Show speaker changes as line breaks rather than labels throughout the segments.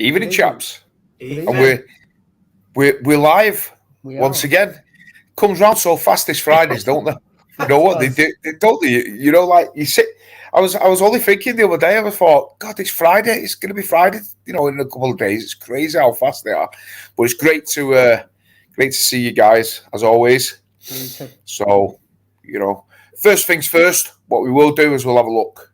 Evening, chaps.
Evening.
And we're live once again. Comes round so fast this Fridays, don't they? You know what they do? Don't they? You know, like you sit. I was only thinking the other day. I thought, God, it's Friday. It's going to be Friday. You know, in a couple of days. It's crazy how fast they are. But it's great to see you guys as always. So, you know, first things first. What we will do is we'll have a look,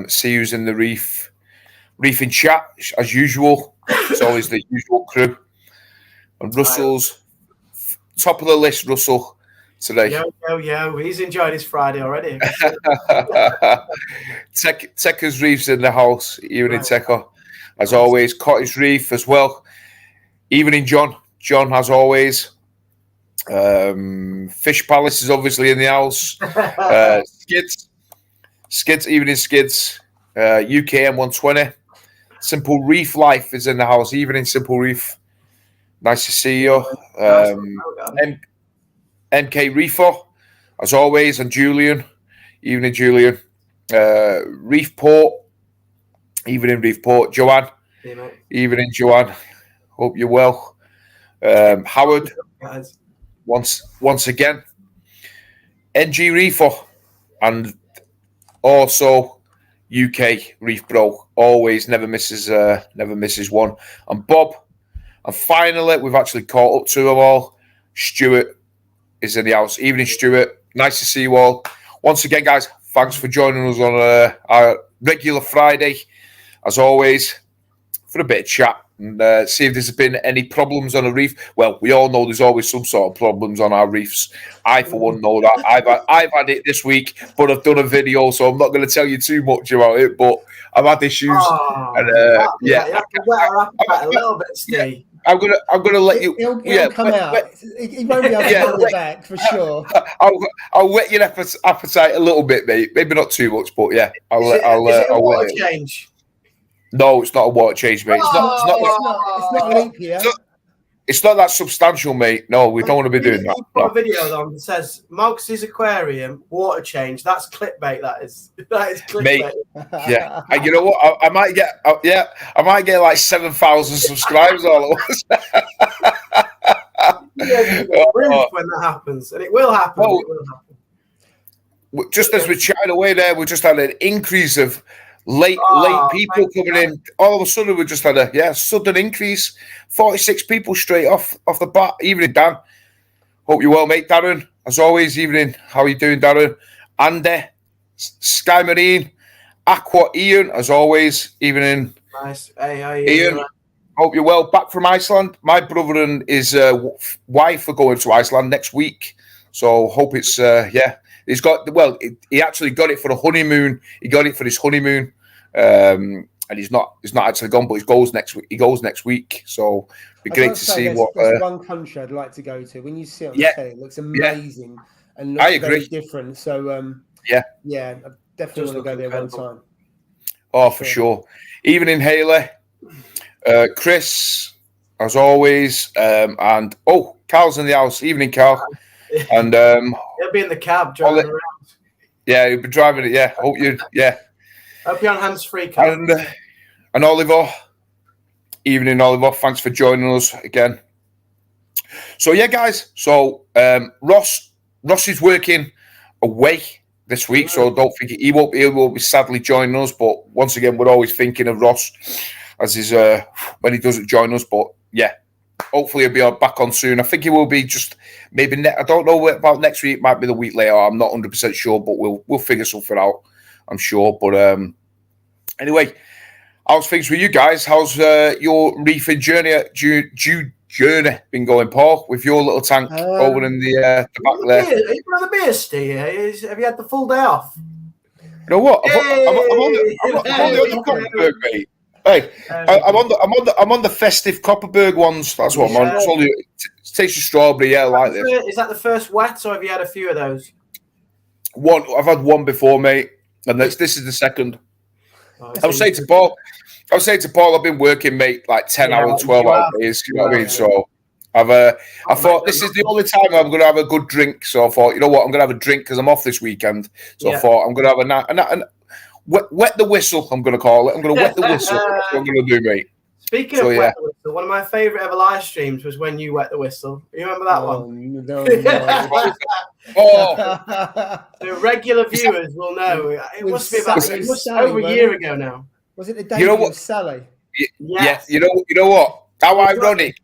see who's in the reefing chat as usual. It's always the usual crew. And Russell's top of the list. Russell today.
Yo. He's enjoyed his Friday already.
Tekka's Reef's in the house. Evening, Tekka. As always, Cottage Reef as well. Evening, John. John, as always. Fish Palace is obviously in the house. Skids. Evening, Skids. UKM 120. Simple Reef Life is in the house. Evening, Simple Reef. Nice to see you. MK Reefer, as always, and Julian. Evening, Julian. Reefport. Evening, Reefport. Joanne.
Yeah,
evening, Joanne. Hope you're well. Howard.
Guys.
Once again. NG Reefer. And also UK Reef Bro. Always never misses one. And Bob. And finally, we've actually caught up to them all. Stuart is in the house. Evening, Stuart. Nice to see you all. Once again, guys, thanks for joining us on our regular Friday, as always, for a bit of chat and see if there's been any problems on a reef. Well, we all know there's always some sort of problems on our reefs. I, for one, know that. I've had it this week, but I've done a video, so I'm not going to tell you too much about it, but I've had issues.
A little bit, Steve.
I'm gonna let you.
He'll come out. He won't be able to hold it back for sure.
I'll whet your appetite a little bit, mate. Maybe not too much, but yeah, I'll
water change?
No, it's not a water change, mate. It's
not a leap year.
It's not that substantial, mate. No, we don't want to be doing that.
Put a video on that says Moxie's aquarium water change. That's clickbait. That is clickbait.
Mate, yeah. And you know what? I might get like 7,000 subscribers all at once.
When that happens, and it will happen.
Well,
it will happen.
Just as we're chatting away there, we just had an increase of late people coming in. All of a sudden, we just had a sudden increase. 46 people straight off the bat. Evening, Dan. Hope you're well, mate. Darren, as always. Evening. How are you doing, Darren? Andy, Sky Marine, Aqua Ian, as always. Evening.
Nice. Hey, how are you?
Ian. Hope you're well. Back from Iceland. My brother and his wife are going to Iceland next week. So hope it's He's got he actually got it for a honeymoon. He got it for his honeymoon, and he's not actually gone, but he goes next week. He goes next week, so it'd be great to see what.
There's one country I'd like to go to. When you see it on the telly, it looks amazing and looks very different. So I definitely want to go there one time.
Oh, for sure. Evening, Haley, Chris, as always, and Carl's in the house. Evening, Carl. And
he'll be in the cab driving around.
Yeah, he'll be driving it. Yeah, hope you. Yeah.
Hope you're on hands-free, Carl.
And Oliver. Evening, Oliver. Thanks for joining us again. So yeah, guys. So Ross is working away this week, so don't think he won't be sadly joining us. But once again, we're always thinking of Ross as his when he doesn't join us. But yeah. Hopefully he'll be back on soon. I think he will be just maybe. I don't know about next week. It might be the week later. I'm not 100% sure, but we'll figure something out. I'm sure. But anyway, how's things with you guys? How's your reefing journey been going, Paul? With your little tank over in the back there.
Are you on the beer, Steve? Have you had the full day off?
You know what? I'm on the Copperberg, mate. Hey, I'm on the festive Copperberg ones. That's what I'm on. It tastes of strawberry. Yeah, I like this.
Is that the first wet, or have you had a few of those?
One. I've had one before, mate, and this is the second. I was saying to Paul, I've been working, mate, like 10 hours, 12 hour days. You know what I mean? So I thought this is the only time I'm going to have a good drink. So I thought, you know what, I'm going to have a drink because I'm off this weekend. So I thought I'm going to have a wet the whistle, I'm going to call it. I'm going to wet the whistle. That's what I'm going to do, mate.
Speaking of wet the whistle, one of my favourite ever live streams was when you wet the whistle. You remember that one?
No.
The regular viewers will know. It must be about over a year ago now.
Was it the debut of Sally?
Yes. Yeah, you know what? How ironic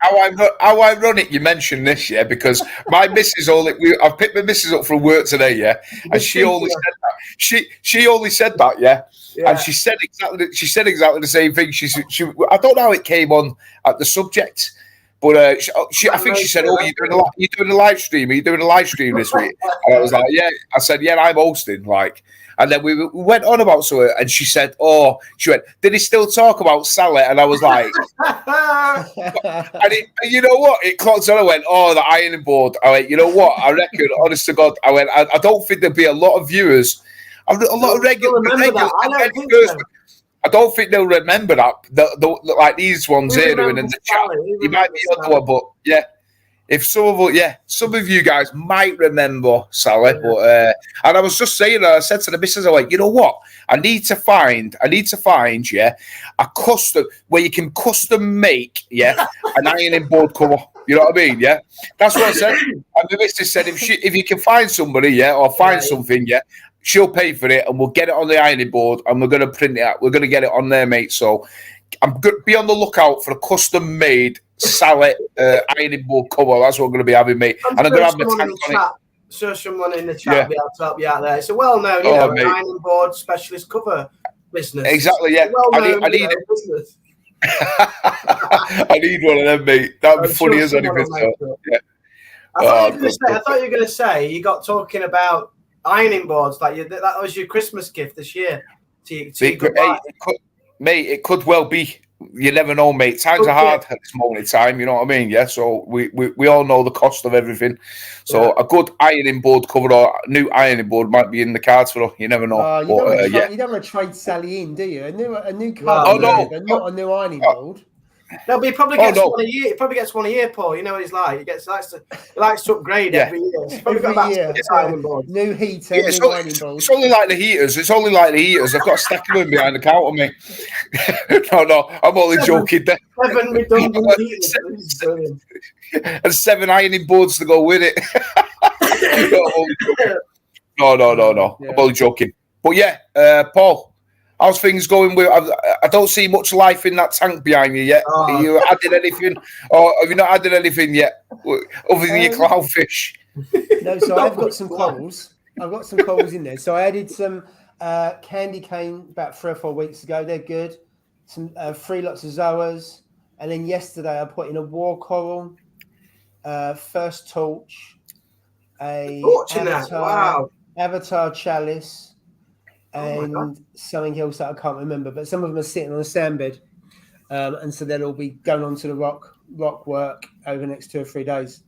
you mentioned this, yeah, because my missus I've picked my missus up from work today, yeah, and she only said that. She only said that, yeah. And she said exactly the same thing. She I don't know how it came on at the subject, but I think she said, "Oh, you're doing a live stream? Are you doing a live stream this week?" And I was like, "Yeah." I said, "Yeah, I'm hosting." Like, and then we went on about something, and she said, "Oh," she went, "Did he still talk about Sally?" And I was like, and you know what? It clocked on. I went, "Oh, the ironing board." I went, "You know what? I reckon, honest to God, I went, I don't think there'll be a lot of viewers, a lot of regular. I don't think they'll remember that. The like these ones here doing in the chat. You might be other one, but yeah. If some of you guys might remember Sally, but and I was just saying, I said to the missus, I went, you know what? I need to find, yeah, a custom where you can custom make, yeah, an ironing board cover. You know what I mean? Yeah, that's what I said. And the missus said, if you can find somebody, yeah, or find something, yeah, she'll pay for it, and we'll get it on the ironing board, and we're gonna print it out. We're gonna get it on there, mate. So I'm going to be on the lookout for a custom made Sally ironing board cover. That's what I'm going to be having, mate. And I'm going to have my tank on it.
Sure, someone in the chat will be able to help you out there. It's a well-known, ironing board specialist cover business.
Exactly, yeah. I need it.
Business.
I need one of them, mate. That'd be funny as anything. So, yeah.
I thought you were going to say you got talking about ironing boards. Like that was your Christmas gift this year.
Mate, it could well be. You never know, mate. Times are hard at this moment in time. You know what I mean? Yeah. So we all know the cost of everything. So a good ironing board cover or a new ironing board might be in the cards for us. You never know.
You don't want to trade Sally in, do you? A new card, not a new ironing board.
No, but he probably gets one a year. He probably gets one a year, Paul. You know what he's like. He likes to upgrade every year. He's probably got about
new heater, new ironing board.
It's only like the heaters. I've got a stack of them behind the counter, mate. No, I'm only joking.
7 redundant heaters.
And 7 ironing boards to go with it. No. I'm only joking. But yeah, Paul. How's things going? I don't see much life in that tank behind you yet. Have you added anything, or have you not added anything yet, other than your clownfish?
No, so I've got some corals. I've got some corals in there. So I added some candy cane about 3 or 4 weeks ago. They're good. Some 3 lots of zoas, and then yesterday I put in a war coral, first torch, a avatar chalice. And something else that I can't remember, but some of them are sitting on a sand bed, and so they'll all be going on to the rock work over the next 2 or 3 days.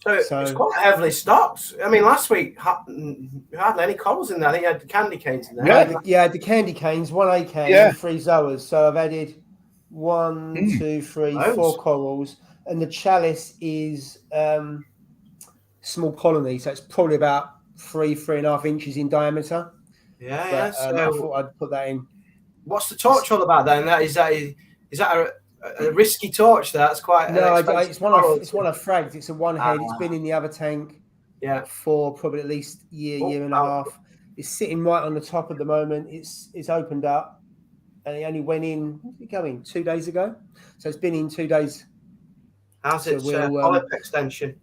So it's quite heavily stocked. I mean, last week you hardly any corals in there. I think you had the candy canes in there.
Yeah, the candy canes, 1 acan and 3 zoas. So I've added 1, 2, 3, 4 corals, and the chalice is small colony, so it's probably about 3.5 inches in diameter.
Yeah.
So I thought I'd put that in.
What's the torch all about then? Is that a risky torch? That's quite.
No, it's one of frags. It's a one head. It's been in the other tank. For probably at least year and a half. It's sitting right on the top at the moment. It's opened up, and it only went in. When did it go in? 2 days ago. So it's been in 2 days.
How's it? Polyp extension.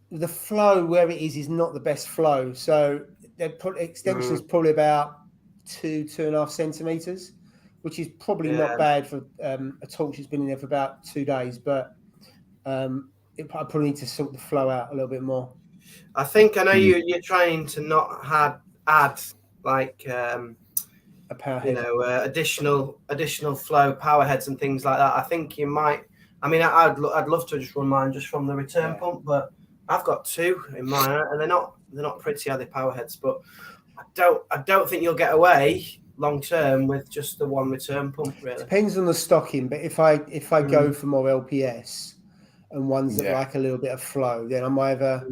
The flow where it is not the best flow. So extension is probably about 2.5 centimeters, which is probably not bad for a torch that's been in there for about 2 days. But I probably need to sort the flow out a little bit more.
I think I know you're trying to not add like a power head, additional flow power heads and things like that. I think you might. I mean, I'd love to just run mine just from the return pump, but I've got 2 in mine, and they're not pretty, are they, power heads? But I don't think you'll get away long term with just the 1 return pump. Really
depends on the stocking. But if I go for more LPS and ones that like a little bit of flow, then I'm either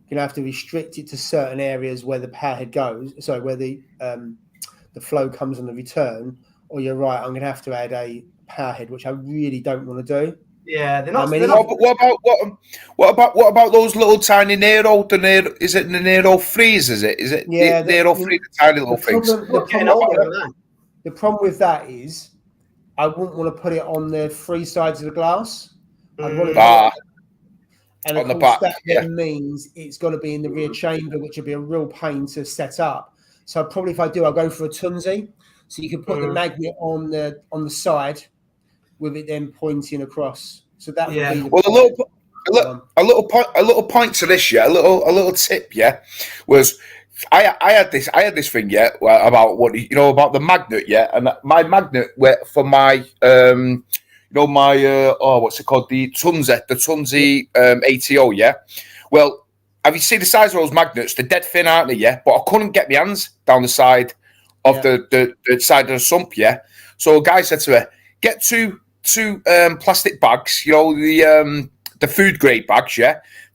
gonna have to restrict it to certain areas where the power head goes. So where the flow comes on the return, or you're right, I'm gonna have to add a powerhead, which I really don't want to do.
Yeah, they're not.
I mean,
they're not
what about those little tiny Nero? Is it the Nero Freeze? Is it
yeah,
the Nero Freeze? The tiny little things.
The problem with that is I wouldn't want to put it on the three sides of the glass. I'd want to and of course that then means it's got to be in the rear chamber, which would be a real pain to set up. So probably if I do, I'll go for a Tunzi. So you can put the magnet on the side with it then pointing across. So that would be
a little point to this, a little tip, was I had this thing, about about the magnet, and my magnet for my what's it called, the Tunzi ATO, Well, have you seen the size of those magnets? They're dead thin, aren't they? But I couldn't get my hands down the side of the side of the sump, So a guy said to me, get two plastic bags, the food grade bags,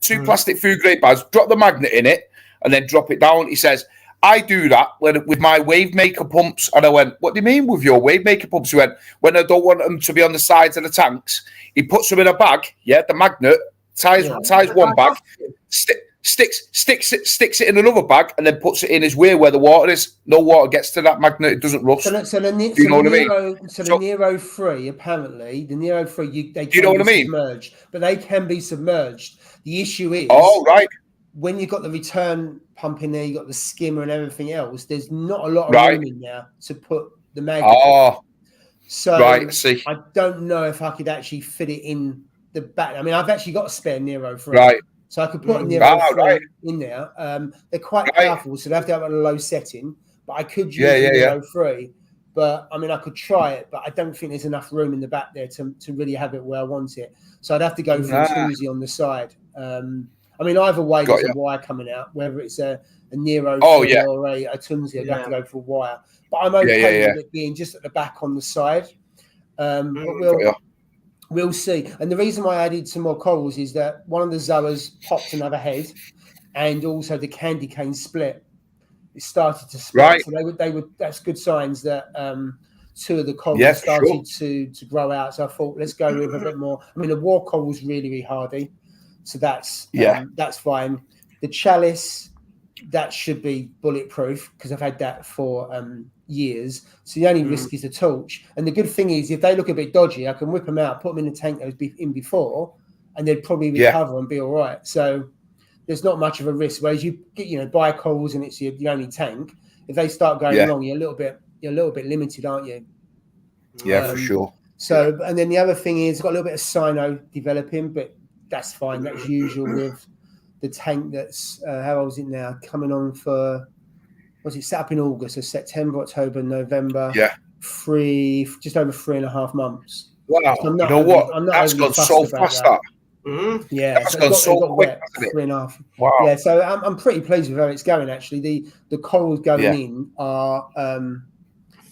two plastic food grade bags, drop the magnet in it, and then drop it down. He says, I do that with my wave maker pumps. And I went, what do you mean with your wave maker pumps? He went, when I don't want them to be on the sides of the tanks, he puts them in a bag, the magnet, ties one bag, sticks it in another bag, and then puts it in his way where the water is. No water gets to that magnet; it doesn't rust.
The Nero 3, apparently, the Nero 3, they can be submerged, but they can be submerged. The issue is, when you've got the return pump in there, you've got the skimmer and everything else. There's not a lot of room in there to put the magnet. So I don't know if I could actually fit it in the back. I mean, I've actually got a spare Nero 3. So I could put a Nero 3 in there. They're quite powerful, so they have to have a low setting. But I could use the Nero 3. But I mean, I could try it, but I don't think there's enough room in the back there to really have it where I want it. So I'd have to go for a Tuesday on the side. I mean, either way, there's a wire coming out, whether it's a Nero or a Tunzi, I'd have to go for a wire. But I'm okay with it being just at the back on the side. But we'll see. And the reason why I added some more corals is that one of the Zoas popped another head, and also the candy cane split. It started to split. So they would. That's good signs that two of the corals started to grow out. So I thought, let's go with a bit more. I mean, the war coral was really, really hardy. So that's fine. The chalice, that should be bulletproof because I've had that for years. So the only risk is the torch. And the good thing is, if they look a bit dodgy, I can whip them out, put them in the tank that was in before, and they'd probably recover and be all right. So there's not much of a risk. Whereas you get, buy corals and it's your only tank. If they start going wrong, you're a little bit limited, aren't you?
Yeah, for sure.
So, and then the other thing is, got a little bit of cyano developing, but that's fine. That's usual with the tank that's, how old is it now? Coming on for, was it set up in August? So September, October, November. Yeah. Just over 3.5 months.
Wow.
So
you know what? That's gone so fast.
Yeah.
That's gone so quick.
3.5.
Wow.
Yeah. So I'm pretty pleased with how it's going, actually. The corals going in are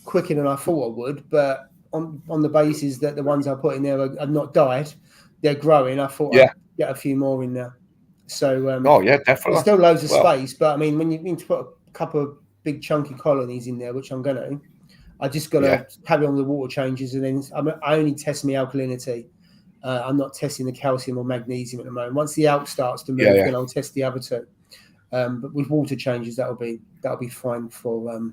quicker than I thought I would, but on the basis that the ones I put in there have not died, they're growing. I thought I'd get a few more in there. So
definitely.
There's still loads of space, but I mean, when you need to put a couple of big chunky colonies in there, which I'm going to, I just got to carry on the water changes, and then I only test my alkalinity. I'm not testing the calcium or magnesium at the moment. Once the alk starts to move, then I'll test the other two. But with water changes, that'll be fine for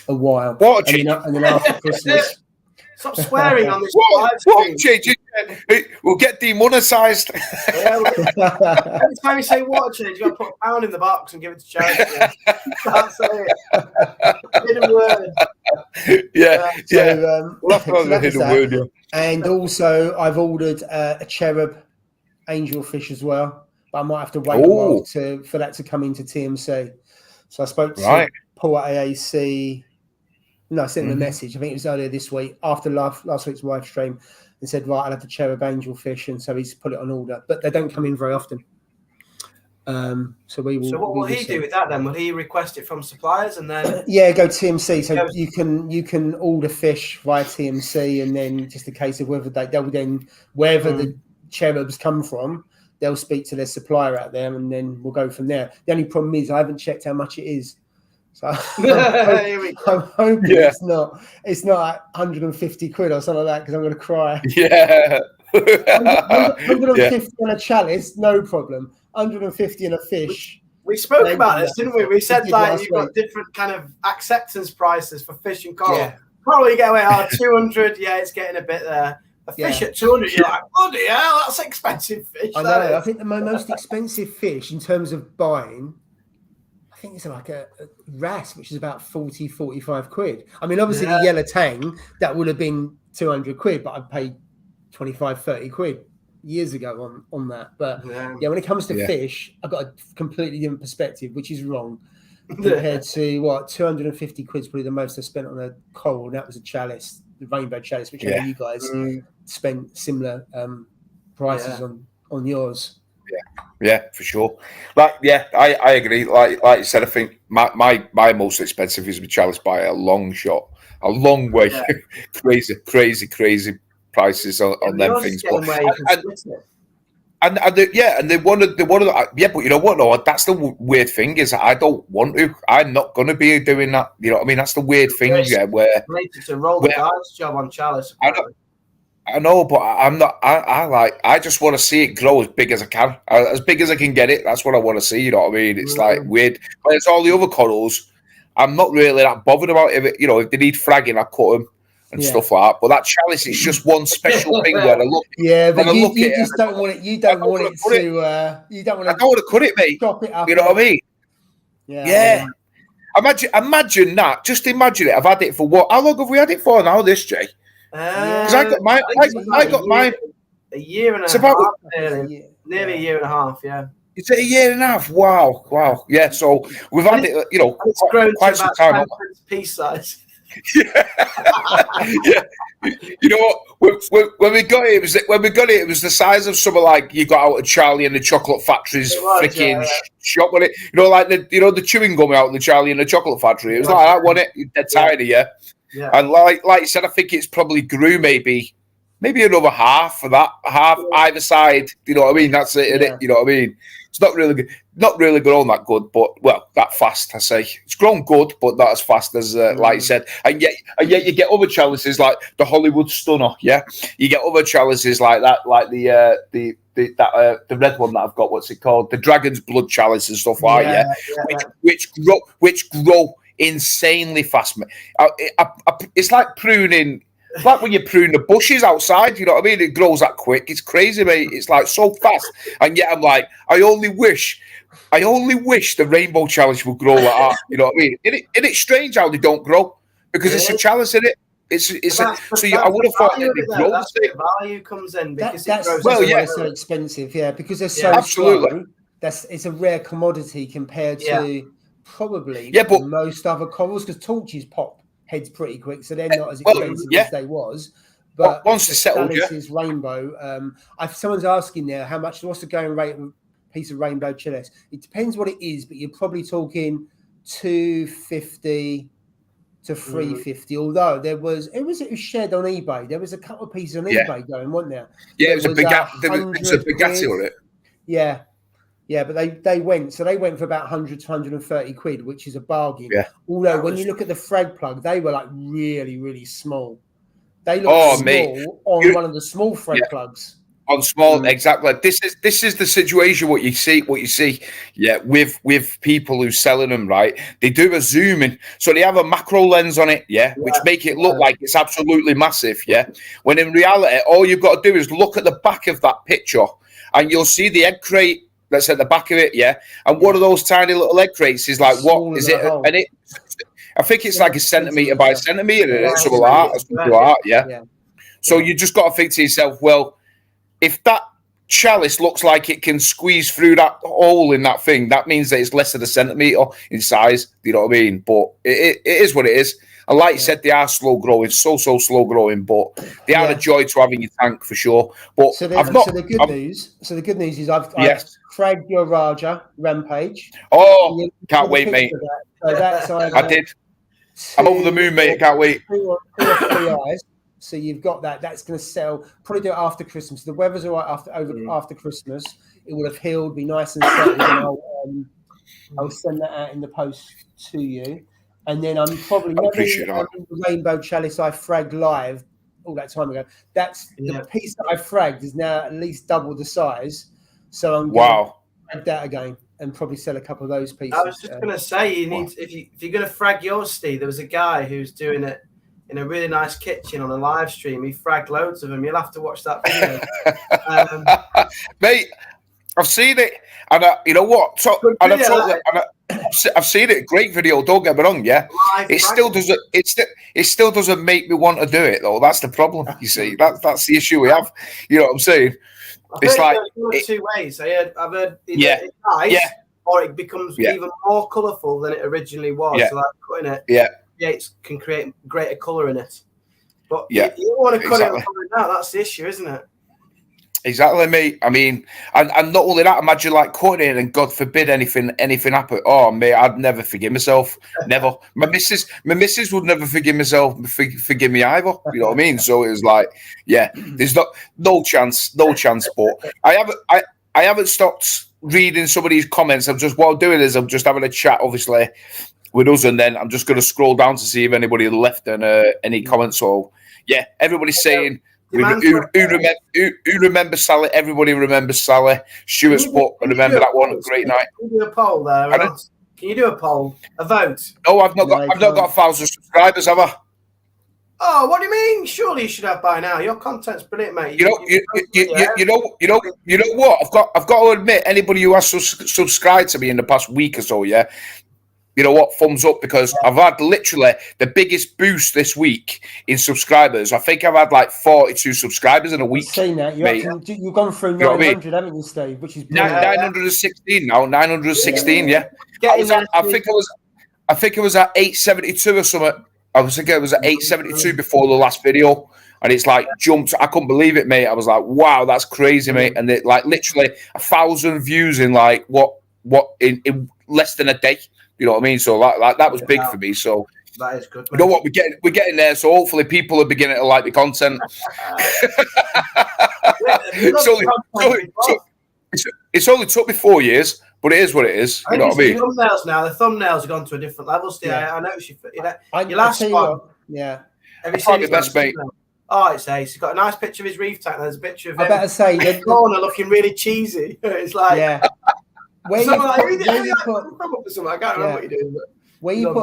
a while. And then after Christmas.
Stop swearing on this.
What changes? We'll get demonetised.
Every time you say water change, you've got to put a pound in the box and give it to charity. That's it. Hidden word.
Hidden word.
And also, I've ordered a cherub angelfish as well, but I might have to wait a while for that to come into TMC. So I spoke to Paul at AAC. No, I sent him a message. I think it was earlier this week after last week's live stream, and said, right, I'll have to cherub angelfish, and so he's put it on order. But they don't come in very often. So we will.
So what will he do with that then? Will he request it from suppliers and then?
Go TMC. So you can order fish via TMC, and then just a case of whether they'll then wherever the cherubs come from, they'll speak to their supplier out there, and then we'll go from there. The only problem is I haven't checked how much it is. So I'm hoping it's not like 150 quid or something like that because I'm going to cry.
Yeah.
150 on a chalice, no problem. 150 on a fish.
We spoke about this, didn't we? We said like you've got different kind of acceptance prices for fish and coral.
Yeah.
Coral, you get away 200. Yeah, it's getting a bit there. A fish at 200, you're like, bloody hell, that's expensive fish.
I know. I think the most expensive fish in terms of buying, I think it's like a wrasse, which is about 40, 45 quid. I mean, obviously the yellow tang, that would have been 200 quid, but I paid 25, 30 quid years ago on that. But when it comes to fish, I've got a completely different perspective, which is wrong compared to 250 quid is probably the most I spent on a coral, and that was a chalice, the rainbow chalice, which I know you guys spent similar prices on yours.
Yeah, for sure. I agree. Like you said, I think my most expensive is the chalice by a long shot, a long way. crazy prices on them things. And they wanted, but you know what? No, that's the weird thing is I don't want to. I'm not going to be doing that. You know what I mean? That's the weird thing. Where
to roll the dice job on chalice.
I know, but I'm not. I just want to see it grow as big as I can, as big as I can get it. That's what I want to see. You know what I mean? It's like weird. When it's all the other corals, I'm not really that bothered about it. If they need fragging, I cut them and stuff like that. But that chalice is just one special thing where I look.
Yeah, but you just don't want it. You don't want it to. You don't want.
I don't want to cut it, mate.
Chop it up.
You know what I mean?
Yeah.
Imagine that. Just imagine it. I've had it for what? How long have we had it for now? This, Jay? Because I got mine.
A year and a half. Nearly a year and a half. Yeah.
Is it a year and a half? Wow. Yeah. So we've had it.
It's grown
quite some time.
Piece size.
Yeah. You know what? When we got it, it was the size of something like you got out of Charlie and the Chocolate Factory's freaking shop with it. Like the chewing gum out in the Charlie and the Chocolate Factory. It was like that, wasn't it? Dead tiny, yeah. And like you said, I think it's probably grew maybe another half for that, half either side. You know what I mean? That's it, isn't it? You know what I mean? It's not really grown that good, but that fast. I say it's grown good, but not as fast as like you said. And yet you get other chalices like the Hollywood Stunner. Yeah, you get other chalices like that, like the red one that I've got. What's it called? The Dragon's Blood chalice and stuff like which grow insanely fast. It's like pruning. It's like when you prune the bushes outside, you know what I mean? It grows that quick. It's crazy, mate. It's like so fast. And yet I'm like, I only wish the rainbow chalice would grow like that. You know what I mean? Isn't it strange how they don't grow? Because it's a chalice, isn't it? I would have thought that they grow.
That's where value comes in because
that's so expensive, because they're so slow. It's a rare commodity compared to probably most other corals, because torches pop heads pretty quick, so they're not as expensive as they was. But
once they settle,
is rainbow. Someone's asking there what's the going rate of a piece of rainbow chalice? It depends what it is, but you're probably talking 250 to 350. Although it was shared on eBay. There was a couple of pieces on eBay going, wasn't there?
Yeah, it was a Bugatti on it.
Yeah, but they went for about 100 to 130 quid, which is a bargain.
Yeah.
Although when you look at the frag plug, they were like really, really small. They look small on one of the small frag plugs.
On small, exactly. This is the situation. What you see, with people who selling them, right? They do a zoom in, so they have a macro lens on it, which make it look like it's absolutely massive, When in reality, all you've got to do is look at the back of that picture, and you'll see the egg crate that's at the back of it, and one of those tiny little egg crates is like, what is it? And I think it's like a centimetre by a centimetre, something like that. So you just got to think to yourself, well, if that chalice looks like it can squeeze through that hole in that thing, that means that it's less than a centimetre in size. Do you know what I mean? But it is what it is. And like you said, they are slow growing, so slow growing, but they are a joy to have in your tank for sure. But
the good news is I've fragged your Raja Rampage.
Oh, can't wait, mate.
I
did. I'm over the moon, mate. I can't wait.
2 or 3 eyes. So you've got that. That's going to sell. Probably do it after Christmas. The weather's all right after Christmas. It will have healed, be nice and settled. I'll send that out in the post to you. And then I'm probably
the
Rainbow Chalice I fragged live all that time ago. That's the piece that I fragged is now at least double the size. So I'm going to frag that again and probably sell a couple of those pieces.
I was just going to say, you need if you're going to frag yours, Steve. There was a guy who's doing it in a really nice kitchen on a live stream. He fragged loads of them. You'll have to watch that video,
mate. I've seen it, and you know what? I've seen it. Great video. Don't get me wrong. Yeah, it still doesn't. It still doesn't make me want to do it though. That's the problem. You see, that's the issue we have. You know what I'm saying?
It's like two ways. I've heard either it's nice or it becomes even more colourful than it originally was. So like cutting it, it can create greater colour in it. But you don't want to cut it and find out. That's the issue, isn't it?
Exactly, mate. I mean, and not only that, imagine like cutting it and God forbid anything happen. Oh, mate, I'd never forgive myself. Never. My missus would never forgive forgive me either. You know what I mean? So it was like, there's no chance. But I haven't stopped reading some of these comments. What I'm doing is I'm just having a chat, obviously, with us, and then I'm just going to scroll down to see if anybody left any comments. So everybody's saying. Who remembers Sally? Everybody remembers Sally. Stuart's put, I remember that one. Great night.
Can you do a poll there? Can you do a poll? A vote?
No, I've not got 1,000 subscribers, have I?
Oh, what do you mean? Surely you should have by now. Your content's brilliant, mate.
You know what? I've got to admit, anybody who has subscribed to me in the past week or so, you know what? Thumbs up, because I've had literally the biggest boost this week in subscribers. I think I've had like 42 subscribers in a week.
I've seen that. You've gone through 900, haven't you, Steve? Which is
916 now. 916, I think it was at 872 or something. I was thinking it was at 872 before the last video, and it's like jumped. I couldn't believe it, mate. I was like, wow, that's crazy, mate. And it like literally 1,000 views in like what in less than a day. You know what I mean? So that was big for me. So
that is good.
You know what? We're getting there. So hopefully people are beginning to like the content. It's only took me 4 years, but it is what it is. You know what I mean?
Thumbnails now. The thumbnails have gone to a different level. Steve. I noticed your last one.
Have you seen his best mate?
Oh, it's ace. He's got a nice picture of his reef tank. There's a picture of him.
I better say
the corner looking really cheesy. It's like
where you put a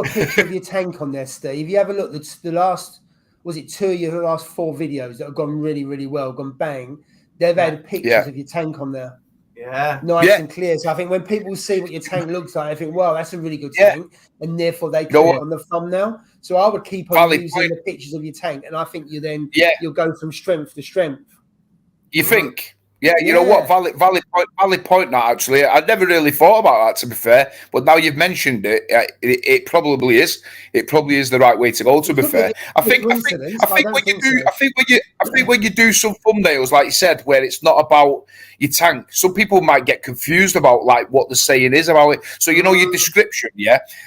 picture of your tank on there, Steve, you have a look. The last, was it 2 of your last 4 videos that have gone really, really well, gone bang, they've had pictures of your tank on there. Nice and clear. So I think when people see what your tank looks like, I think, wow, that's a really good tank. And therefore they click on the thumbnail. So I would keep on using the pictures of your tank. And I think you'll go from strength to strength.
You think? Yeah, you know what? Valid point. That actually, I never really thought about that. To be fair, but now you've mentioned it, it probably is. It probably is the right way to go. To be fair, I think when you do some thumbnails, like you said, where it's not about your tank, some people might get confused about like what the saying is about it. So you know your description,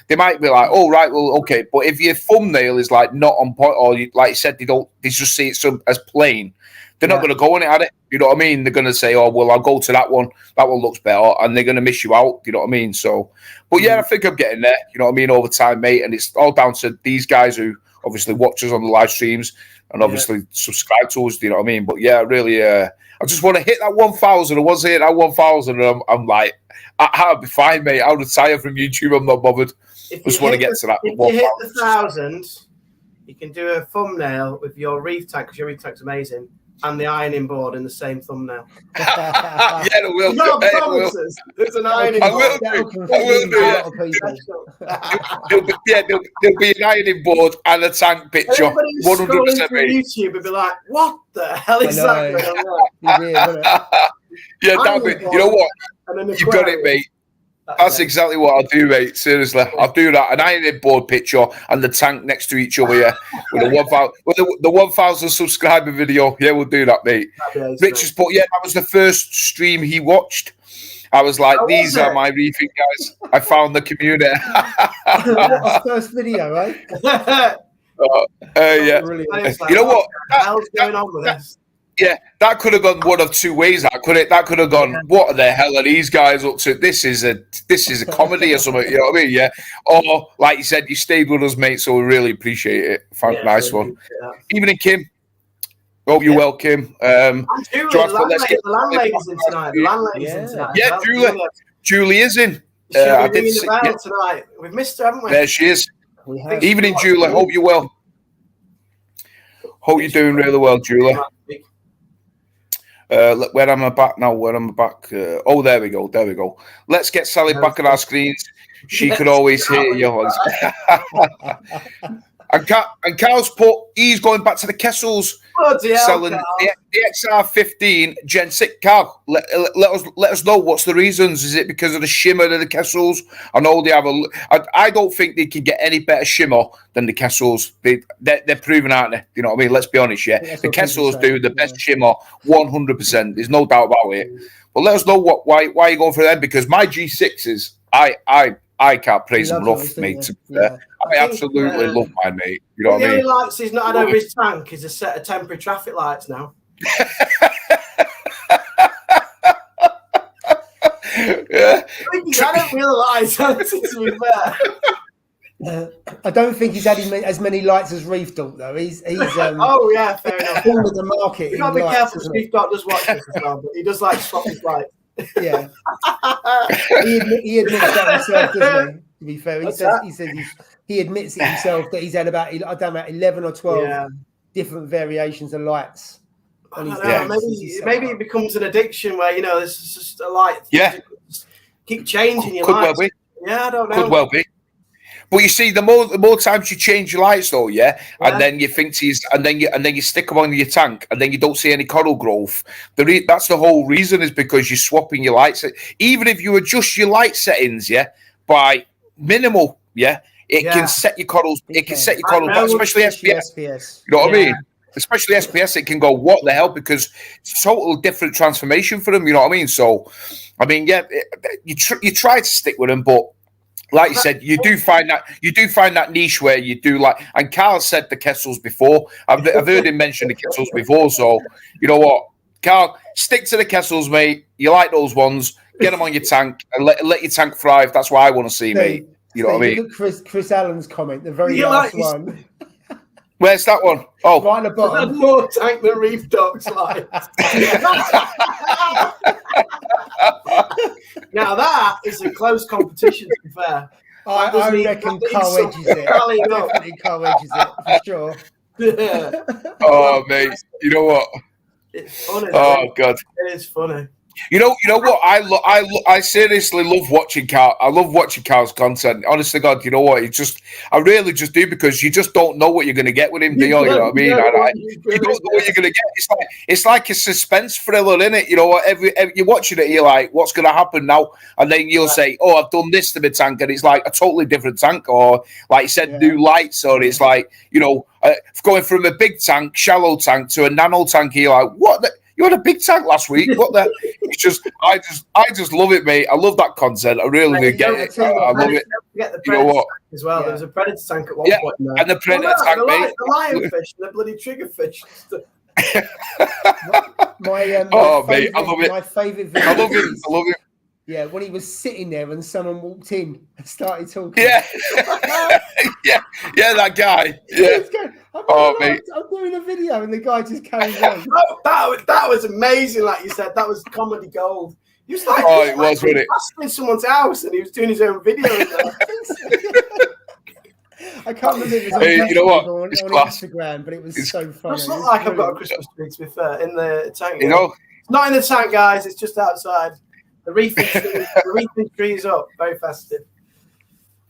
they might be like, oh right, well okay, but if your thumbnail is like not on point, or like you said, they just see it as plain. They're not going to go on it at it. You know what I mean? They're going to say, oh, well, I'll go to that one. That one looks better. And they're going to miss you out. You know what I mean? So, but I think I'm getting there. You know what I mean? Over time, mate. And it's all down to these guys who obviously watch us on the live streams and obviously subscribe to us. You know what I mean? But really, I just want to hit that 1,000. I want to hit that 1,000. And I'm like, I'll be fine, mate. I'll retire from YouTube. I'm not bothered. I just want to get to that 1,000.
If you hit the 1,000, you can do a thumbnail with your reef tank, because your reef tank's amazing. And the ironing board in the same thumbnail.
It will.
There's an ironing board.
I will do. There'll be an ironing board and a tank picture. 100%.
YouTube would be like, what the hell is that?
You know what? You got it, mate. That's exactly what I'll do, mate. Seriously, I'll do that. An ironing board picture and the tank next to each other, with the 1,000 subscriber video. Yeah, we'll do that, mate. Richard's put, that was the first stream he watched. I was like, these are my reefing guys. I found the community.
That's the first video, right?
You know what?
What the hell's going on with this?
Yeah, that could have gone one of two ways. That could have gone. What the hell are these guys up to? This is a comedy or something. You know what I mean? Yeah. Or like you said, you stayed with us, mate. So we really appreciate it. Nice one. Evening, Kim. Hope you're well, Kim.
Julie, the landlady's in tonight. The landlady's in tonight.
Yeah, Julie is in.
She'll be ringing the bell tonight. We've missed her, haven't we?
There she is. Evening, Julie. Hope you're well. Hope you're doing really well, Julie. Where am I back now? Where am I back? Oh, there we go. Let's get Sally back on our screens. She could always hear you. And Carl's he's going back to the Kessels, selling the XR15 Gen 6. Carl, let us know what's the reasons. Is it because of the shimmer of the Kessels? I know they have I don't think they can get any better shimmer than the Kessels. They're proven, aren't they? You know what I mean? Let's be honest, yeah. The Kessels do the best shimmer, 100%. There's no doubt about it. But let us know why you're going for them, because my G6s, I can't praise them enough, mate. I absolutely love mine, mate. You know what I mean?
The only lights he's not had over his tank is a set of temporary traffic lights now.
Yeah.
I don't realise, to be fair.
I don't think he's had as many lights as Reef Dog, though. He's
oh yeah, fair enough.
All of the market.
You've got to be careful. Reef Dog does watch this as well, but he does like swap his lights.
Yeah, he admits that himself, doesn't he? To be fair, he admits it himself that he's had about 11 or 12 different variations of lights.
Maybe it becomes an addiction where this is just a light.
Yeah,
keep changing your
lights.
Well be. Yeah, I don't know.
Could well be. But you see, the more times you change your lights, though, and then you think and then you stick them on your tank, and then you don't see any coral growth. That's the whole reason, is because you're swapping your lights. Even if you adjust your light settings, by minimal, it can set your corals. It can set your corals, especially SPS. You know what I mean? Especially SPS, it can go, what the hell? Because it's a total different transformation for them. You know what I mean? So, I mean, you try to stick with them, but. Like you said, you do find that niche where you do like, and Carl said the Kessels before. I've heard him mention the Kessels before. So you know what, Carl, stick to the Kessels, mate. You like those ones? Get them on your tank and let your tank thrive. That's what I want to see, mate. You know what I mean?
Look at Chris Allen's comment, the very last one.
Where's that one? Oh,
right at the bottom.
More tank than Reef Dog's like. Now that is a close competition, to be fair.
I reckon Carl edges it. Definitely Carl edges it, for sure.
Yeah.
Oh, mate. You know what?
It's funny.
Oh, God.
It is funny.
You know what? I seriously love watching Carl. I love watching Carl's content. Honestly, God, you know what? I really just do, because you just don't know what you're going to get with him. Do you know what I mean? You don't know what you're going to get. It's like a suspense thriller, isn't it? You know what? Every you're watching it, you're like, what's going to happen now? And then you'll say, oh, I've done this to my tank, and it's like a totally different tank, or like you said, new lights, or it's like going from a big tank, shallow tank to a nano tank. You're like, what? You had a big tank last week. What the? It's just, I just love it, mate. I love that content. I really do get it. I love it.
You know what? As well, there was a predator tank at one point.
And the predator tank, mate.
The lionfish, the bloody triggerfish.
Mate, I love it.
My favourite video.
I love it.
Yeah, when he was sitting there and someone walked in and started talking.
Yeah, that guy. Yeah.
Mate. I'm doing a video and the guy just carries on.
That was amazing, like you said. That was comedy gold. He was like,
it was, wasn't it?
In someone's house and he was doing his own video.
I can't remember if it was on, on Instagram, but it was so funny.
It's not like I've got a Christmas tree, to be fair, in the tank.
It's
not in the tank, guys. It's just outside. The reefing tree is up. Very festive.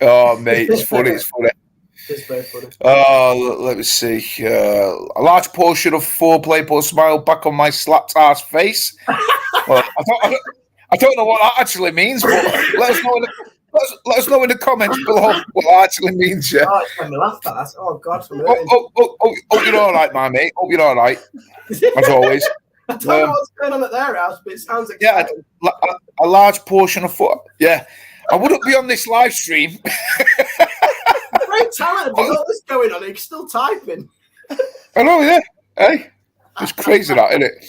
Oh, mate, it's funny. It's funny.
It's very funny.
Let me see. A large portion of foreplay put a smile back on my slapped ass face. Well, I don't know what that actually means, but let us know in the comments below what that actually means. Yeah.
Oh, it's made me laugh at that. Oh God.
Hope you're all right, my mate. Hope you're all right. As always.
I don't know what's going on at their house, but it sounds exciting.
Yeah, a large portion of foot. Yeah. I wouldn't be on this live stream.
Very talented. With all this going on, he's still typing.
I know, yeah. Hey. It's crazy, that, isn't it?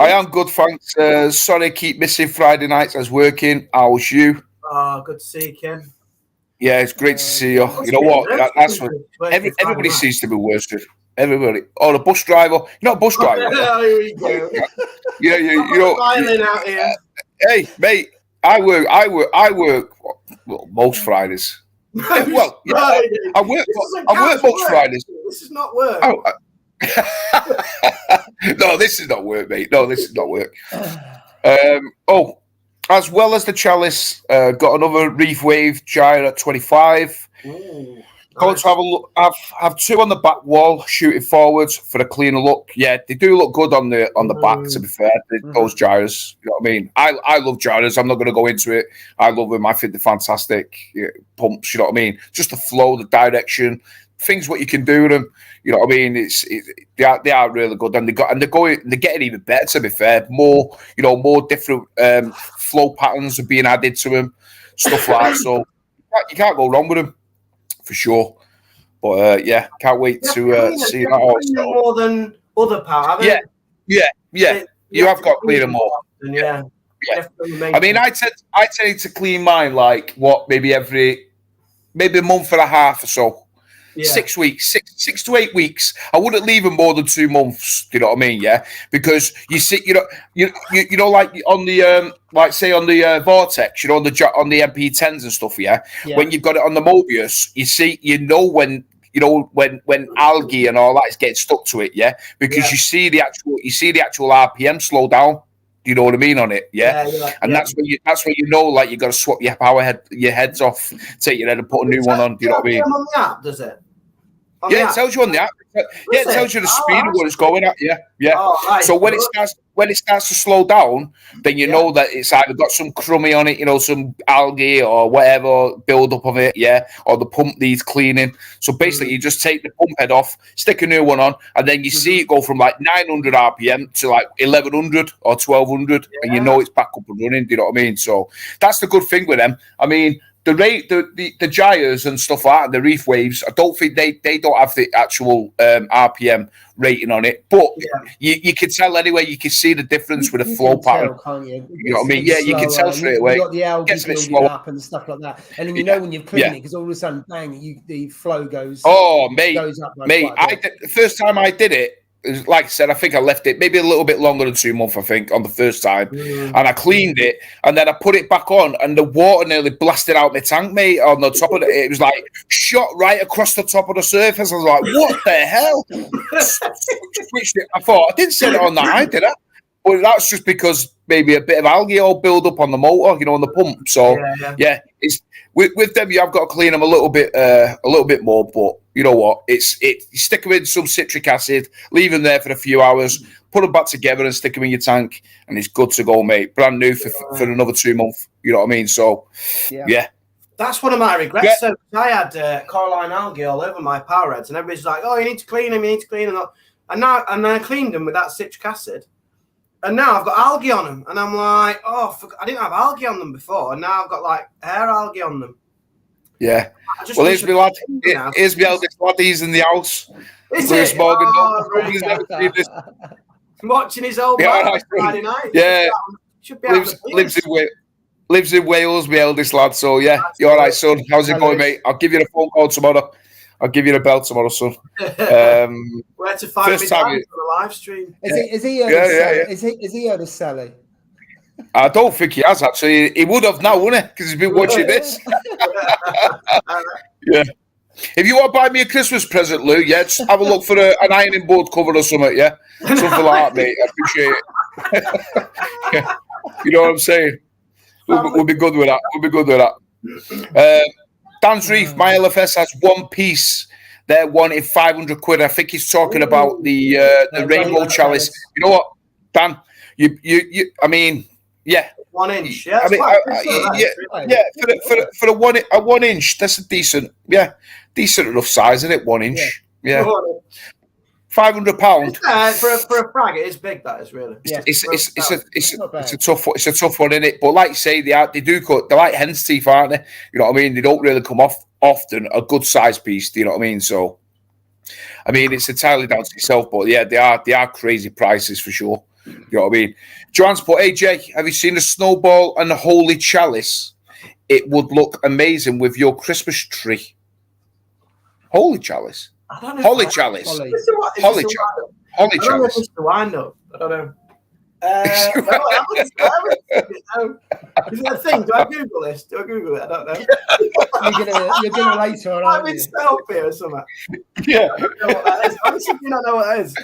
I am good, thanks. Sorry, I keep missing Friday nights. I was working. How was you?
Oh, good to see you, Kim.
Yeah, it's great to see you. You know what? That's what everybody seems to be worse with. Everybody. Oh, the bus driver. You're not a bus driver.
Oh, here we go.
Yeah, you know.
Violin out here.
Hey, mate. I work most Fridays. Well, yeah, I work most Fridays.
This is not work.
Oh, no, this is not work, mate. No, this is not work. As well as the chalice, got another reef wave gyre at 25.
Ooh,
Going to have a look. Have two on the back wall, shooting forwards for a cleaner look. Yeah, they do look good on the back. To be fair, those gyres. You know what I mean? I love gyres. I'm not going to go into it. I love them. I think they're fantastic pumps. You know what I mean? Just the flow, the direction, things what you can do with them. You know what I mean? They are really good, and they're getting even better. To be fair, more different flow patterns are being added to them, stuff like that. So you can't go wrong with them. For sure, but can't wait to see that all.
More than other power.
Yeah. You have got cleaner more.
Yeah.
I mean, I tend to clean mine like maybe a month and a half or so. Yeah. 6 weeks, 6 to 8 weeks. I wouldn't leave them more than 2 months. Do you know what I mean? Yeah, because you see, you know, like on the like say on the Vortex, on the MP10s and stuff. Yeah, when you've got it on the Mobius, when algae and all that is getting stuck to it. Yeah, because you see the actual RPM slow down. Do you know what I mean on it? Yeah, that's when you know, like, you got to swap your heads off, take your head and put a new one on. Do you know what I mean?
On the app, does it?
It tells you on the app. It tells you the speed of what it's going at. Yeah.
Oh, right.
So when it starts to slow down, then you know that it's either got some crummy on it, some algae or whatever build up of it, or the pump needs cleaning. So basically, you just take the pump head off, stick a new one on, and then you see it go from like 900 RPM to like 1100 or 1200, and you know it's back up and running. Do you know what I mean? So that's the good thing with them. I mean, the gyres and stuff like that, the reef waves, I don't think they don't have the actual RPM rating on it, but you can tell anyway. You can see the difference with the flow pattern.
Can't you?
You know what I mean? Yeah, you can tell straight away.
You've got the algae building up and stuff like that, and then you know when you've cleaned it, because all of a sudden, bang, the flow goes.
Oh, mate,
goes up
the first time I did it, like I said, I think I left it maybe a little bit longer than 2 months, I think, on the first time. And I cleaned it, and then I put it back on, and the water nearly blasted out my tank, mate, on the top of it. It was like shot right across the top of the surface. I was like, what the hell? Switched it. I thought, I didn't set it on that high, did I? But that's just because maybe a bit of algae all build up on the motor, on the pump. So, it's with them, you have got to clean them a little bit more, but you know what? You stick them in some citric acid, leave them there for a few hours, put them back together and stick them in your tank, and it's good to go, mate. Brand new for another 2 months. You know what I mean? So, yeah.
That's one of my regrets. So I had coralline algae all over my power heads, and everybody's like, "Oh, you need to clean them. You need to clean them." And I cleaned them with that citric acid, and now I've got algae on them, and I'm like, "Oh, I didn't have algae on them before, and now I've got like hair algae on them."
Yeah. Well, here's me lad. Here's me eldest lad. He's in the house.
Lewis
Morgan.
He's never seen this. Watching his old man Friday night.
Yeah. Lives in Wales, my eldest lad. So yeah, you're all right, son. How's it going, mate? I'll give you a phone call tomorrow. I'll give you a bell tomorrow, son.
Where to find me on the live stream?
Is he heard of Sally?
I don't think he has, actually. He would have now, wouldn't he? Because he's been watching this. Yeah. If you want to buy me a Christmas present, Lou, just have a look for an ironing board cover or something, yeah? Something like that, mate. I appreciate it. You know what I'm saying? We'll be good with that. Dan's Reef, my LFS has one piece. They're wanting 500 quid. I think he's talking about the rainbow chalice. You know what, Dan? I mean, yeah.
1 inch, yeah.
For a 1 inch, that's a decent enough size, isn't it? 1 inch, yeah. £500.
For a frag, it is big. That is really.
Yeah. It's a tough one. It's a tough one, isn't it? But like you say, they do cut. They're like hen's teeth, aren't they? You know what I mean? They don't really come off often. A good size piece. Do you know what I mean? So, I mean, it's entirely down to yourself, but yeah, they are crazy prices for sure. You know what I mean? Joanne's put, AJ, have you seen a snowball and a holy chalice? It would look amazing with your Christmas tree. Holy chalice.
I don't know.
Holy chalice.
Holly.
Holy chalice. Holy
I don't know if
chalice.
it's the wind up. I don't know. No, I haven't. Is it a thing? Do I Google this? Do I Google it? I don't know.
You're gonna later on.
I've been set up here or something.
Yeah.
I don't know what that is. Honestly, I don't know what that is.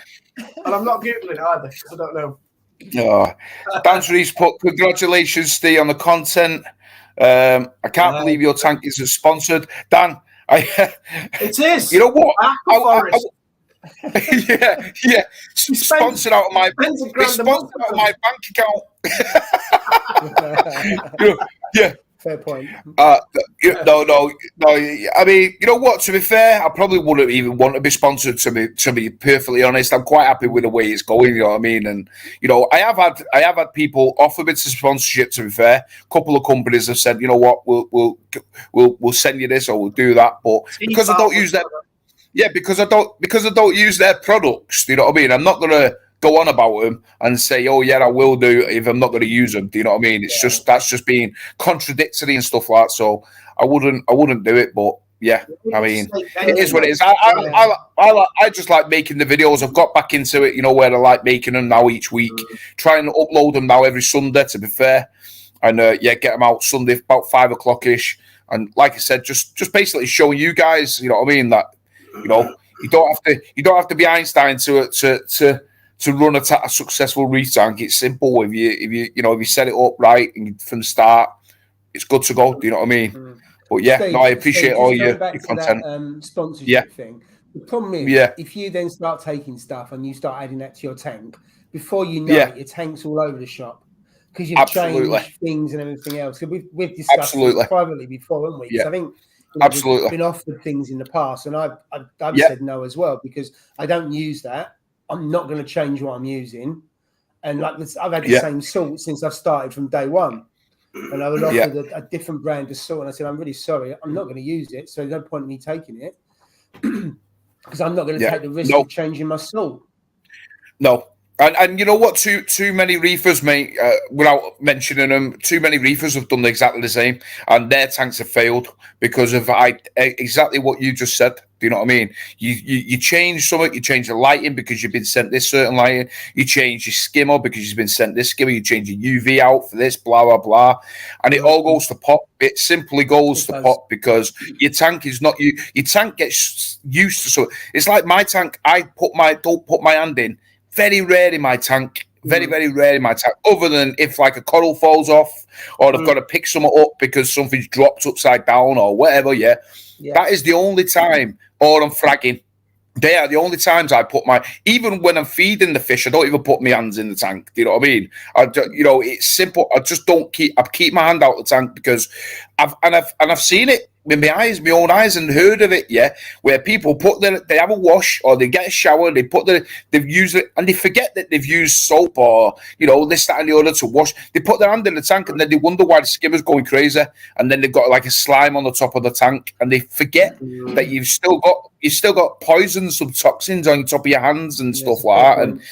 And I'm not Googling it either because I don't know.
Oh. Dan's Reef's put, congratulations, Steve, on the content. I can't believe your tank isn't sponsored. Dan,
it is.
You know what?
Aquaforest.
yeah. Sponsored out of my bank account. Yeah.
Fair point.
No. I mean, you know what? To be fair, I probably wouldn't even want to be sponsored. To be perfectly honest, I'm quite happy with the way it's going. You know what I mean? And you know, I have had people offer me to sponsorship. To be fair, a couple of companies have said, you know what, we'll send you this or we'll do that. But because I don't use that, because I don't use their products. Do you know what I mean? I'm not gonna go on about them and say, oh yeah, I will do if I'm not going to use them. Do you know what I mean? It's just that's just being contradictory and stuff like that. So I wouldn't do it. But yeah, I mean, it is what it is. I just like making the videos. I've got back into it, you know, where I like making them now each week. Trying to upload them now every Sunday, to be fair, and get them out Sunday about 5 o'clock ish. And like I said, just basically showing you guys, you know what I mean, that you know you don't have to be Einstein to run a successful reef tank. It's simple. If you set it up right and from the start, it's good to go. Do you know what I mean? But yeah, Steve, I appreciate all your content.
That, sponsorship thing. The problem is, if you then start taking stuff and you start adding that to your tank, before you know it, your tank's all over the shop because you've changed things and everything else. So we've discussed this privately before, haven't we?
Yeah.
I think
we've
been offered things in the past, and I've said no as well because I don't use that. I'm not going to change what I'm using. And like this, I've had the same salt since I've started from day one. And I was offered a different brand of salt. And I said, I'm really sorry. I'm not going to use it. So there's no point in me taking it because I'm not going to take the risk of changing my salt.
No. And you know what? Too many reefers, mate, without mentioning them, too many reefers have done exactly the same. And their tanks have failed because of exactly what you just said. Do you know what I mean? You change something, you change the lighting because you've been sent this certain lighting, you change your skimmer because you've been sent this skimmer, you change your UV out for this, blah, blah, blah. And it all goes to pot. It simply goes to pot because your tank is not your tank gets used to something. It's like my tank, don't put my hand in. Very rare in my tank. Very, very rare in my tank. Other than if like a coral falls off or I've got to pick something up because something's dropped upside down or whatever, That is the only time, or I'm fragging. They are the only times I put even when I'm feeding the fish, I don't even put my hands in the tank. Do you know what I mean? It's simple. I just I keep my hand out of the tank because I've seen it with my own eyes, and heard of it, where people they have a wash or they get a shower, they've used it and they forget that they've used soap or, this, that and the other to wash. They put their hand in the tank and then they wonder why the skimmer's going crazy, and then they've got like a slime on the top of the tank and they forget that you've still got poisons, some toxins on the top of your hands and stuff like that. And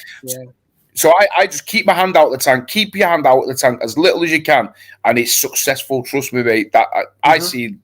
so I just keep my hand out of the tank. Keep your hand out of the tank as little as you can, and it's successful. Trust me, mate. That I see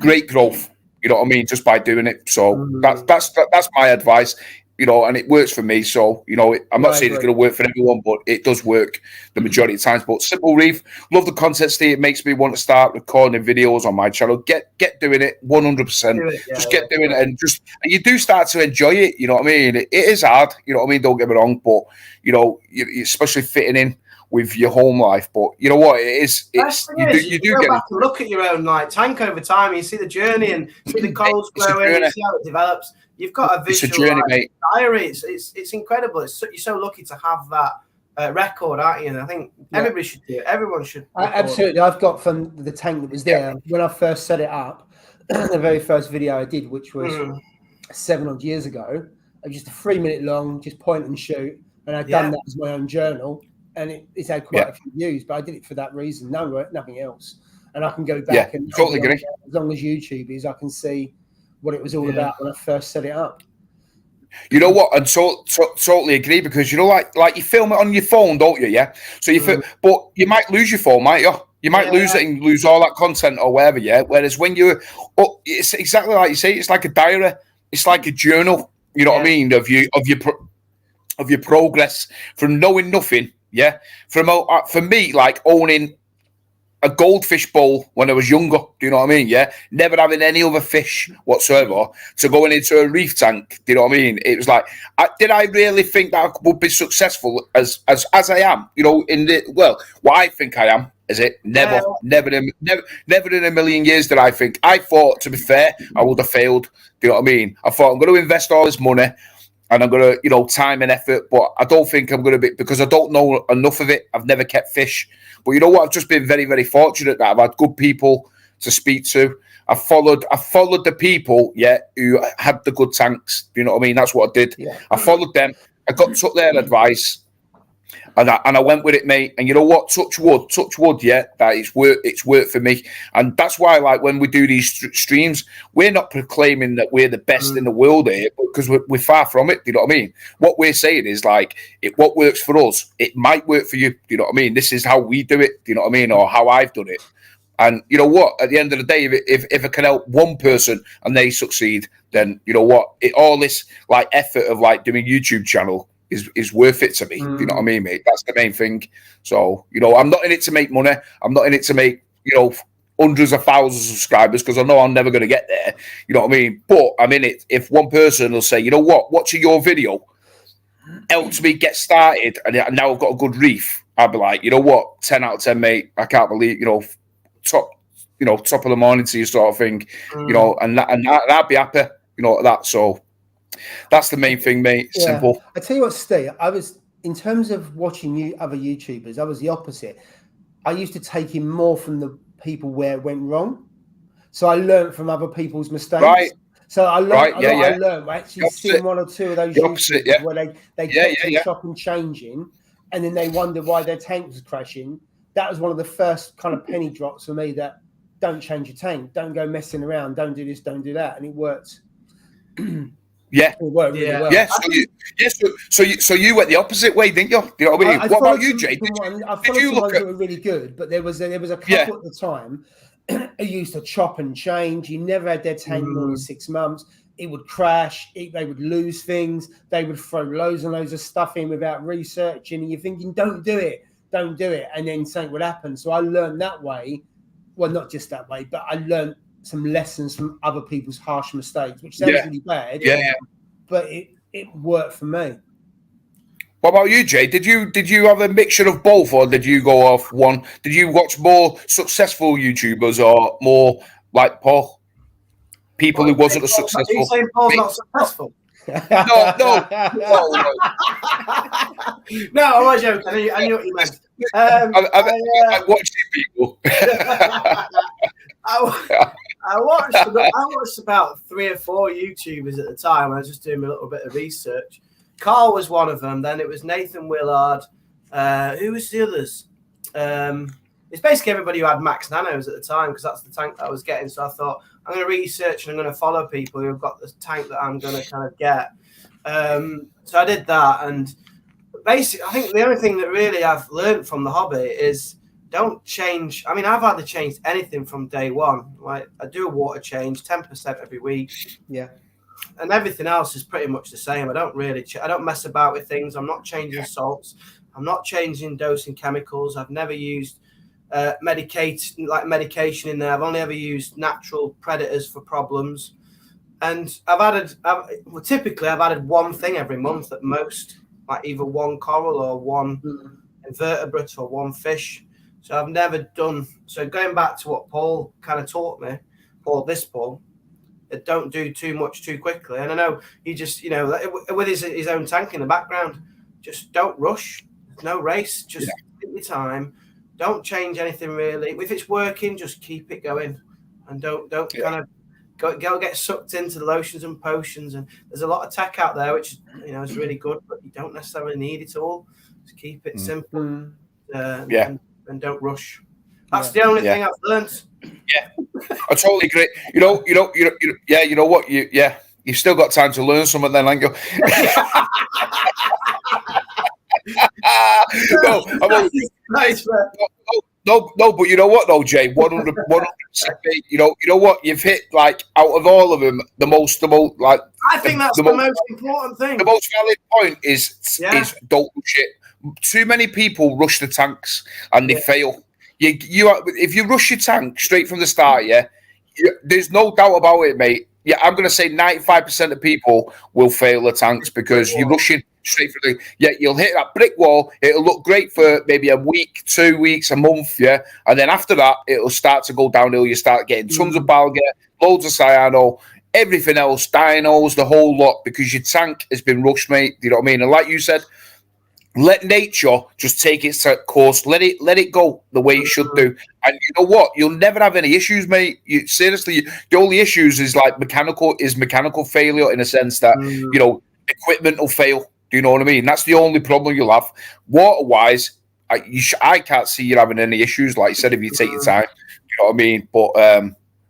great growth, you know what I mean, just by doing it. So that's my advice, and it works for me. So, I'm not saying it's going to work for everyone, but it does work the majority of times. But Simple Reef, love the content, Steve. It makes me want to start recording videos on my channel. Get doing it 100%. Just get doing it, and you do start to enjoy it. You know what I mean? It is hard. You know what I mean? Don't get me wrong, but you especially fitting in with your home life, but you know what it is. You do
go
get
back and look at your own tank over time. You see the journey and see the corals growing. You see how it develops. You've got a visual mate. Diary. It's incredible. You're so lucky to have that record, aren't you? And I think everybody should do it. Everyone should.
Absolutely. I've got from the tank that was there when I first set it up. The very first video I did, which was 7 odd years ago, it was just a 3-minute long, just point and shoot, and I'd done that as my own journal. And it's had quite a few views, but I did it for that reason. Nothing else. And I can go back and
totally agree.
As long as YouTube is, I can see what it was all about when I first set it up.
You know what? And totally agree, because you know, like you film it on your phone, don't you? Yeah. So but you might lose your phone, might you? You might lose it and lose all that content or whatever. Yeah. Whereas when it's exactly like you say. It's like a diary. It's like a journal. You know what I mean? Of your progress from knowing nothing. Yeah. For me, like owning a goldfish bowl when I was younger. Do you know what I mean? Yeah. Never having any other fish whatsoever, to going into a reef tank. Do you know what I mean? It was like, did I really think that I would be successful as I am? You know, what I think I am. Is it? Never in a million years did I think. I thought, to be fair, I would have failed. Do you know what I mean? I thought, I'm going to invest all this money and I'm going to, time and effort, but I don't think I'm going to be, because I don't know enough of it. I've never kept fish. But you know what? I've just been very, very fortunate that I've had good people to speak to. I followed the people, who had the good tanks. Do you know what I mean? That's what I did. Yeah. I followed them. I took their advice. And I went with it, mate. And you know what? Touch wood, that it's worked for me. And that's why, like, when we do these streams, we're not proclaiming that we're the best in the world here, because we're far from it. Do you know what I mean? What we're saying is, like, what works for us, it might work for you. Do you know what I mean? This is how we do it. Do you know what I mean? Or how I've done it. And you know what? At the end of the day, if I can help one person and they succeed, then you know what? All this like effort of like doing a YouTube channel is worth it to me. Do you know what I mean, mate? That's the main thing. So, I'm not in it to make money. I'm not in it to make, hundreds of thousands of subscribers, because I know I'm never going to get there. You know what I mean? But I'm in it if one person will say, you know what, watching your video helped me get started, and now I've got a good reef. I'll be like, you know what, 10 out of 10, mate. I can't believe, top of the morning to you, sort of thing. And I'd be happy, at that. So that's the main thing, mate. Simple.
I tell you what, Steve, I was, in terms of watching other YouTubers, I was the opposite. I used to take in more from the people where it went wrong. So I learned from other people's mistakes. Right. So I learned, I learned. I actually seen one or two of those YouTubers where they kept chopping and changing, and then they wondered why their tank was crashing. That was one of the first kind of penny drops for me, that don't change your tank, don't go messing around, don't do this, don't do that. And it worked.
Yeah,
it worked really well.
Yeah, so you went the opposite way, didn't you? You know what I mean? What about you, Jay?
I followed some ones that were really good, but there was a couple at the time who used to chop and change. You never had their tank more than 6 months. It would crash. They would lose things. They would throw loads and loads of stuff in without researching. And you're thinking, don't do it. And then something would happen. So I learned that way. Well, not just that way, but I learned some lessons from other people's harsh mistakes, which sounds really bad. Yeah. But it worked for me.
What about you, Jay? Did you have a mixture of both, or did you go off one? Did you watch more successful YouTubers or more like Paul? People who wasn't as successful.
Are you saying Paul's not successful?
No.
No, I was joking. I knew what you meant.
I watched people.
I watched about 3 or 4 YouTubers at the time. I was just doing a little bit of research. Carl was one of them. Then it was Nathan Willard. Who was the others? It's basically everybody who had Max Nanos at the time, because that's the tank that I was getting. So I thought, I'm going to research and I'm going to follow people who have got the tank that I'm going to kind of get. So I did that. And basically, I think the only thing that really I've learned from the hobby is don't change. I mean, I've hardly changed anything from day one. Like, I do a water change 10% every week.
Yeah.
And everything else is pretty much the same. I don't mess about with things. I'm not changing salts. I'm not changing dosing chemicals. I've never used medication in there. I've only ever used natural predators for problems. And typically I've added one thing every month at most, like either one coral or one invertebrate or one fish. So I've never done. So going back to what Paul kind of taught me, Paul, don't do too much too quickly. And I know he just, with his own tank in the background, just don't rush. No race. Just take your time. Don't change anything really. If it's working, just keep it going, and don't kind of go get sucked into the lotions and potions. And there's a lot of tech out there which is really good, but you don't necessarily need it all. Just keep it simple. And don't rush. That's the only thing I've learned.
Yeah, I totally agree. You know what? You've still got time to learn something then, haven't you? No, but you know what though, Jay? 100%. You know what? You've hit, like, out of all of them, the most like.
I think that's the most important thing.
The most valid point is don't rush it. Too many people rush the tanks and they fail. If you rush your tank straight from the start, there's no doubt about it, mate. Yeah, I'm going to say 95% of people will fail the tanks because you're rushing straight for you'll hit that brick wall. It'll look great for maybe a week, 2 weeks, a month, and then after that, it'll start to go downhill. You start getting tons of balga, loads of cyano, everything else, dinos, the whole lot, because your tank has been rushed, mate. You know what I mean? And like you said, let nature just take its course. Let it go the way it should do. And you know what? You'll never have any issues, mate. Seriously, the only issues is like mechanical failure, in a sense that equipment will fail. Do you know what I mean? That's the only problem you'll have. Water-wise, I can't see you having any issues. Like you said, if you take your time, you know what I mean. But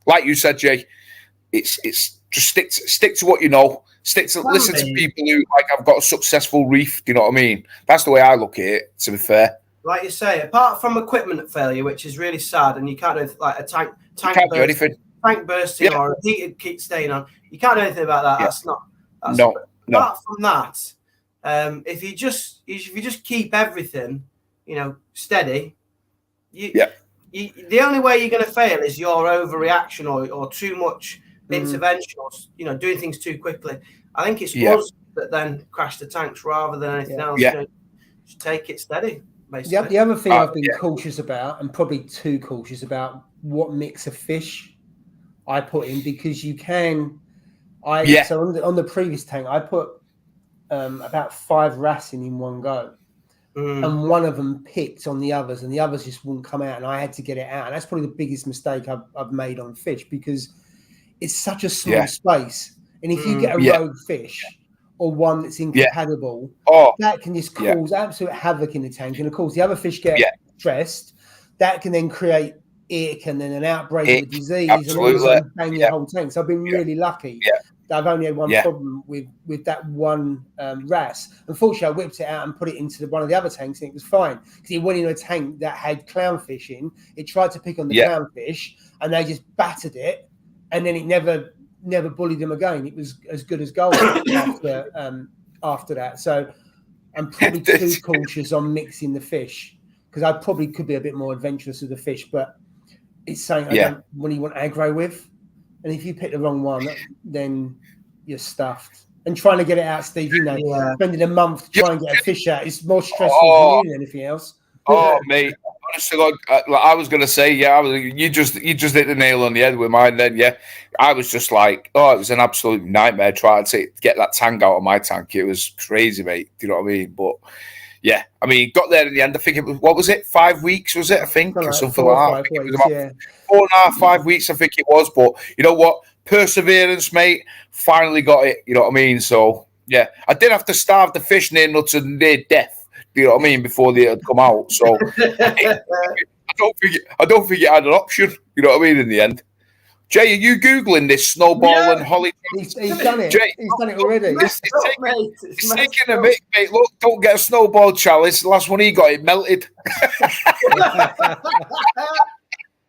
like you said, Jay, it's just stick to what you know. Listen to people who have got a successful reef. Do you know what I mean? That's the way I look at it, to be fair.
Like you say, apart from equipment failure, which is really sad, and you can't do like a tank
do anything.
Tank bursting or a heated keep staying on. You can't do anything about that. That's
no.
Apart from that, if you just keep everything, steady, the only way you're going to fail is your overreaction or too much intervention or doing things too quickly. I think it's us that then crash the tanks rather than anything else. Just take it steady. Basically.
The other thing I've been cautious about, and probably too cautious about, what mix of fish I put in, because you can. So on the previous tank, I put about 5 wrasse in one go. And one of them picked on the others, and the others just wouldn't come out, and I had to get it out. And that's probably the biggest mistake I've made on fish, because it's such a small space. And if you get a rogue fish or one that's incompatible, that can just cause absolute havoc in the tank. And of course, the other fish get stressed. That can then create ick and then an outbreak of disease, and also bang your whole tank. So I've been really lucky. I've only had one problem with that one wrasse. Unfortunately, I whipped it out and put it into one of the other tanks, and it was fine because it went into a tank that had clownfish in. It tried to pick on the clownfish, and they just battered it, and then it never bullied them again. It was as good as gold after that. So I'm probably too cautious on mixing the fish, because I probably could be a bit more adventurous with the fish, but it's something I don't really want aggro with. And if you pick the wrong one, then you're stuffed. And trying to get it out, Steve, spending a month to try and get a fish out is more stressful for you than anything else.
Oh, mate. Honestly, I was going to say, you just hit the nail on the head with mine then, I was just like, it was an absolute nightmare trying to get that tank out of my tank. It was crazy, mate. Do you know what I mean? But, got there in the end. I think it was, what was it, 5 weeks, was it? I think, or something like that. It was about 4.5, 5 weeks, I think it was. But you know what? Perseverance, mate. Finally got it. You know what I mean? So, I did have to starve the fish near near death. You know what I mean? Before they had come out. So I don't think it had an option. You know what I mean? In the end, Jay, are you googling this snowball and holly?
He's done it. Jay, he's done it already.
It's taking a bit, mate. Look, don't get a snowball chalice. The last one he got, it melted.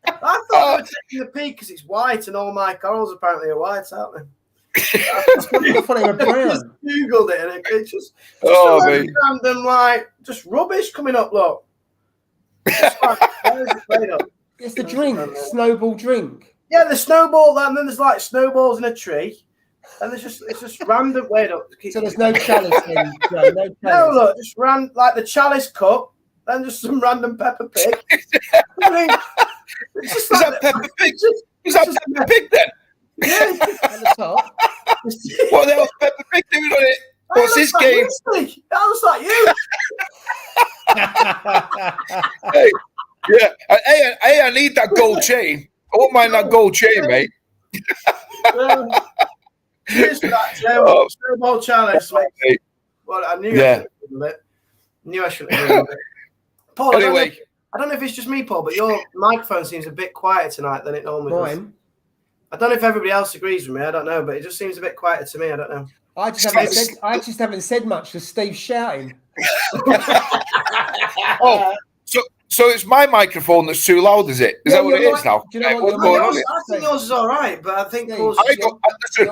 I thought they were taking the peak because it's white, and all my corals apparently are white, aren't they? I just googled it, and it's just random, just rubbish coming up. Look,
it's the drink, snowball drink.
Yeah, the snowball, and then there's snowballs in a tree, and it's just random. Wait up.
So there's no chalice in, Joe,
no, look, just the chalice cup, and just some random Peppa Pig. I mean, it's just
is that Peppa Pig? Is that Peppa Pig then?
Yeah,
at the top.
What the hell's Peppa Pig doing on it? What's this game?
That looks like you.
Hey, I need that gold chain. I won't mind that gold chain, mate.
Here's that snowball challenge. Well, I knew I shouldn't have done it. Knew I shouldn't have done it. Paul,
anyway,
I don't know if it's just me, Paul, but your microphone seems a bit quieter tonight than it normally does. I don't know if everybody else agrees with me. I don't know, but it just seems a bit quieter to me. I don't know.
I just haven't said much because Steve's shouting.
Oh, so it's my microphone that's too loud, is it? Is that what it is now?
Do you know
What's
what,
going on?
I think yours is all right, but I think
your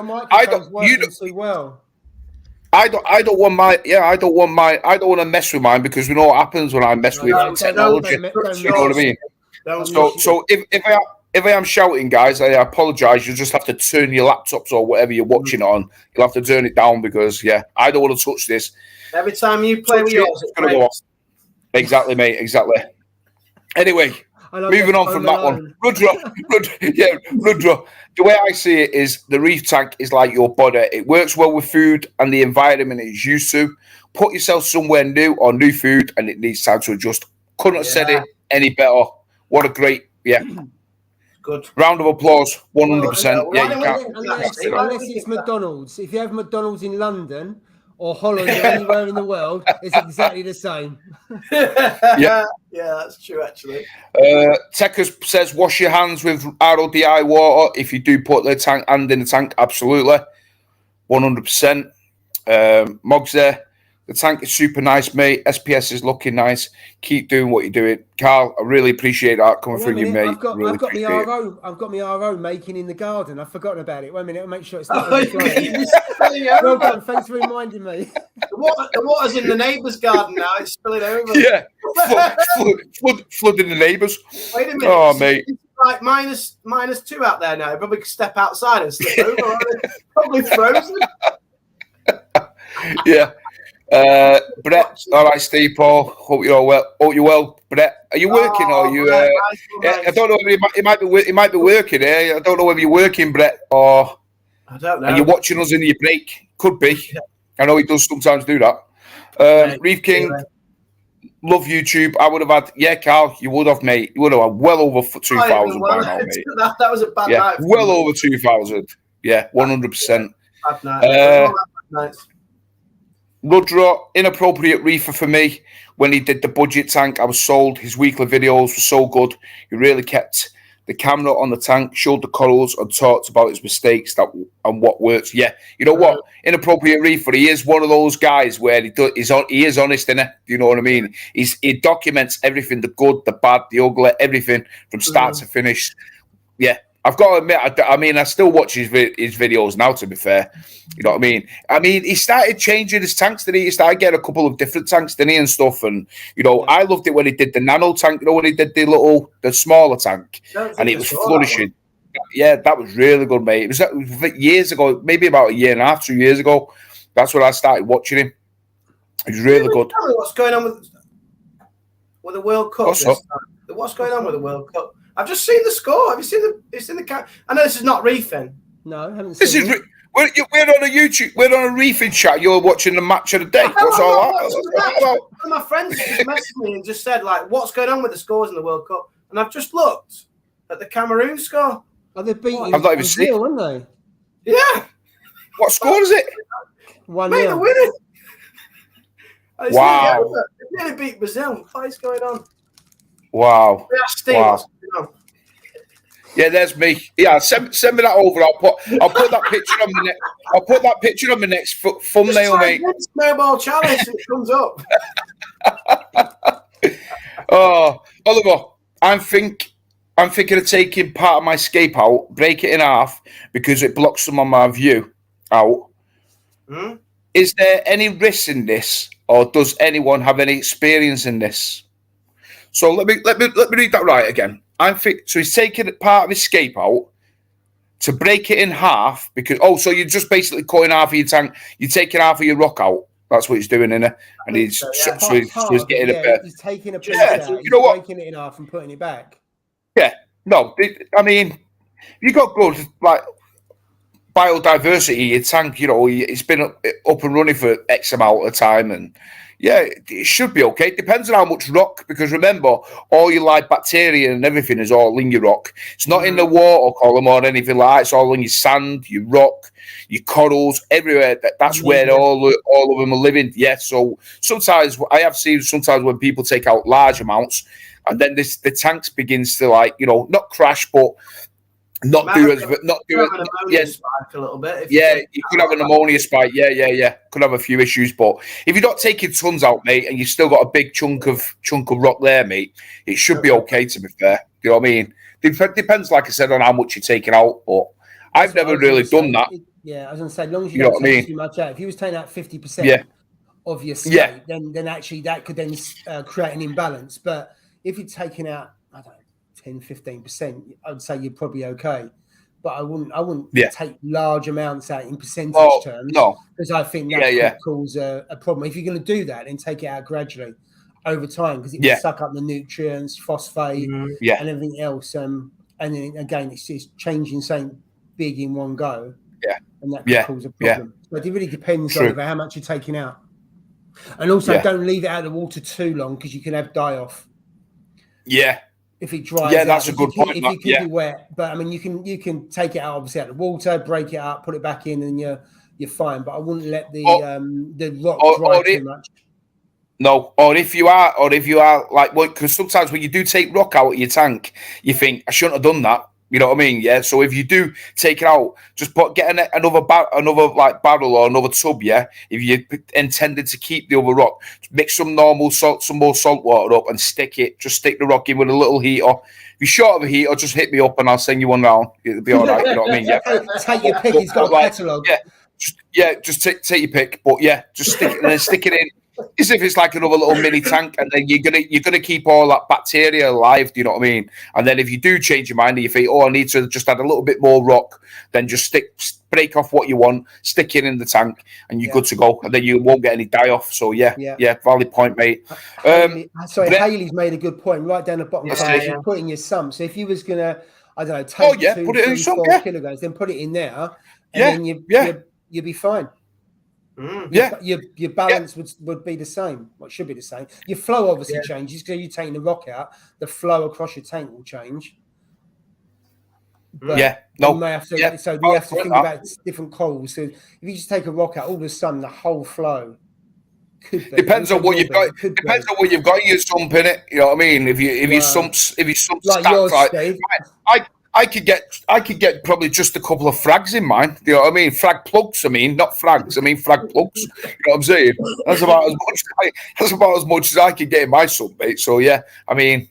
microphone's working too well.
I don't want to mess with mine because we know what happens when I mess with technology. You know what I mean? So if I am shouting, guys, I apologise. You just have to turn your laptops or whatever you're watching on. You'll have to turn it down because I don't want to touch this.
Every time you play with yours, it's
going to go off. Exactly, mate. Exactly. Anyway, moving on from that one, Rudra. The way I see it is the reef tank is like your body. It works well with food and the environment it's used to. Put yourself somewhere new or new food, and it needs time to adjust. Couldn't have said it any better. What a great,
good
round of applause, 100%.
Unless it's McDonald's. If you have McDonald's in London or Holland or anywhere in the world, it's exactly the same.
Yeah, that's true, actually.
Tekers says, wash your hands with RODI water if you do put the hand in the tank. Absolutely. 100%. Mog's there. The tank is super nice, mate. SPS is looking nice. Keep doing what you're doing. Carl, I really appreciate that coming from you, mate.
I've got my RO making in the garden. I've forgotten about it. Wait a minute, I'll make sure it's not overflowing. Well done, thanks for reminding me.
The water's in the neighbour's garden now. It's spilling over.
Yeah, flooding the neighbours.
Wait a minute.
Oh, mate.
It's like -2 out there now. You probably could step outside and slip over. Probably frozen.
Yeah. Brett, all right, Steve, Paul. Hope you're well. Hope you're well, Brett. Are you working or are you? I don't know. It might be working. I don't know whether you're working, Brett, or
I don't know.
Are you watching us in your break? Could be. Yeah. I know he does sometimes do that. Reef King, love YouTube. I would have had. Carl, you would have, mate. You would have had well over 2,000 by now, mate.
That was a bad night.
Well over 2,000. Yeah, 100%.
Bad night. Nice.
Rudra, inappropriate reefer for me. When he did the budget tank, I was sold. His weekly videos were so good. He really kept the camera on the tank, showed the corals, and talked about his mistakes and what works. Yeah, you know what? Inappropriate reefer. He is one of those guys where he is honest, innit? You know what I mean? He documents everything: the good, the bad, the ugly, everything from start to finish. Yeah. I've got to admit, I still watch his videos now, to be fair. You know what I mean? He started changing his tanks, didn't he? He started getting a couple of different tanks, didn't he, and stuff. And, I loved it when he did the nano tank, when he did the smaller tank. And it was flourishing. Yeah, that was really good, mate. It was years ago, maybe about a year and a half, 2 years ago. That's when I started watching him. It was really good.
Tell me what's going on with the World Cup? What's going on with the World Cup? I've just seen the score. Have you seen the count? I know this is not reefing.
No, I haven't seen it.
We're on a YouTube. We're on a reefing chat. You're watching the match of the day. What's all that?
One of my friends just messaged me and just said, like, what's going on with the scores in the World Cup? And I've just looked at the Cameroon score.
Oh, they're beating
I've not even seen it,
aren't they?
Yeah.
What score is it?
1-0.
Mate, they're winning.
Wow.
They nearly beat Brazil. What is going on?
Wow.
Wow.
Yeah, there's me. Yeah, send me that over. I'll put that picture on the next. I'll put that picture on the next thumbnail, mate.
Snowball challenge and it comes up.
Oh, Oliver, I'm thinking of taking part of my scape out, break it in half because it blocks some of my view out. Is there any risk in this, or does anyone have any experience in this? So let me read that right again. So he's taking part of his scape out to break it in half because so you're just basically cutting half of your tank. You're taking half of your rock out. That's what he's doing, innit? And he's getting a bit.
He's taking a piece out. He's breaking it in half and putting it back.
Yeah, no, you got good biodiversity in your tank. It's been up and running for X amount of time, and yeah, it should be okay. It depends on how much rock, because remember, all your live bacteria and everything is all in your rock. It's not in the water column or anything like that. It's all in your sand, your rock, your corals, everywhere. That's where all of them are living. Yeah, so sometimes I have seen when people take out large amounts, and then the tanks begins to not crash, but Not do it.
An ammonia spike a little bit.
You could have an ammonia spike. Yeah. Could have a few issues, but if you're not taking tons out, mate, and you've still got a big chunk of rock there, mate, it should be okay. To be fair, you know what I mean? Depends, like I said, on how much you're taking out. But I've never really done that.
Yeah, I was going to say, as long as you don't take too much out. If you was taking out 50% of your state, then actually that could then create an imbalance. But if you're taking out, I don't know, 10-15%, I'd say you're probably okay. But I wouldn't take large amounts out in percentage terms. No, because I think that could cause a problem. If you're going to do that, then take it out gradually over time, because it will suck up the nutrients, phosphate, and everything else. And then again, it's just changing something big in one go. Yeah, and that could cause a problem. But it really depends on how much you're taking out. And also, don't leave it out of the water too long, because you can have die off. Yeah. If it dries out.
That's a good point.
If you keep it wet, but I mean, you can take it out, obviously, out of the water, break it up, put it back in, and you're fine. But I wouldn't let the rock dry too much.
No, or if you are like, because sometimes when you do take rock out of your tank, you think, I shouldn't have done that. You know what I mean? Yeah. So if you do take it out, just get another like barrel or another tub. Yeah. If you intended to keep the other rock, mix some normal salt, some more salt water up, and stick the rock in with a little heater. If you're short of a heater, just hit me up and I'll send you one round. It'll be all right. You know what I mean? Yeah.
Take your pick. He's got a catalogue.
Yeah. Just take your pick. But just stick it in. As if it's like another little mini tank, and then you're gonna keep all that bacteria alive. Do you know what I mean? And then if you do change your mind and you think, I need to just add a little bit more rock, then just break off what you want, stick it in the tank, and you're good to go. And then you won't get any die off. So valid point, mate.
Haley's made a good point. Right down the bottom, you put in your sump. So if you was gonna, I don't know, take
put it in some
kilograms, then put it in there, and then you'd be fine. Your balance would be the same. Well, it should be the same. Your flow obviously changes, because you're taking the rock out. The flow across your tank will change. But you may have to, so you have to think about different calls. So if you just take a rock out, all of a sudden the whole flow could be.
Depends on what you've got. Depends on what you've got in your sump in it. You know what I mean? If you sump
like yours, Steve.
I could get probably just a couple of frags in mine. You know what I mean? Frag plugs. I mean, not frags. I mean frag plugs. You know what I'm saying? That's about as much as I could get in my sump, mate. So I mean,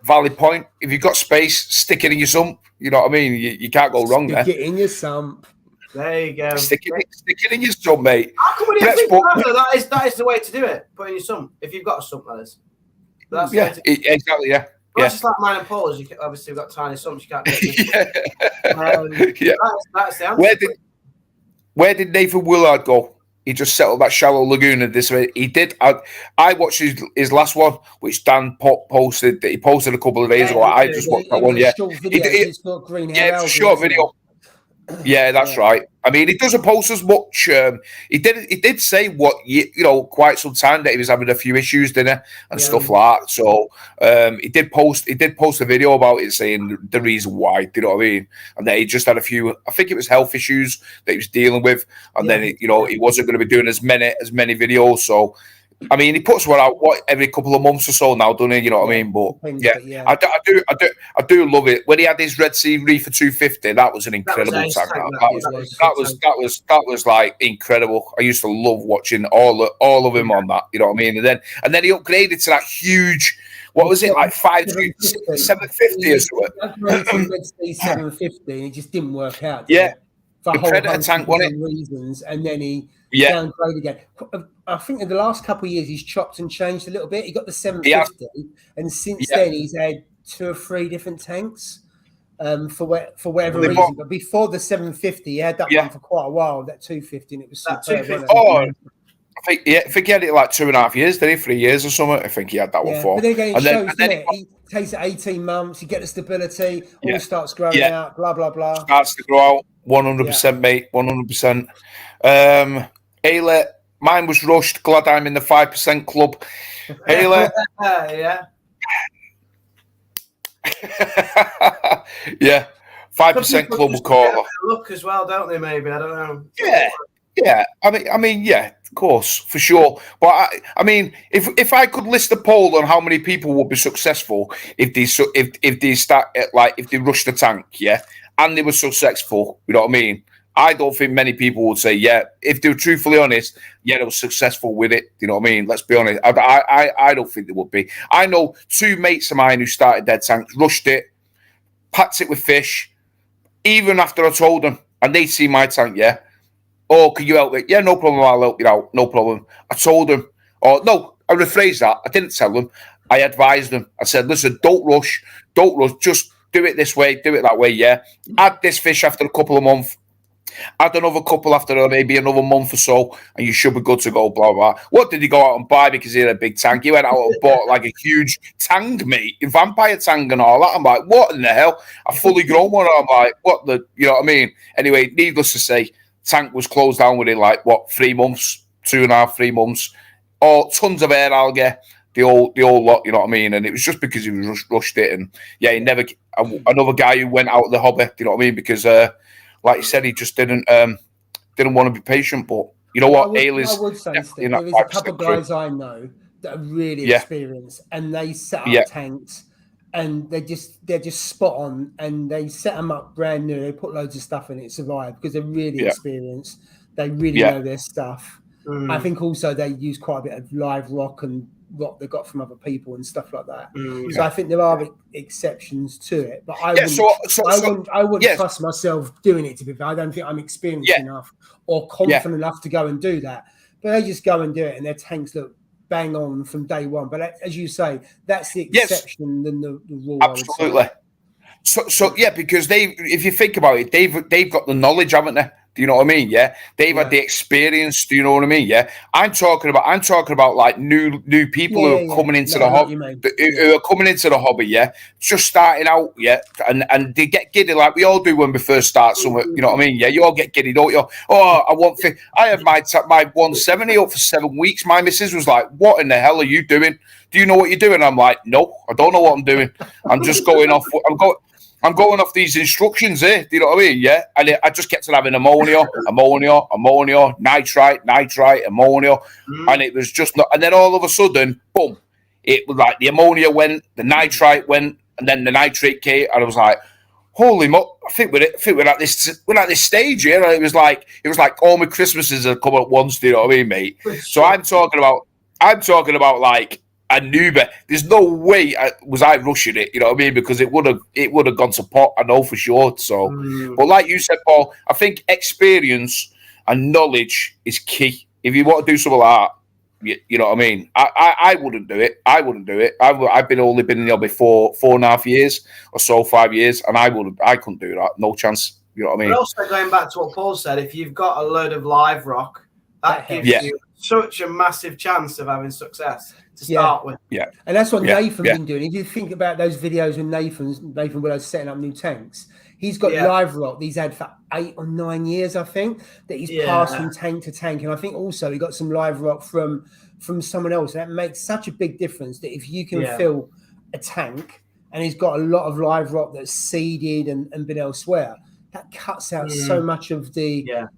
valid point. If you've got space, stick it in your sump. You know what I mean? You can't go wrong there.
Stick it in your sump.
There you go.
Stick it in your sump, mate.
How come we didn't think that is the way to do it? Put in your sump. If you've got a sump, that is. That's
exactly. Yeah.
Well, it's just like mine and Paul's. Obviously, we've got tiny sumps. You can't get it. That's the answer.
Where did Nathan Willard go? He just settled that shallow lagoon in this way. He did. I watched his last one, which Dan posted. He posted a couple of days ago. I just watched that one. Yeah, it's a short video. Yeah, that's right. I mean, he doesn't post as much. He did say quite some time that he was having a few issues, didn't he, and stuff like that. So he did post a video about it, saying the reason why. Do you know what I mean? And then he just had a few. I think it was health issues that he was dealing with, and then he wasn't going to be doing as many videos. So. I mean, he puts one out every couple of months or so now, doesn't he? You know what I mean? But I do love it. When he had his Red Sea Reefer 250, that was an incredible tank. That was like incredible. I used to love watching all of him on that. You know what I mean? And then he upgraded to that huge. What was it, like 750 or something?
Red Sea 750, and it just didn't work out.
For a whole bunch of
reasons, and then he downgraded again. I think in the last couple of years he's chopped and changed a little bit. He got the 750, and since then he's had 2 or 3 different tanks for whatever reason. But before the 750, he had that one for quite a while, that 250, and it was superb.
I think he had it like 2.5 years, did he? 3 years or something. I think he had that one for.
But then again, he takes it 18 months, you get the stability, all starts growing out, blah, blah, blah.
Starts to grow out, 100%, mate, 100%. Ayla, mine was rushed. Glad I'm in the 5% club. Ayla. Yeah. 5% club will call.
Look as well, don't they, maybe? I don't know.
Yeah. I mean, Of course, for sure. But I mean, if I could list a poll on how many people would be successful if they start like if they rush the tank, yeah, and they were successful, you know what I mean? I don't think many people would say, yeah, if they were truthfully honest, yeah, they were successful with it. You know what I mean? Let's be honest. I don't think they would be. I know 2 mates of mine who started their tanks, rushed it, packed it with fish, even after I told them, and they'd see my tank, yeah. Oh, can you help me? Yeah, no problem, I'll help you out. No problem. I told them. Oh, no, I rephrased that. I didn't tell them. I advised them. I said, listen, don't rush. Don't rush. Just do it this way. Do it that way, yeah. Add this fish after a couple of months. Add another couple after maybe another month or so, and you should be good to go, blah, blah. What did he go out and buy because he had a big tank? He went out and bought like a huge tank, mate, a vampire tank and all that. I'm like, what in the hell? A fully grown one. I'm like, what the, you know what I mean? Anyway, needless to say, tank was closed down within like, what, 3 months, 2.5, 3 months. Oh, tons of air algae, the old lot, you know what I mean? And it was just because he was rushed it. And yeah, he never, another guy who went out of the hobby, you know what I mean? Because, like you said, he just didn't want to be patient. But you know what,
I would say, Steve, there is a couple of guys I know that are really experienced, and they set up tanks, and they're just spot on, and they set them up brand new. They put loads of stuff in it, survive because they're really experienced. They really know their stuff. I think also they use quite a bit of live rock and rock they got from other people and stuff like that. So I think there are exceptions to it, but I wouldn't trust myself doing it, to be fair. I don't think I'm experienced enough or confident enough to go and do that. But they just go and do it, and their tanks look bang on from day one. But as you say, that's the exception than the rule.
Absolutely. So yeah, because if you think about it, they've got the knowledge, haven't they? Do you know what I mean? Yeah, they've had the experience. Do you know what I mean? Yeah, I'm talking about like new people who are coming into the hobby, who are coming into the hobby. Yeah, just starting out. Yeah, and they get giddy like we all do when we first start somewhere. You know what I mean? Yeah, you all get giddy, don't you? Oh, I had my 170 up for 7 weeks. My missus was like, "What in the hell are you doing? Do you know what you're doing?" I'm like, "No, I don't know what I'm doing. I'm just going off. I'm going off these instructions here. Do you know what I mean? Yeah. And I just kept on having ammonia, nitrite, ammonia. And it was just not. And then all of a sudden, boom, it was like the ammonia went, the nitrite went, and then the nitrate came. And I was like, holy mo! I think we're at this stage here. And it was like all my Christmases had come at once. Do you know what I mean, mate? So I'm talking about like a newbie. There's no way I rushing it, you know what I mean? Because it would have gone to pot, I know for sure. So, but like you said, Paul, I think experience and knowledge is key. If you want to do something like that, you know what I mean? I wouldn't do it. I've only been in the hobby for 4.5 years or so, 5 years, and I couldn't do that. No chance. You know what I mean?
But also going back to what Paul said, if you've got a load of live rock, that gives you such a massive chance of having success to start with.
Yeah. And that's what Nathan's been doing. If you think about those videos when Nathan Willow's setting up new tanks, he's got live rock he's had for 8 or 9 years, I think, that he's passed from tank to tank. And I think also he got some live rock from someone else. And that makes such a big difference that if you can fill a tank and he's got a lot of live rock that's seeded and been elsewhere, that cuts out so much of the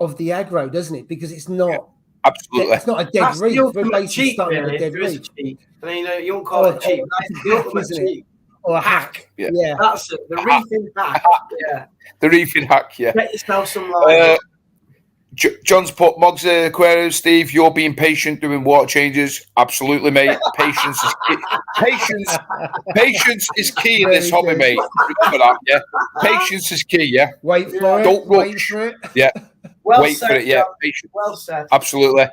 aggro, doesn't it? Because it's not
absolutely,
it's not a dead reef. We're basically
cheap,
starting
really,
with a dead reef.
I mean, you don't call it cheap. That's the ultimate cheap.
Or a hack.
Yeah. That's it. The reefing hack. Yeah.
The reefing hack. Yeah.
Get yourself some live.
John's put Mogs Aquarium. Steve, you're being patient doing water changes. Absolutely, mate. Patience is key. Patience is key in this hobby, mate. Remember that, yeah. Patience is key, yeah.
Wait for it.
Don't rush.
Yeah.
Wait for it, yeah. Patience.
Well said.
Absolutely.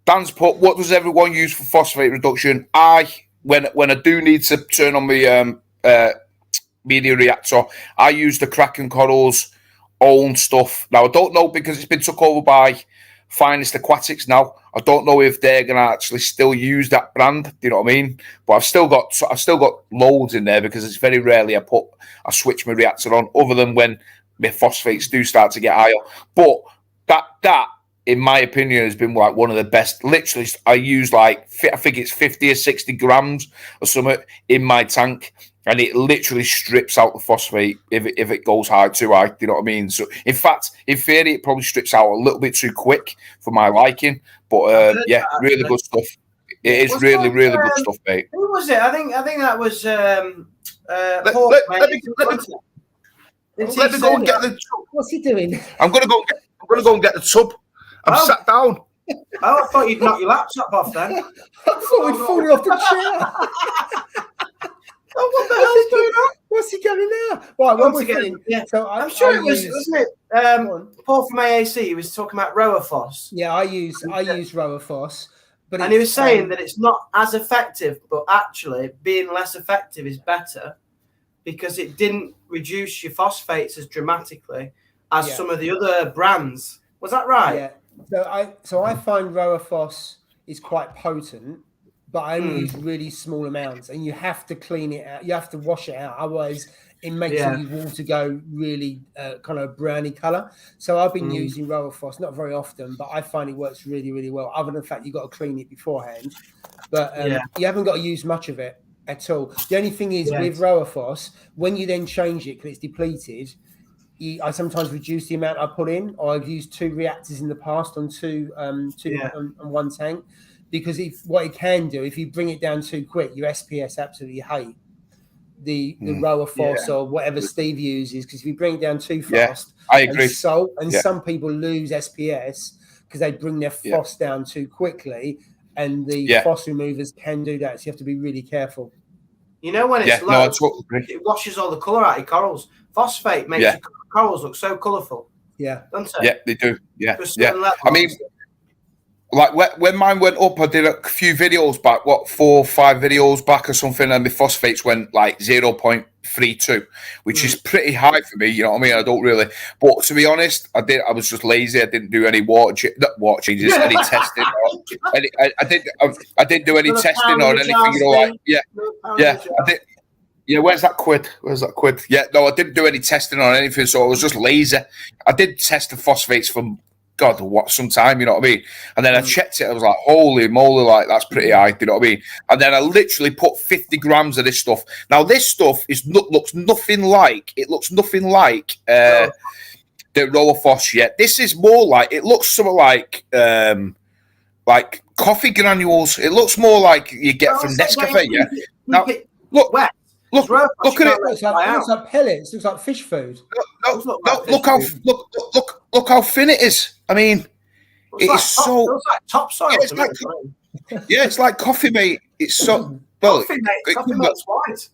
Dan's put, what does everyone use for phosphate reduction? When I do need to turn on my media reactor, I use the Kraken Coral's own stuff. Now I don't know, because it's been took over by Finest Aquatics now. I don't know if they're gonna actually still use that brand. Do you know what I mean? But I've still got loads in there, because it's very rarely I switch my reactor on, other than when my phosphates do start to get higher. But that in my opinion has been like one of the best. Literally, I use like, I think it's 50 or 60 grams or something in my tank. and it literally strips out the phosphate if it goes high too high. You know what I mean? So, in fact, in theory, it probably strips out a little bit too quick for my liking. But yeah, really good stuff. It is really good stuff, mate.
Who was it? I think that was.
Let me go and get the tub.
What's he doing?
I'm gonna go and get the tub. I'm sat down.
Oh, I thought you'd knock your laptop off then.
I thought we'd fallen off the chair.
Oh, what the hell's going on?
What's he going now? Right, what we're
yeah.
So
I'm sure it was, wasn't it? Paul from AAC, he was talking about Rowaphos.
Yeah, I use Rowaphos.
And he was saying that it's not as effective, but actually being less effective is better because it didn't reduce your phosphates as dramatically as some of the other brands. Was that right?
Yeah. So I find Rowaphos is quite potent, but I only use really small amounts, and you have to clean it out. You have to wash it out, otherwise it makes your water go really kind of browny color. So I've been using Rowaphos, not very often, but I find it works really, really well. Other than the fact you've got to clean it beforehand, but you haven't got to use much of it at all. The only thing is with Rowaphos, when you then change it because it's depleted, I sometimes reduce the amount I put in, or I've used 2 reactors in the past on on one tank, because what it can do, if you bring it down too quick, your SPS absolutely hate the Rowaphos or whatever Steve uses, because if you bring it down too fast,
I agree.
And salt, and some people lose SPS because they bring their phos down too quickly, and the phos removers can do that, so you have to be really careful.
You know, when it's low, it washes all the colour out of your corals. Phosphate makes your corals look so colourful. Yeah. Doesn't it?
Yeah, they do. Yeah. I mean, like when mine went up, I did a few videos back, 4 or 5 videos back or something, and the phosphates went like 0.32, which is pretty high for me. You know what I mean? I don't really, but to be honest, I was just lazy. I didn't do any water changes, any testing. I didn't do any testing or anything. You know, like I did. Yeah, where's that quid? Yeah, no, I didn't do any testing or anything, so I was just lazy. I did test the phosphates from some time, you know what I mean? And then I checked it, I was like, holy moly, like that's pretty high, you know what I mean? And then I literally put 50 grams of this stuff. Now, this stuff looks nothing like the Rowaphos yet. This is more like, it looks something like coffee granules. It looks more like you get from Nescafe, yeah? Now, look at it.
It looks like pellets. It looks like fish food.
Look how thin it is. I mean, it's like
topsoil.
It's like coffee, mate. It's so
coffee, mate. Coffee melts white.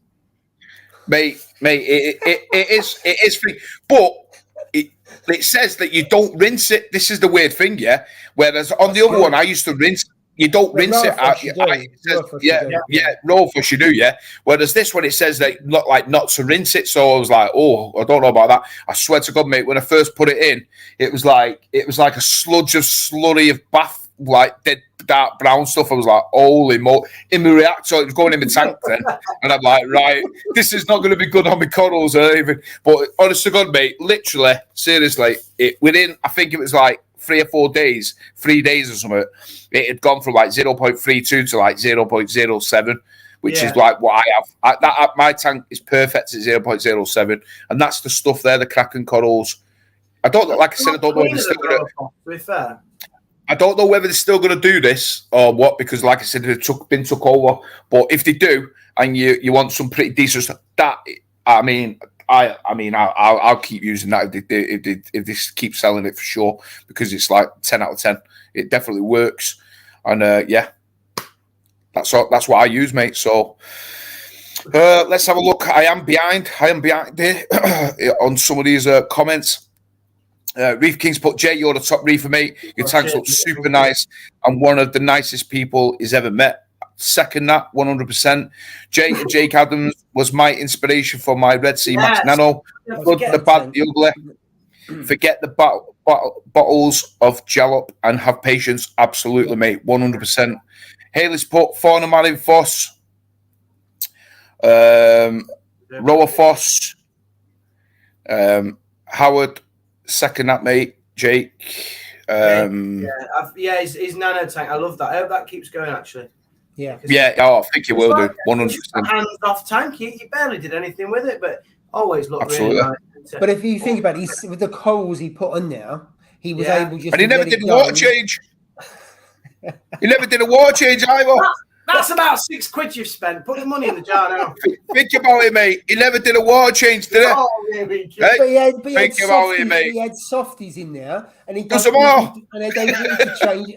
Mate, it is free, but it says that you don't rinse it. This is the weird thing, yeah. Whereas on the other one, I used to rinse. You don't rinse it out. Rowaphos you do, yeah. Whereas this one, it says that not to rinse it. So I was like, oh, I don't know about that. I swear to God, mate, when I first put it in, it was like a slurry of bath, like dead dark brown stuff. I was like, holy mo! In my reactor, it was going in the tank then, and I'm like, right, this is not going to be good on my corals or anything. But honest to God, mate, literally, seriously, within, I think it was like 3 or 4 days, 3 days or something, it had gone from like 0.32 to like 0.07, which is like what I have. My tank is perfect at 0.07, and that's the stuff there, the Kraken corals. I don't know, like I said, I don't know whether they're still going to.
To be fair,
I don't know whether they're still going to do this or what, because like I said, they've been took over. But if they do, and you want some pretty decent stuff, I'll keep using that if they keep selling it for sure, because it's like 10 out of 10. It definitely works, and that's what I use, mate. So let's have a look. I am behind there on some of these comments. Reef Kings put, Jay, you're the top reefer, mate. Your tanks look super nice and one of the nicest people he's ever met. Second that 100%. Jake Adams was my inspiration for my Red Sea Max Nano. Good, the bad, the ugly. Forget the bottles of Jalop and have patience. Absolutely, mate. 100%. Haley's put Fauna Marin Foss, Rowaphos, Howard. Second that, mate. Jake.
His nano tank. I love that. I hope that keeps going, actually.
Yeah.
Yeah. Oh, I think you will do. 100%.
Hands off tank. You barely did anything with it, but always looked
Absolutely.
really nice.
But if you think about it, with the corals he put on there, he was able just
and he
to
never
let
did
it
a
go.
water change. He never did a water change either.
That's about £6 you've spent. Put the money in the jar now.
Think about it, mate. He never did a water change, did he?
Oh, really?
Hey,
But he had softies in there, and he
does them all.
And they water change.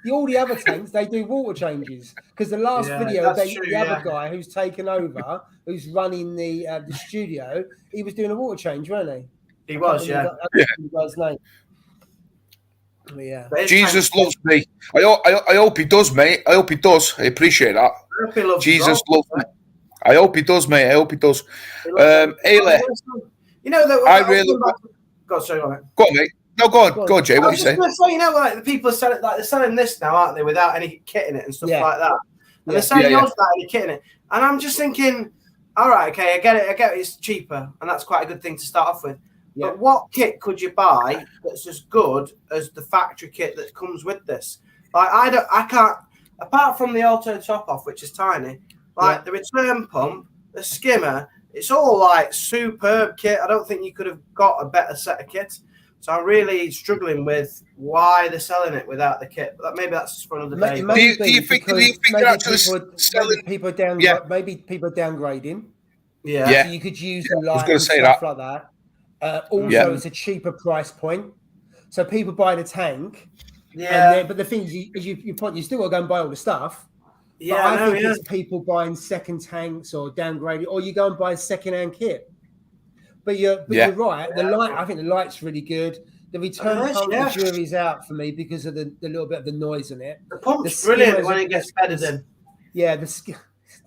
All the other tanks, they do water changes, because the last video, the other guy who's taken over, who's running the studio, he was doing a water change, wasn't he?
He was, yeah.
The guy's name. Yeah.
Jesus loves me. I hope he does, mate. I hope he does. I appreciate that.
I hope he loves
Jesus loves me. I hope he does, mate. I hope he does. Ailey,
you know that
I really.
God, sorry, go on, mate.
Go on, mate. No, go on, Jay. What are you saying?
Say, you know, like the people are selling, like they're selling this now, aren't they, without any kit in it and stuff like that. And they're selling yours without any kit in it. And I'm just thinking, all right, okay, I get it. It's cheaper, and that's quite a good thing to start off with. Yeah. But what kit could you buy that's as good as the factory kit that comes with this? Like I can't, apart from the auto top off, which is tiny, like the return pump, the skimmer, it's all like superb kit. I don't think you could have got a better set of kit. So I'm really struggling with why they're selling it without the kit. But maybe that's just for another day.
Do you think they're actually selling?
Maybe people are downgrading.
Yeah.
So you could use the light
I was going to say
stuff
that.
like that. Also, it's a cheaper price point, so people buy the tank. Yeah, but the thing is, you still got to go and buy all the stuff. Yeah, I think it's people buying second tanks or downgrading, or you go and buy a second-hand kit. But you're right. The light, I think the light's really good. The return pump, the jury's out for me because of the little bit of the noise in it.
The pump's brilliant when it gets bedded in.
Yeah, it's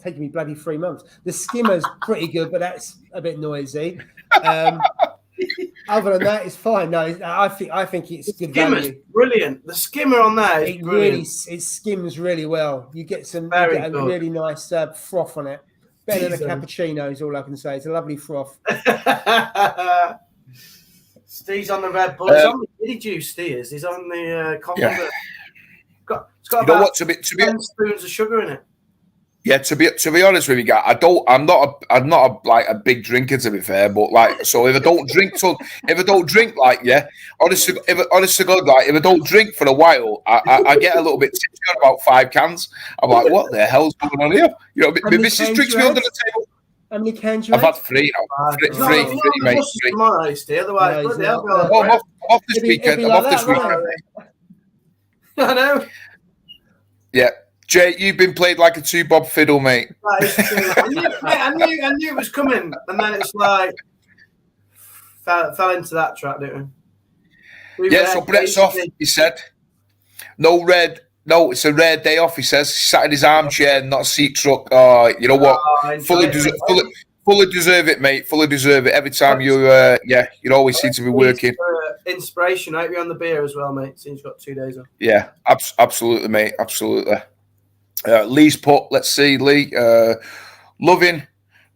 taking me bloody 3 months. The skimmer's pretty good, but that's a bit noisy. Other than that, it's fine. No, I think it's good value.
Brilliant. The skimmer on there is brilliant.
It skims really well. You get a really nice froth on it. Better than a cappuccino is all I can say. It's a lovely froth.
Steve's on the Red Bull. He's on the Giddy Juice, Steve's. He's on the coffee. Yeah. It's got about 10 spoons of sugar in it.
Yeah, to be honest with you, guys, I'm not a big drinker, to be fair. But like, so if I don't drink, honest to God, like if I don't drink for a while, I get a little bit tipsy on about 5 cans. I'm like, what the hell's going on here? You know, my missus drinks me under the table.
How many cans you
I've had 3 now. Three, mate.
Tomorrow, Steve. Otherwise,
I'm off this weekend. I'm off this weekend.
I know.
Yeah. Jay, you've been played like a 2-bob fiddle, mate.
That is true. I knew it was coming, and then it's like fell into that trap, didn't we?
So Brett's off. He said, "No red. No, it's a rare day off." He says, he sat in his armchair, not a seat truck. Oh, you know what? Fully deserve it, mate. Fully deserve it. Every time you always seem to be working.
Inspiration. I hope you're on the beer as well, mate. Since you've got 2 days off.
Yeah, absolutely, mate. Absolutely. Lee's put, let's see, Lee. Loving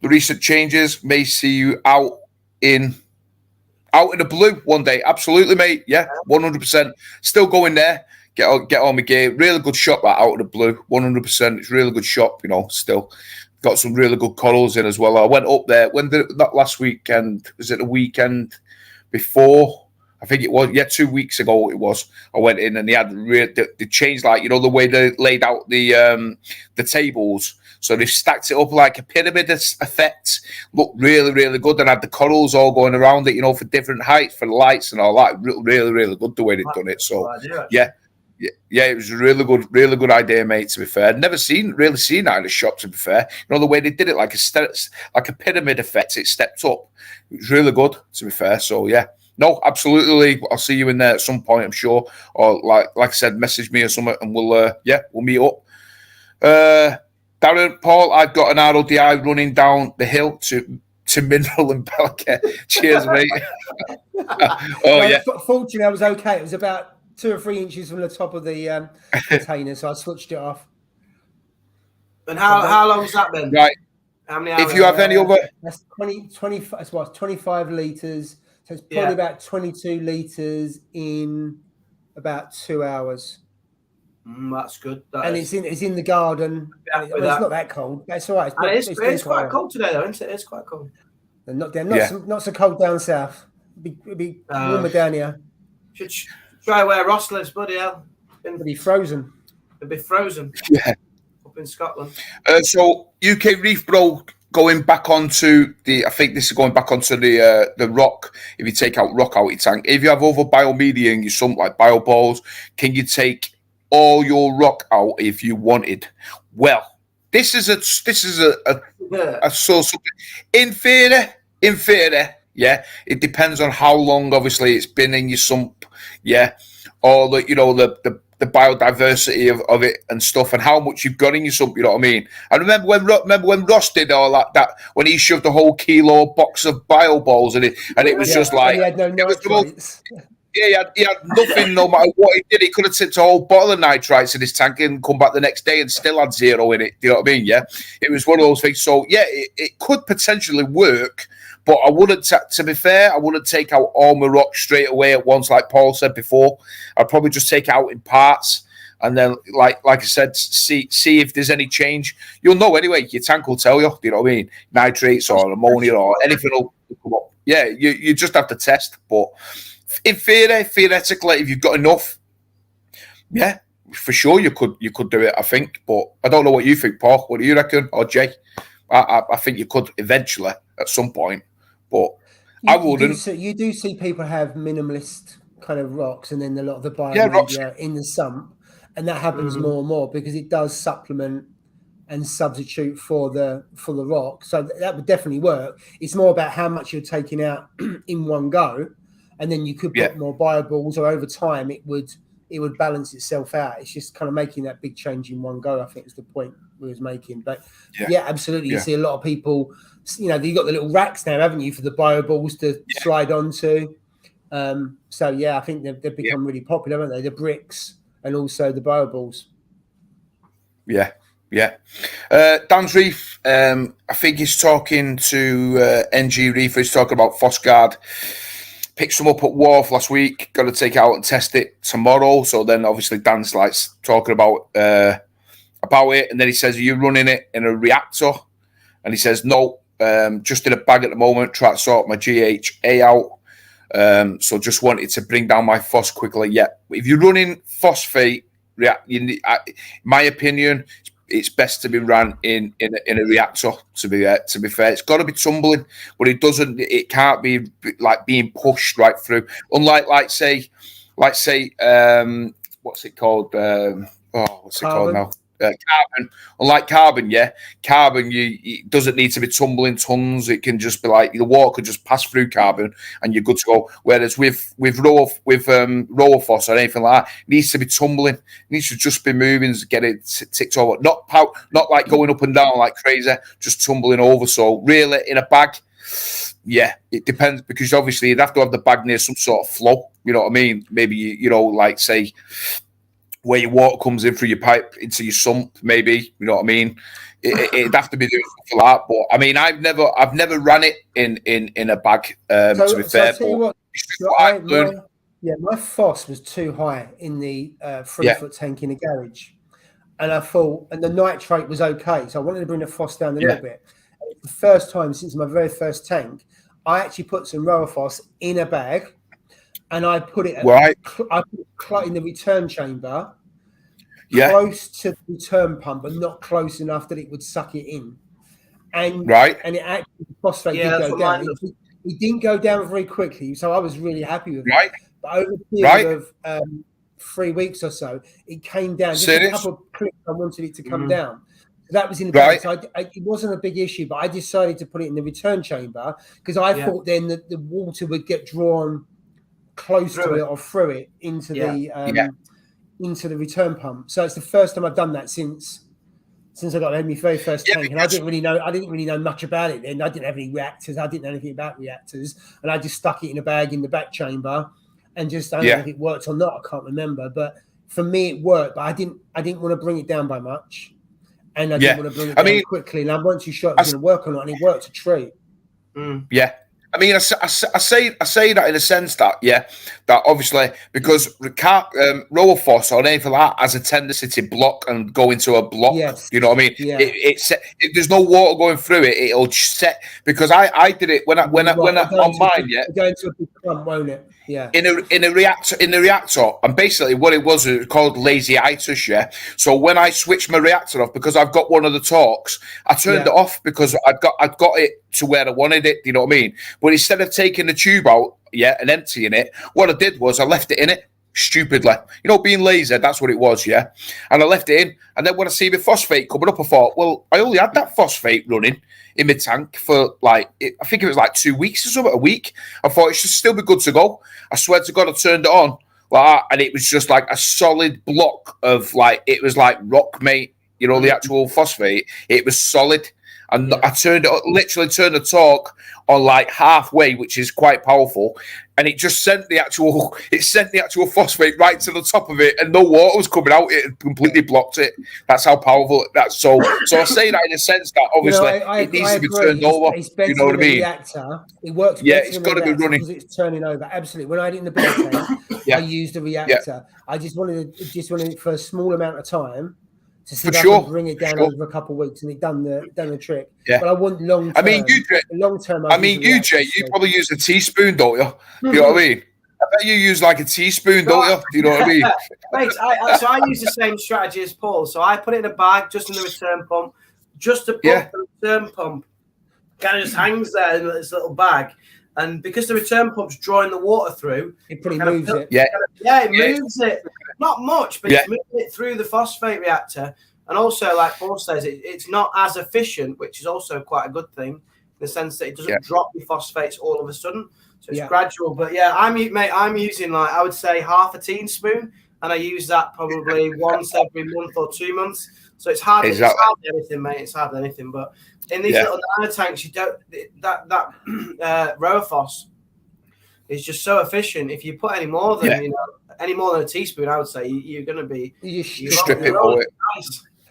the recent changes. May see you out in the blue one day. Absolutely, mate. Yeah, 100%. Still going there. Get on my game. Really good shop, that out of the blue. 100%. It's a really good shop, you know, still. Got some really good corals in as well. I went up there. Not last weekend. Was it the weekend before? I think it was, 2 weeks ago it was. I went in and they had they changed, like, you know, the way they laid out the tables. So they stacked it up like a pyramid effect. Looked really, really good. And had the corals all going around it, you know, for different heights, for the lights and all that. Really, really good the way they'd done it. So, yeah, it was a really good idea, mate, to be fair. I'd never really seen that in a shop, to be fair. You know, the way they did it, like a pyramid effect, it stepped up. It was really good, to be fair. So, yeah. No, absolutely. I'll see you in there at some point, I'm sure. Or like I said, message me or something, and we'll meet up. Darren, Paul, I've got an RODI running down the hill to Mineral and Pelican. Cheers, mate.
Fortunately, I was okay. It was about 2 or 3 inches from the top of the container, so I switched it off.
And how long has that been?
Right.
How many hours?
If you have any other,
that's 25 litres. So it's probably about 22 litres in about 2 hours.
That's good.
It's in the garden. It's not that cold. That's all right.
It's quite cold today, though, isn't it? It's quite cold.
And not so cold down south. It'd be warmer down here.
Should try where Ross lives, bloody hell.
It'd be frozen.
It'd be frozen.
Yeah.
Up in Scotland.
So UK Reef Bro going back onto I think this is going back onto the rock. If you take rock out of your tank, if you have other biomedia in your sump like bio balls, can you take all your rock out if you wanted? Well, this is a source of in theory, yeah. It depends on how long, obviously, it's been in your sump, yeah, or the biodiversity of it and stuff, and how much you've got in your sump. You know what I mean? I remember when Ross did all that when he shoved a whole kilo box of bio balls in it, and it was just like
he had no nitrates.
Yeah, he had nothing. No matter what he did, he could have tipped a whole bottle of nitrites in his tank and come back the next day and still had zero in it. Do you know what I mean? Yeah, it was one of those things. So yeah, it could potentially work, but I wouldn't. To be fair, I wouldn't take out all my rocks straight away at once, like Paul said before. I'd probably just take it out in parts, and then, like I said, see if there's any change. You'll know anyway. Your tank will tell you. Do you know what I mean? Nitrates or ammonia or anything will come up. Yeah, you just have to test, but. In theoretically, if you've got enough, yeah, for sure you could do it. I think, but I don't know what you think, Paul. What do you reckon, or Jay? I think you could eventually at some point, but I wouldn't.
You do see people have minimalist kind of rocks, and then a lot of the biomedia in the sump, and that happens more and more because it does supplement and substitute for the rock. So that would definitely work. It's more about how much you're taking out in one go. And then you could put more bio balls, or over time it would balance itself out. It's just kind of making that big change in one go, I think, is the point we was making. But absolutely, you see a lot of people. You got the little racks now, haven't you, for the bio balls to slide onto. So I think they've become really popular, haven't they? The bricks and also the bio balls. Yeah.
Dan's Reef, I think he's talking to NG Reef. He's talking about Phosphate. Picked some up at Wharf last week. Got to take it out and test it tomorrow. So then, obviously, Dan's like talking about it, and then he says, "Are you running it in a reactor?" And he says, "No, just in a bag at the moment. Try to sort my GHA out. So just wanted to bring down my phos quickly. Yeah, if you're running phosphate, my opinion, it's best to be ran in a reactor. To be fair, it's got to be tumbling, but it can't be like being pushed right through. Unlike what's it called? What's it called now? Carbon. Unlike carbon, carbon, it doesn't need to be tumbling tons. It can just be like the water could just pass through carbon and you're good to go. Whereas with roller phos or anything like that, it needs to be tumbling. It needs to just be moving to get it ticked over. Not like going up and down like crazy, just tumbling over. So really, in a bag, it depends, because obviously you'd have to have the bag near some sort of flow. You know what I mean? Maybe like say, where your water comes in through your pipe into your sump, maybe, you know what I mean? It'd have to be doing something like that. But I mean, I've never ran it in a bag. To be fair,
my phos was too high in the 3-foot tank in the garage, and I thought, and the nitrate was okay, so I wanted to bring the phos down a little bit. The first time since my very first tank, I actually put some roller phos in a bag. And I put it in the return chamber, close to the return pump, but not close enough that it would suck it in. And it actually, the phosphate did go down. It didn't go down very quickly, so I was really happy with it. But over a period of 3 weeks or so, it came down. Just a couple of clicks, I wanted it to come down. So that was in the bag. So it wasn't a big issue, but I decided to put it in the return chamber because I thought then that the water would get drawn close to it or through it into the return pump. So it's the first time I've done that since I got my very first tank, and I didn't really know much about it then. I didn't have any reactors. I didn't know anything about reactors, and I just stuck it in a bag in the back chamber, and just I don't know if it worked or not. I can't remember, but for me it worked. But I didn't want to bring it down by much, and I didn't want to bring it down quickly. And once you shot, it was going to work or not, and it worked a treat.
Yeah. I mean, I say that in a sense that that obviously because roller phos or anything like that has a tendency to block and go into a block.
Yes.
You know what I mean?
Yeah.
There's no water going through it. It'll set because I did it when I on mine.
Go into a big clump, won't it? Yeah.
In a reactor, and basically what it was called lazy-itis, yeah. So when I switched my reactor off, because I've got one of the torques, I turned it off because I'd got it to where I wanted it. Do you know what I mean? But instead of taking the tube out, and emptying it, what I did was I left it in it stupidly. You know, being lazy, that's what it was, yeah. And I left it in, and then when I see the phosphate coming up, I thought, well, I only had that phosphate running in my tank for I think it was like 2 weeks or something, a week. I thought it should still be good to go. I swear to God, I turned it on like that, and it was just like a solid block of it was like rock, mate. You know, the actual phosphate. It was solid. And I literally turned the torque on like halfway, which is quite powerful. And it just sent the actual phosphate right to the top of it, and no water was coming out. It completely blocked it. That's how powerful that's. So I say that in a sense that obviously it needs to be turned over. You know what I mean?
Reactor. It works.
Yeah, it's got to be running
because it's turning over. Absolutely. When I had it in the bed tank, I used a reactor. I just wanted it for a small amount of time. To see if I can bring it down over a couple of weeks, and it done the trick. Yeah. But I want long term. I mean, long term.
You probably use a teaspoon, don't you? You know what I mean? I bet you use like a teaspoon, don't you? Do you know what I mean?
Mate, so I use the same strategy as Paul. So I put it in a bag just in the return pump, just to put the return pump. Kind of just hangs there in this little bag. And because the return pump's drawing the water through,
it pretty moves it.
It moves it. Not much, but it's moving it through the phosphate reactor. And also, like Paul says, it's not as efficient, which is also quite a good thing in the sense that it doesn't drop the phosphates all of a sudden. So it's gradual. But I'm using I would say half a teaspoon, and I use that probably once every month or 2 months. So it's hardly anything, mate. It's hardly anything. But in these little nano tanks, you don't that Rowaphos is just so efficient. If you put any more than a teaspoon, I would say you're going to be
strip it all it.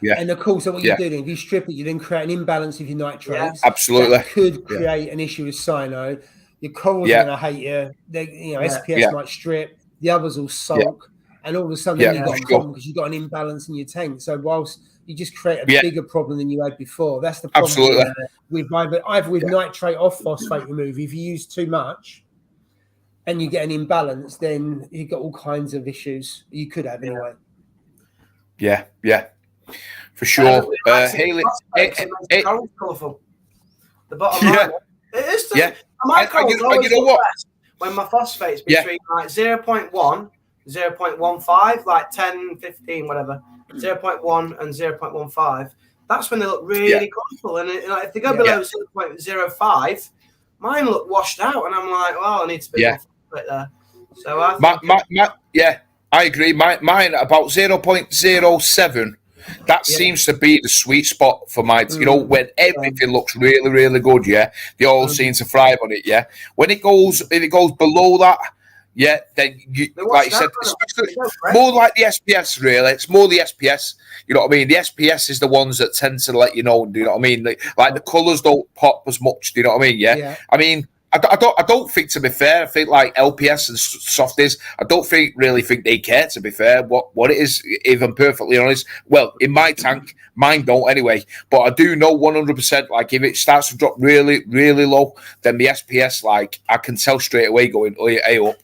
Yeah. And of course, what you do then, if you strip it, you then create an imbalance of your nitrates.
Yeah, absolutely.
That could create an issue with cyano. Your corals are going to hate you. SPS might strip. The others will sulk. And all of a sudden, you've got a problem because you've got an imbalance in your tank. So whilst you just create a bigger problem than you had before, that's the problem.
Absolutely.
With either with nitrate or phosphate removal, if you use too much and you get an imbalance, then you've got all kinds of issues you could have anyway.
Yeah, for sure.
Haley, colourful. The bottom line. It is. My corals always look best when my phosphate's between like 0.1, 0.15, like 10, 15, whatever. 0.1 and 0.15. That's when they look really colourful. And if they go below 0.05, mine look washed out, and I'm like, well, I need to be more phosphate there. So I agree. Mine about 0.07. That seems to be the sweet spot for mine. You know, when everything looks really, really good, they all seem to thrive on it. When it goes below that, then like you said, especially more like the SPS. Really, it's more the SPS. You know what I mean? The SPS is the ones that tend to let you know. Do you know what I mean? Like the colours don't pop as much. Do you know what I mean? Yeah. I mean, I don't think, to be fair, I think like LPS and softies, I don't really think they care, to be fair, what it is, if I'm perfectly honest. Well, in my tank, mine don't anyway, but I do know 100%, like if it starts to drop really, really low, then the SPS, like I can tell straight away going, hey up,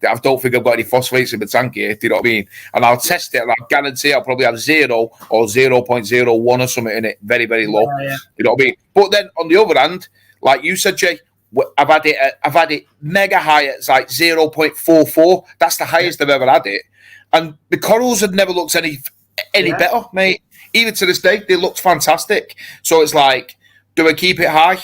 I don't think I've got any phosphates in the tank here, do you know what I mean? And I'll test it, and I'll guarantee I'll probably have 0 or 0.01 or something in it, very, very low, you know what I mean? But then on the other hand, like you said, Jay, I've had it mega high. It's like 0.44. That's the highest I've ever had it. And the corals have never looked any better, mate. Even to this day, they looked fantastic. So it's like, do I keep it high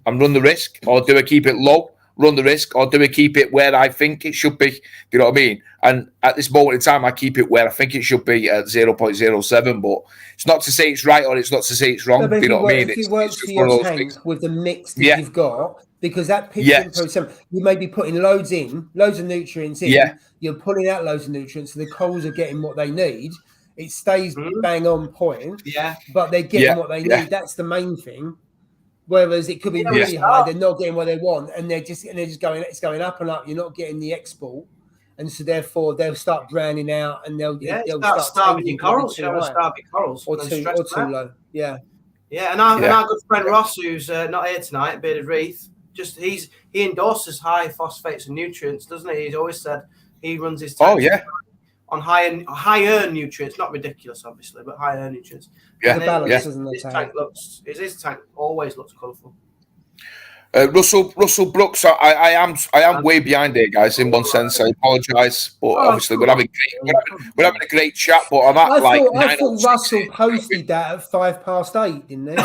and run the risk, or do I keep it low, run the risk, or do I keep it where I think it should be? Do you know what I mean? And at this moment in time, I keep it where I think it should be at 0.07. But it's not to say it's right, or it's not to say it's wrong. Do you know what I mean?
If you work for your tank with the mix that you've got, because that picture, you may be putting loads of nutrients in. You're pulling out loads of nutrients, so the corals are getting what they need. It stays bang on point. But they're getting what they need. That's the main thing. Whereas it could be really high, they're not getting what they want, and they're just going. It's going up and up. You're not getting the export, and so therefore they'll start browning out, and they'll start
starving your corals. You don't want to starve your corals
or too low. Yeah.
Yeah, and our good friend Ross, who's not here tonight, Bearded Reef, he endorses high phosphates and nutrients, doesn't he? He's always said he runs his tanks on higher nutrients, not ridiculous, obviously, but higher nutrients.
Yeah, the balance,
his tank always looks colourful.
Russell Brooks, I am way behind here, guys. In one sense, I apologise, but obviously we're having a great chat. But I'm at
I thought Russell posted that at 8:05, didn't he?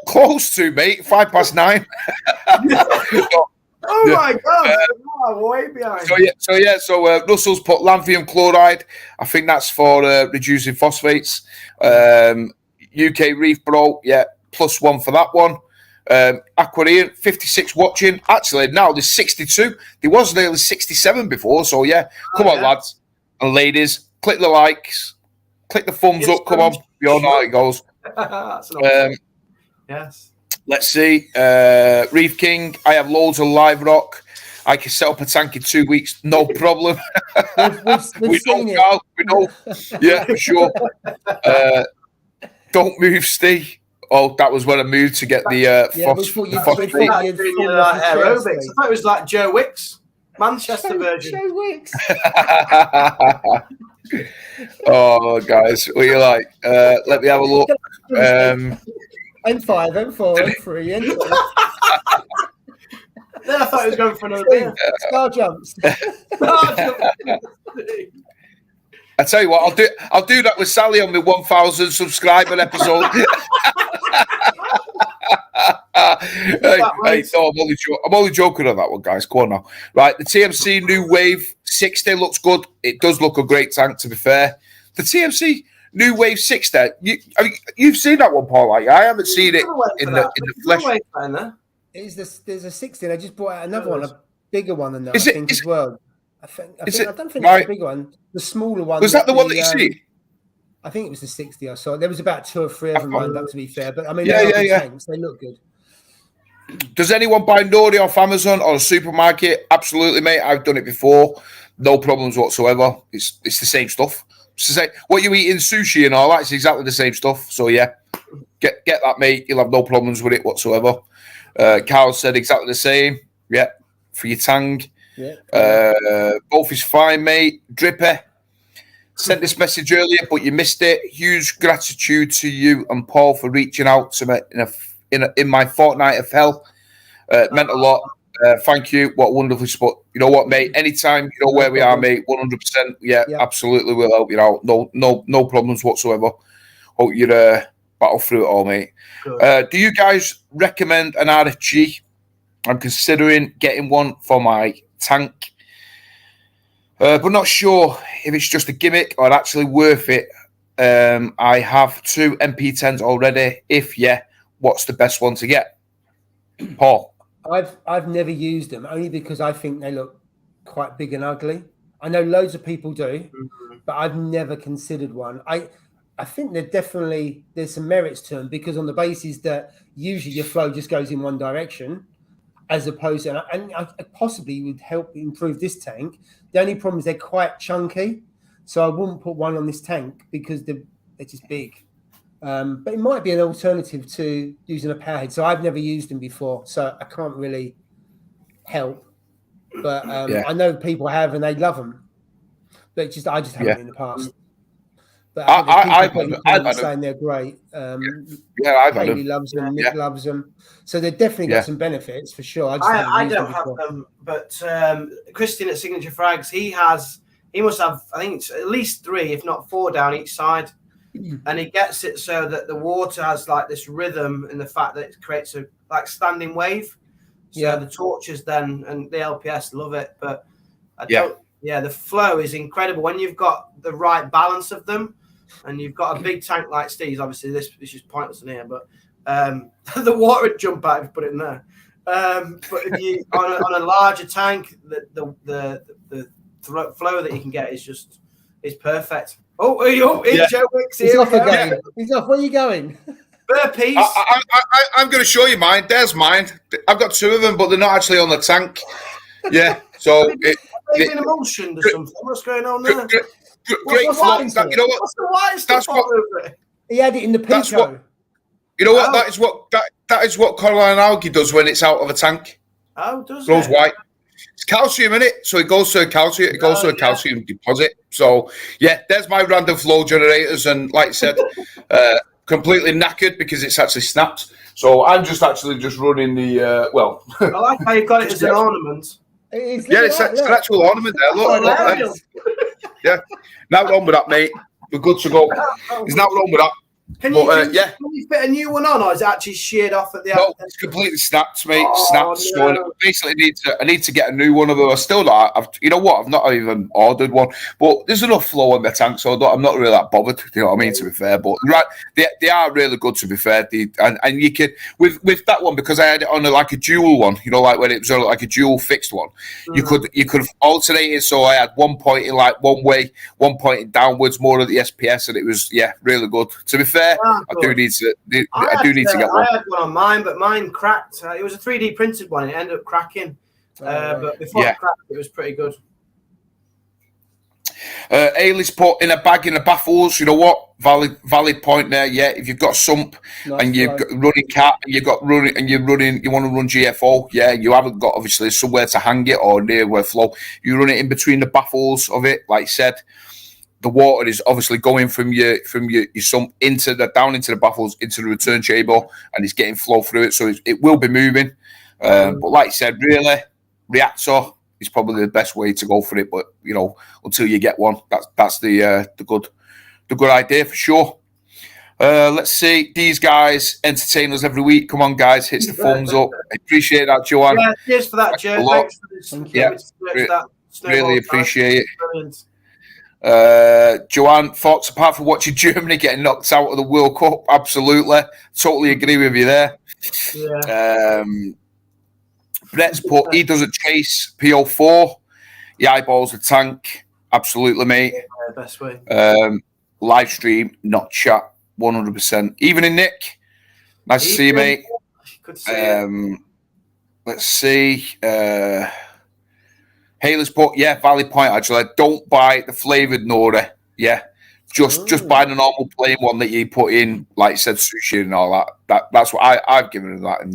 Close to, mate. 9:05.
Oh my God! Way behind.
So Russell's put lanthanum chloride. I think that's for reducing phosphates. UK Reef Bro, +1 for that one. Aquarium, 56 watching. Actually, now there's 62. There was nearly 67 before. So come on, lads and ladies, click the likes, click the thumbs up. Come on, you all know how it goes.
Yes.
Let's see. Reef King, I have loads of live rock. I can set up a tank in 2 weeks, no problem.
We've seen it.
Carl, we know. Yeah, for sure. Don't move, Steve. Oh, that was when I moved to get the phosphate.
I thought it was like Joe Wicks, Manchester version.
Joe Wicks.
Oh, guys, what are you like? Let me have a look.
M5, M4, M3, M4.
Then I thought he was going for another beer.
Star jumps.
I tell you what, I'll do that with Sally on my 1,000 subscriber episode. No, I'm only joking on that one, guys. Go on now. Right, the TMC New Wave 60 looks good. It does look a great tank, to be fair. The TMC New Wave 60, you've seen that one, Paul? I haven't seen it in the flesh.
There's a 60. I just brought out another one, a bigger one than that, as well. I don't think it's a big one. The smaller one.
Was that the one that you see?
I think it was the 60 I saw. There was about 2 or 3 of them lined up, to be fair. But I mean, tanks. They look good.
Does anyone buy Nori off Amazon or a supermarket? Absolutely, mate. I've done it before. No problems whatsoever. It's the same stuff. It's the same. What you eat in sushi and all that, it's exactly the same stuff. So get that, mate. You'll have no problems with it whatsoever. Carl said exactly the same. Yeah, for your tang. Yeah. Both is fine, mate. Dripper sent this message earlier, but you missed it. Huge gratitude to you and Paul for reaching out to me in my fortnight of hell. Meant a lot. Thank you. What a wonderful spot. You know what, mate? Anytime you know where we are, mate. 100%. Yeah, absolutely. We'll help you out. No problems whatsoever. Hope you battle through it all, mate. Sure. Do you guys recommend an RFG? I'm considering getting one for my tank, but not sure if it's just a gimmick or actually worth it. I have 2 MP10s already. If what's the best one to get? Paul?
I've never used them, only because I think they look quite big and ugly. I know loads of people do, but I've never considered one. I think there's some merits to them, because on the basis that usually your flow just goes in one direction, as opposed to, and I possibly would help improve this tank. The only problem is they're quite chunky, so I wouldn't put one on this tank because they're just big. But it might be an alternative to using a powerhead. So I've never used them before, so I can't really help. But I know people have and they love them. But I just haven't in the past. But I've saying they're great.
I've had them.
Loves them. Nick loves them. So they've definitely got some benefits for sure.
I don't have them, but Christian at Signature Frags, he must have, I think it's at least 3, if not 4 down each side. And he gets it so that the water has like this rhythm in the fact that it creates a like standing wave. So the torches then and the LPS love it, but the flow is incredible when you've got the right balance of them, and you've got a big tank like Steve's. Obviously, this is just pointless in here, but the water would jump out if you put it in there. But if you on a larger tank, the flow that you can get is just is perfect. Oh, Joe Wicks
He's
here.
off again. He's off. Where are you going?
Burpees.
I'm going to show you mine. There's mine. I've got 2 of them, but they're not actually on the tank. Yeah. So
they've been emulsioned or something. What's going on there?
Great flow. You know what?
What's the white stuff all over it?
He had it in the Pico.
You know what? That is what coralline algae does when it's out of a tank.
Oh, does it?
Grows white. It's calcium in it, so it goes to a calcium. It goes to a calcium deposit. So yeah, there's my random flow generators, and like I said, completely knackered because it's actually snapped. So I'm just running the
I like how you've got it as an ornament.
It's an actual ornament there. Look. Yeah. Now we're on with that, mate. We're good to go. He's now on with that.
Can you fit a new one on, or is it actually sheared off at the end?
No, it's completely snapped, mate. Snapped. No. So basically, I need to get a new one of those. I still not. You know what? I've not even ordered one, but there's enough flow in the tank, so I'm not really that bothered. You know what I mean? To be fair, but they are really good. To be fair, and you can with that one, because I had it on like a dual one. You know, like when it was like a dual fixed one, you could alternate it. So I had one pointing like one way, one pointing downwards, more of the SPS, and it was really good. To be fair, I do need to get one.
I had one on mine, but mine cracked. It was a 3D printed one. It ended up cracking, but before it cracked, it was pretty good.
Ailey's put in a bag in the baffles. You know what? Valid point there. Yeah, if you've got sump and you've got running cat and you want to run GFO. Yeah, you haven't got obviously somewhere to hang it or near where flow. You run it in between the baffles of it, like I said. The water is obviously going from your sump down into the baffles into the return chamber, and it's getting flow through it, so it will be moving. But like I said, really, reactor is probably the best way to go for it. But until you get one, that's the good idea for sure. Let's see, these guys entertain us every week. Come on, guys, hits the thumbs up. I appreciate that, Joanne.
Yeah, cheers for that, Joe. Thanks for this.
Really appreciate it.
Brilliant.
Joanne, thoughts apart from watching Germany getting knocked out of the World Cup? Absolutely, totally agree with you there.
Yeah.
Brett's put he doesn't chase PO4. He eyeballs the tank. Absolutely, mate.
Yeah, best way.
Live stream, not chat. 100%. Evening, Nick. Nice to see you, mate.
Good to see you.
Let's see. Haley's put, valid point, actually. Don't buy the flavoured nori. Yeah. Just buy the normal plain one that you put in, like you said, sushi and all that. That's what I've given her that, and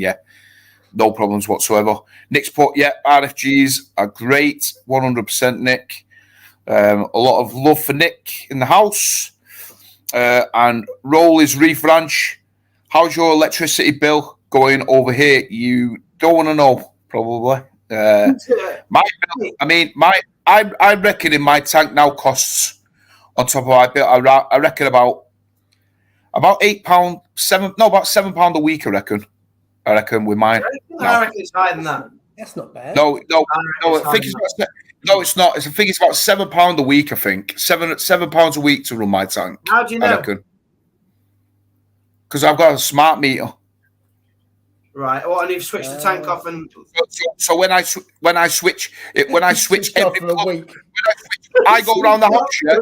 no problems whatsoever. Nick's put, RFGs are great. 100%, Nick. A lot of love for Nick in the house. And Roll is Reef Ranch. How's your electricity bill going over here? You don't want to know, probably. My bill, I reckon in my tank now costs on top of my bill. I reckon about £8, about £7 a week. I reckon with mine.
I reckon it's higher than that.
That's not bad.
No. I think it's not. I think it's about £7 a week. I think £7 a week to run my tank.
How do you know?
Because I've got a smart meter.
Right. Well, and you've switched the tank off, and
so when I switch every plug,
week.
I go around the house. Yeah,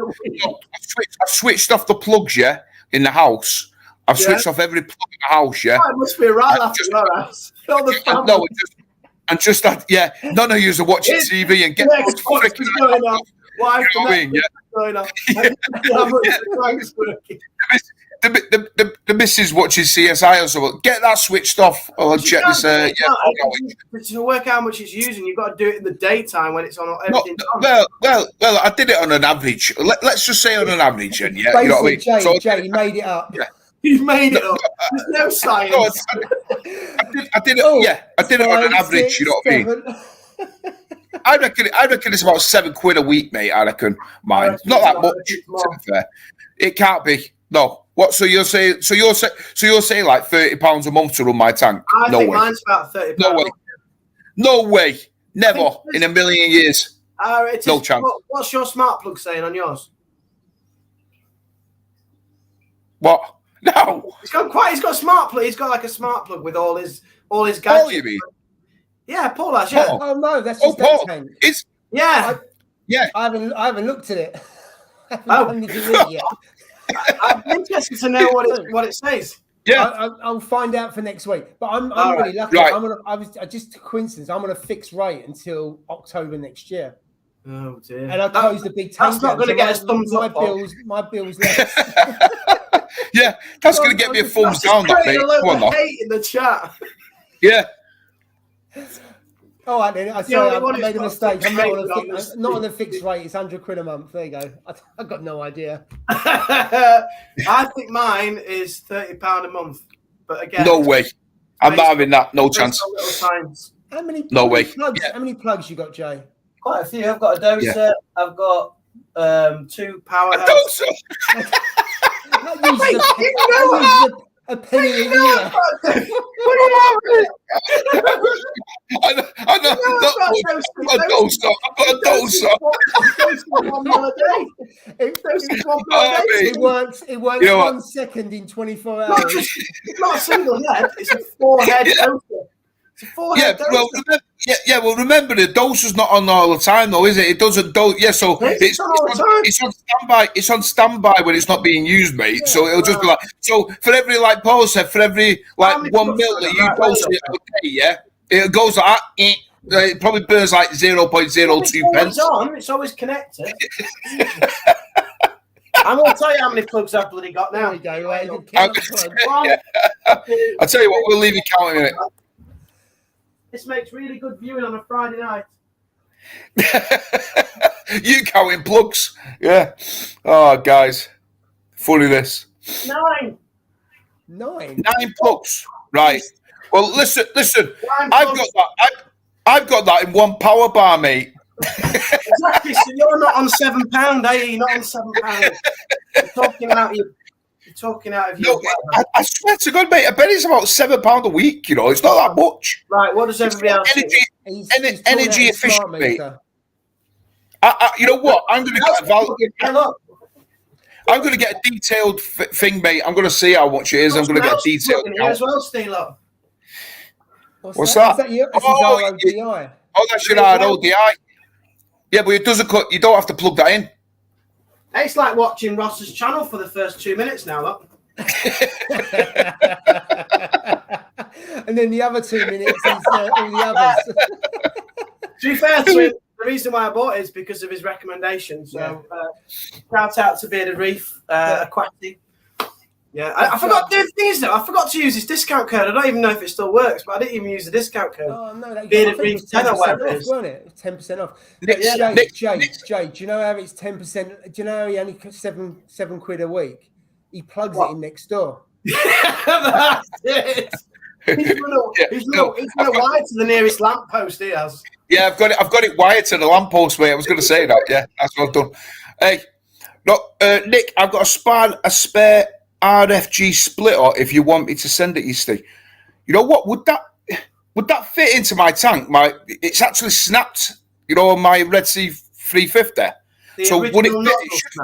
I switched off the plugs. Yeah, in the house, I've switched off every plug in the house. Yeah,
it must be right after your house.
None of you are watching TV and get
what's going on. Why going on?
The missus watches CSI or something. Get that switched off. I'll check this.
To work out how much it's using, you've got to do it in the daytime when it's on. Everything's on.
Well, I did it on an average. Let's just say on an average, and you know what I mean.
Jay, you made it up.
Yeah.
You made it up. There's no science.
No, I did it. I did it on an average. You know what I mean. I reckon it's about £7 a week, mate. I reckon mine. Not that much. To be fair, it can't be. No. What? So you're saying like £30 a month to run my tank?
I think mine's about £30.
No way. No way. Never in a million years. No chance.
What's your smart plug saying on yours?
What? No.
He's got a smart plug. He's got like a smart plug with all his gadgets.
Paul, you mean?
Yeah, Paul has. Yeah.
Oh no, that's just
Paul.
tank.
It's
yeah.
I haven't looked at it. haven't done anything with it yet.
I'm interested to know what it says.
Yeah,
I'll find out for next week. But I'm really lucky.
Right.
I just a coincidence. I'm on a fixed rate until October next year.
Oh dear!
And I closed the big tank.
That's not going to get us thumbs up.
My bills less.
yeah, that's going to get me a thumbs down. That mate.
Come on, hate in the chat.
Yeah.
All right, then. I made a mistake. I'm not on a fixed rate. It's £100 a month. There you go. I've got no idea.
I think mine is £30 a month. But again,
no way. I'm not having that. No chance.
How many?
No way.
Plugs, how many plugs you got, Jay?
Quite a few. I've got a dozer. Yeah. I've got 2 power.
A dozer.
A penny a year.
I know. A dozer.
It works 1 second in 24 hours.
It's not a single head. It's a 4-head dozer. It's a 4-head dozer.
Well, remember the doser's not on all the time, though, is it? It doesn't. Yeah, so it's on standby. It's on standby when it's not being used, mate. Yeah, so it'll just be like. So for every, like Paul said, for every 1 mil that you dose it a day, yeah, it goes like that. It probably burns like 0.02 pence.
It's always connected. I'm going to tell you how many plugs I've bloody got now.
There you go.
I'll tell you what. We'll leave you counting it.
This makes really good viewing on a Friday night.
You counting plugs. Yeah. Oh, guys. Funny this.
9.
9
plugs. Right. Well, listen. I've got that in 1 power bar, mate.
Exactly. So you're not on £7, are you? You're not on £7. You're talking out of your.
No, I swear to God, mate. I bet it's about £7 a week. You know, it's not that much.
Right. What does everybody else
think? Energy efficient, mate. You know what? I'm going to get a detailed thing, mate. I'm going to see how much it is. I'm going to get a detailed count.
As well, Steal Up.
What's that?
Is that your RODI?
Oh, that's your RODI. Yeah, but it doesn't cut. You don't have to plug that in.
It's like watching Ross's channel for the first 2 minutes now, look.
And then the other 2 minutes is all the others.
To be fair to him, the reason why I bought it is because of his recommendation. So, shout out to Bearded Reef, Aquascape. Yeah, I forgot. The thing is, though, I forgot to use his discount code. I don't even know if it still works, but I didn't even use the discount code.
Oh no,
Bearded Reef 10 or whatever it is,
wasn't it? 10% off. Jay, do you know how it's 10%? Do you know how he only costs seven quid a week? He plugs it in next door.
That's it. He's gonna wire to the nearest lamppost. He has.
Yeah, I've got it wired to the lamppost, mate. I was going to say that. Yeah, that's what I've done. Hey, Nick, I've got a spare RFG splitter if you want me to send it, you see. You know what? Would that fit into my tank? It's actually snapped, you know, on my Red Sea 350. So would it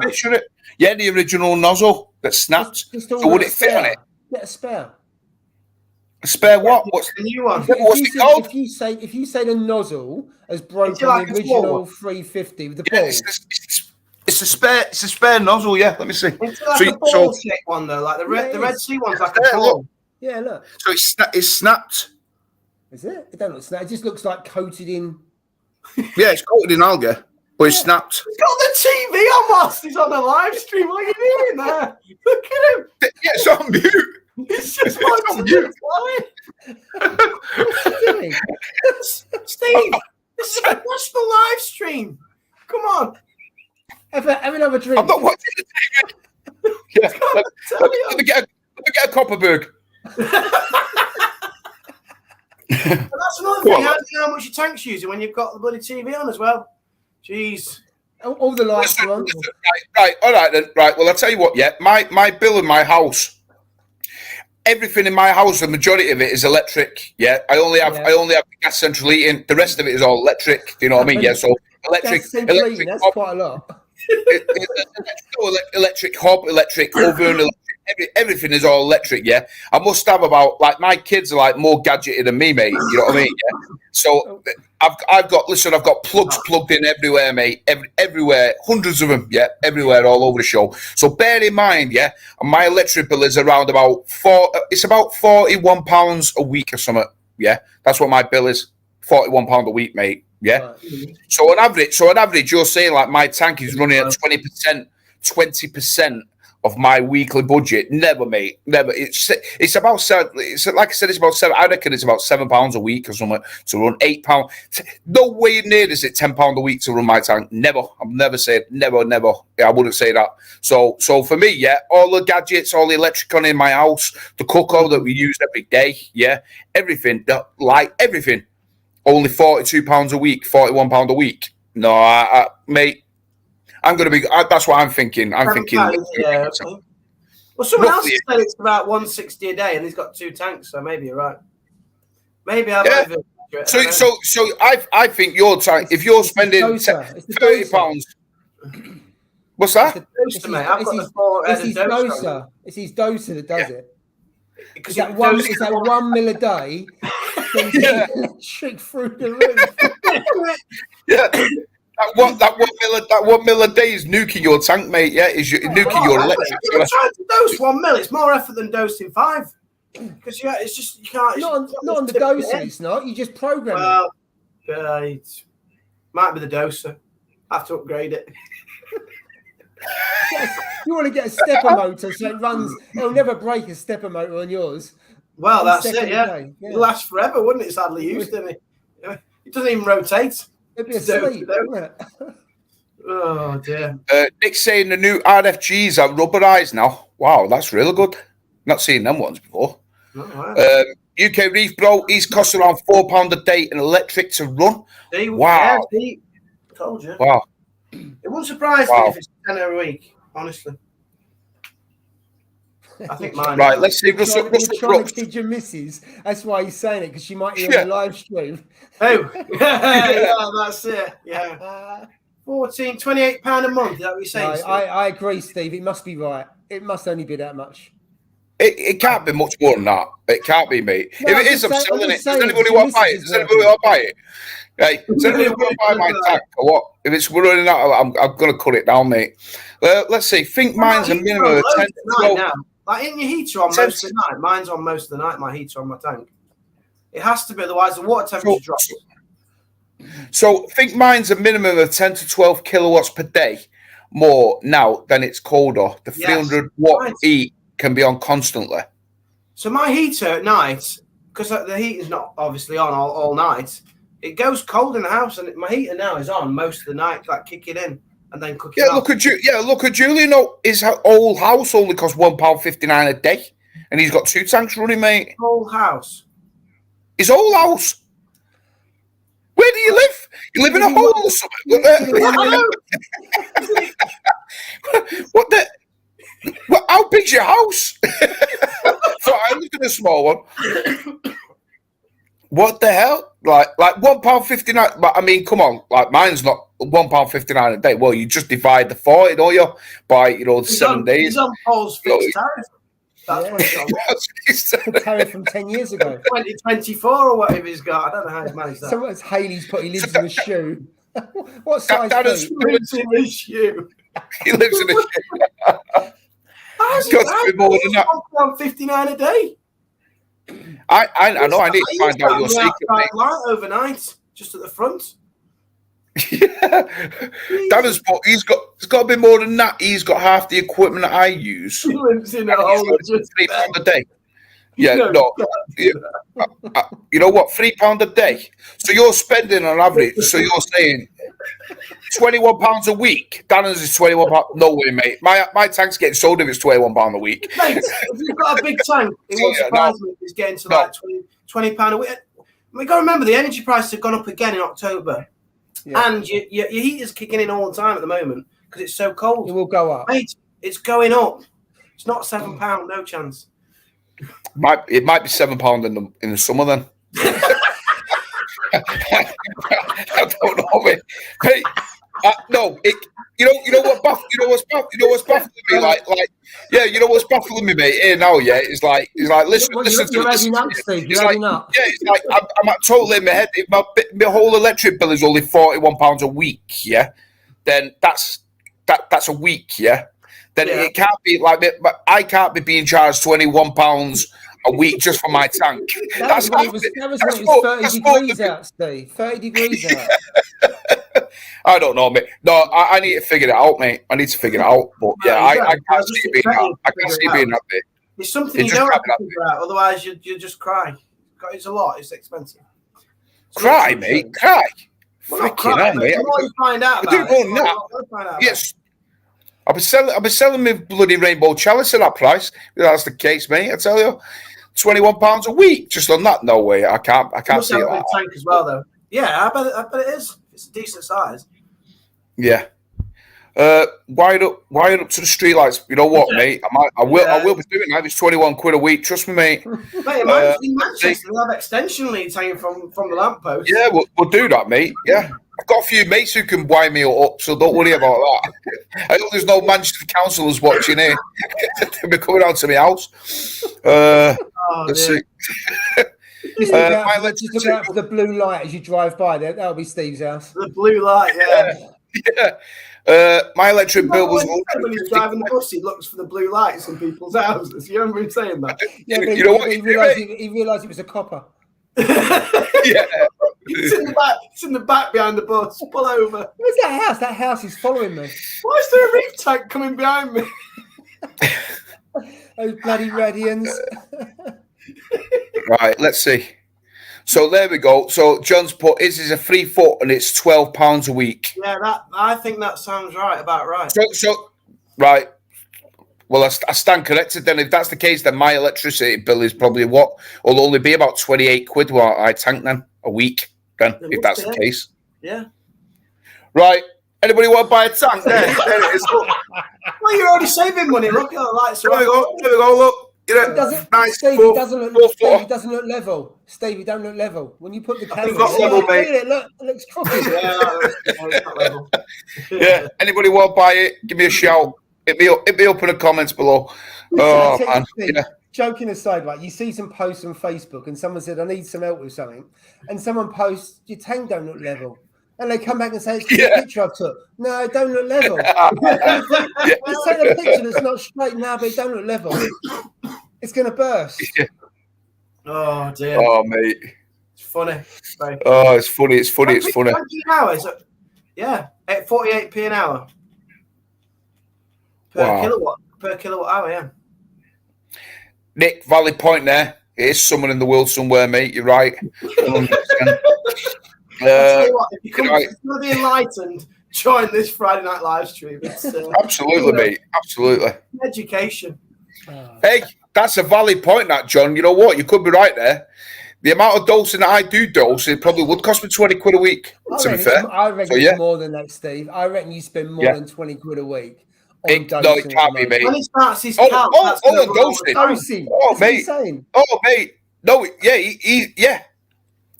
fit? Should it? Yeah, the original nozzle that snapped. So would it fit on it?
Get a spare.
A spare what? What's
the new one?
What's it called?
If you say the nozzle has broken the original 350 with the ball.
It's a spare nozzle, yeah. Let me see.
It's like a ball-shaped one, though. Like the Red Sea one's like a ball.
Yeah, look.
So it's snapped.
Is it? It don't look snapped. It just looks like coated in.
Yeah, it's coated in algae, but it's snapped.
He's got the TV on whilst he's on the live stream. What are you doing there? Look at him.
Yeah, it's on mute.
He's just on mute.
What's he doing?
Steve, this is a professional live stream. Come on.
Have another drink.
I'm not watching the TV. Yeah, let me get a Copperberg.
That's another thing. How do you know how much your tank's using when you've got the bloody TV on as well? Jeez.
All the lights are on.
Right, all right then. Right, well, I'll tell you what, yeah. My bill in my house, everything in my house, the majority of it is electric. Yeah. I only have gas central heating. The rest of it is all electric. You know what I mean? Yeah, so electric
that's quite a lot.
Electric hob, electric oven, electric everything is all electric. Yeah, I must have about like my kids are like more gadgeted than me, mate. You know what I mean? Yeah. So I've got plugs plugged in everywhere, mate. Everywhere, hundreds of them. Yeah, everywhere, all over the show. So bear in mind, yeah, my electric bill is around about It's about £41 a week or something. Yeah, that's what my bill is. £41 a week, mate. Yeah. Right. So on average, you're saying like my tank is running at 20% of my weekly budget. Never, mate. Never. It's about seven. It's like I said. It's about seven. I reckon it's about £7 a week or something to run. £8. No way near is it £10 a week to run my tank. Never. I've never said never. Yeah, I wouldn't say that. So for me, yeah, all the gadgets, all the electric on in my house, the cooker that we use every day, yeah, everything. Everything. Only £42 a week, £41 a week. No, mate. I'm going to be. That's what I'm thinking. I'm thinking.
Yeah. Okay. Well, someone else said it's about £160 a day, and he's got 2 tanks, so maybe you're right. Maybe I'm over.
So I think your tank. If you're spending £30, what's that?
It's his doser. It's his doser that does it. It's that 1 mil a day. Electric through the roof.
Yeah. That 1 mil a day is nuking your tank, mate. Yeah, nuking your electric.
You're trying to dose 1 mil. It's more effort than dosing 5. Because it's just you can't.
Not on the doser. It's not. You just program it.
Well, might be the doser. I have to upgrade it.
You want to get a stepper motor so it runs. It'll never break a stepper motor on yours.
Well, that's it. Yeah, it'll last forever, wouldn't it? It's hardly used, isn't it? It doesn't even rotate.
It'd be asleep, wouldn't it?
Oh dear.
Nick's saying the new RFGs are rubberized now. Wow, that's really good. Not seen them ones before. Oh, wow. UK Reef Bro, he's cost around £4 a day in electric to run. Wow.
Yeah, told you.
Wow.
It wouldn't surprise me if it's 10 a week, honestly. I think mine.
Right, let's see.
You're trying to kid your missus. That's why he's saying it, because she might hear the live stream.
Oh, yeah, that's it. Yeah. £28 a month. Is that what you're saying?
No, I agree, Steve. It must be right. It must only be that much.
It can't be much more than that. It can't be, mate. No, if it is, I'm selling it. Does anybody want to buy it? Does anybody want to buy it? Hey, does anybody want to buy my tank or what? If it's running out, I'm going to cut it down, mate. Let's see. Think mine's a minimum of 10 to 12.
Like, isn't your heater on most of the night? Mine's on most of the night, my heater on my tank. It has to be, otherwise the water temperature drops.
So think mine's a minimum of 10 to 12 kilowatts per day more now than it's colder. The 300 watt heat can be on constantly.
So my heater at night, because the heater's not obviously on all night, it goes cold in the house, and my heater now is on most of the night, like kicking in. And then cooking
look at Julian. His whole house only costs £1.59 a day, and he's got 2 tanks running, mate.
Whole house.
His whole house. Where do you live? You live in a hole or something? What the? How big's your house? So I live in a small one. What the hell? Like £1.59. But I mean, come on. Like mine's not £1.59 a day. Well, you just divide the 40, don't you? By the 7 days.
He's on Paul's fixed tariff. That's what he's on.
Tariff from 10 years ago.
2024 or whatever he's got. I don't know how he's managed that.
So what's Haley's put? He lives in a shoe. What size?
He lives in a shoe.
He lives in a shoe. It's got to be more than that.
£1.59 a day.
I know. I need to find out your secret.
Light overnight, just at the front.
Yeah, he's got to be more than that. He's got half the equipment that I use.
He lives in a hole.
£3 a day. Yeah, no. You know what? £3 a day. So you're spending on average. So you're saying £21 a week. Dannon's is £21. No way, mate. My tank's getting sold if it's £21 a week.
Mate, if you've got a big tank, it won't surprise me if it's getting to like £20 a week. We've got to remember the energy prices have gone up again in October. Yeah. And your heater's kicking in all the time at the moment because it's so cold.
It will go up.
Mate, it's going up. It's not £7, no chance.
It might be £7 in the summer then. I don't know, mate. Hey, No, you know what's baffling me, yeah, you know what's baffling me, mate. Here now, yeah, it's like listen,
you're adding up, Steve. You're adding up.
Yeah, it's like I'm totally in my head. If my whole electric bill is only £41 a week, yeah, then that's a week, yeah. Then it can't be like I can't be being charged £21 a week just for my tank.
That was when it was 30 degrees out, Steve. 30 degrees out.
I don't know, mate. No, I need to figure it out, mate. I need to figure it out. But yeah, I can't see being that. I can't see being that big.
It's something you don't have to figure out. Otherwise, you just cry. It's a lot. It's expensive.
Cry, mate. Cry.
Fucking hell, mate. The more you find out about it,
yes. I'll be selling my bloody rainbow chalice at that price. If that's the case, mate. I tell you, £21 a week just on that. No way. I can't see it.
Like tank as well, though. Yeah, I bet it is. It's a decent size.
Yeah. Wired up to the streetlights. You know what, mate? I will be doing that. It's £21 a week. Trust me, mate.
Mate, in Manchester, we have extension leads hanging from the lamppost.
Yeah, we'll do that, mate. Yeah. I've got a few mates who can wind me up, so don't worry about that. I hope there's no Manchester councillors watching here. They'll be coming out to my house. Let's see.
Just look out for the blue light as you drive by. That'll be Steve's house.
The blue light,
yeah. My electric bill was...
When he's driving the bus, he looks for the blue lights in people's houses. You remember him saying that?
Yeah, but you know what? He realised it was a copper.
Yeah.
It's in the back behind the bus. Pull over.
Where's that house? That house is following me.
Why is there a reef tank coming behind me?
Those bloody radians.
Right, let's see. So there we go. So John's put his is a 3 foot and it's £12 a week.
Yeah, I think that sounds about right.
So right. Well, I stand corrected then. If that's the case, then my electricity bill is probably will only be about £28 while I tank then a week. Then, if that's the case.
Yeah.
Right. Anybody want to buy a tank? There it is.
Well, you're already saving money. Look at the lights.
There we go. Look.
Steve, it doesn't look level. Steve, it don't look level. When you put the camera, it looks crooked.
It's not level.
Yeah. Anybody want to buy it? Give me a shout. Hit me up in the comments below. Oh, man. Yeah.
Joking aside, right? You see some posts on Facebook, and someone said, "I need some help with something," and someone posts, "Your tank don't look level," and they come back and say, "It's a picture I took." No, it don't look level. Let's take a picture that's not straight now, but it don't look level. It's going to burst.
Yeah.
Oh dear.
Oh mate,
it's funny.
Oh, it's funny. It's funny.
20 hours. Yeah, at 48p an hour per kilowatt hour. Yeah.
Nick, valid point there. It is someone in the world somewhere, mate. You're right.
I'll tell you what, if you want to be enlightened, join this Friday night live stream. It's,
absolutely, mate. Absolutely.
Education.
Hey, that's a valid point, that, John. You know what? You could be right there. The amount of dosing that I do dose, it probably would cost me £20 a week, to be fair.
I reckon it's more than that, Steve. I reckon you spend more than £20 a week.
No, it can't be, mate.
When he starts his
dosing. Oh, mate. Oh, mate. No, yeah.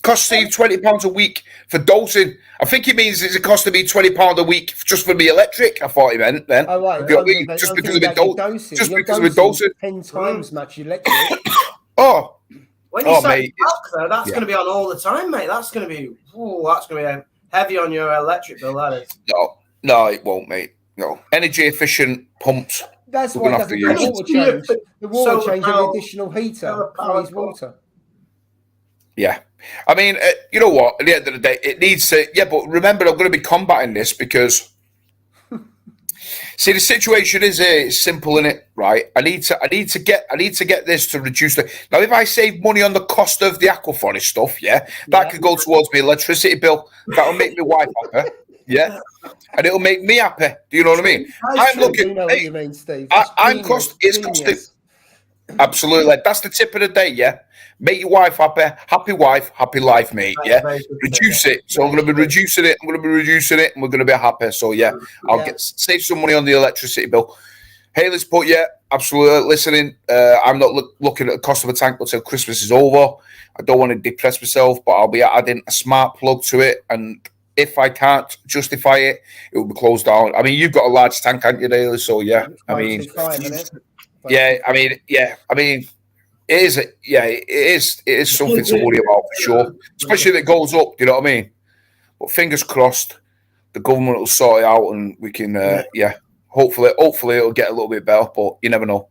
Costs Steve £20 a week for dosing. I think he means it's costing me £20 a week just for the electric. I thought he meant then.
Oh, right.
Just because of dosing.
10 times much electric.
Oh.
When you say bulk, though, that's going to be on all the time, mate. That's going to be heavy on your electric bill, that is.
No,
it won't, mate. No. Energy efficient pumps.
That's why it doesn't get water change. The water change an additional heater for water.
Yeah. I mean, you know what? At the end of the day, it needs to. Yeah, but remember, I'm going to be combating this because. See, the situation is it's simple, innit? Right? I need to get this to reduce the. Now, if I save money on the cost of the aquaponics stuff, that could go towards my electricity bill. That'll make my wife happy. Yeah, and it'll make me happy. Do you know what I mean? I'm looking.
You know what you mean, Steve.
It's costing. Absolutely, that's the tip of the day. Yeah, make your wife happy life, mate. Yeah, reduce it. So I'm going to be reducing it. And we're going to be happy. So I'll save some money on the electricity bill. Haley's put absolutely listening. I'm not looking at the cost of a tank until Christmas is over. I don't want to depress myself, but I'll be adding a smart plug to it and if I can't justify it, it will be closed down. I mean, you've got a large tank, haven't you, Daly? So yeah, I mean,
525, isn't it?
yeah, I mean, it is, it is something to worry about for sure, especially if it goes up. You know what I mean? But fingers crossed, the government will sort it out, and we can, hopefully it'll get a little bit better. But you never know.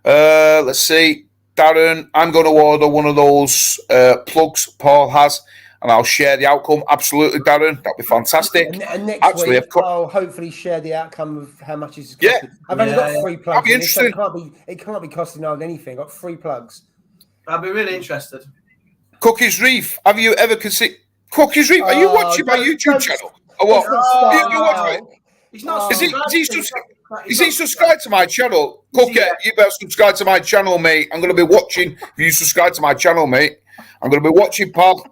Let's see, Darren. I'm going to order one of those plugs Paul has, and I'll share the outcome. Absolutely, Darren. That'd be fantastic.
And next week, I'll hopefully share the outcome of how much it's costing.
Yeah.
I've only got 3 plugs.
That'd be interesting.
So it can't be costing out anything. I've got 3 plugs.
I'd be really interested.
Cookies Reef. Have you ever considered Cookies Reef? Are you watching my YouTube channel? Or what?
He's not.
Is he subscribed to my channel? Cookie, you better subscribe to my channel, mate. I'm going to be watching. If you subscribe to my channel, mate, I'm going to be watching, pal.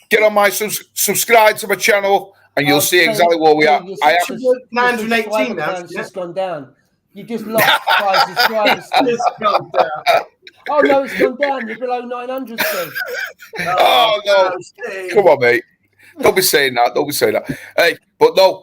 Get on my subscribe to my channel, and you'll see exactly where we are. I am
918 now.
It's just gone down. You just lost 5 subscribers. Oh no, it's gone down. You're below 900.
Oh no! Come on, mate. Don't be saying that. Hey, but no.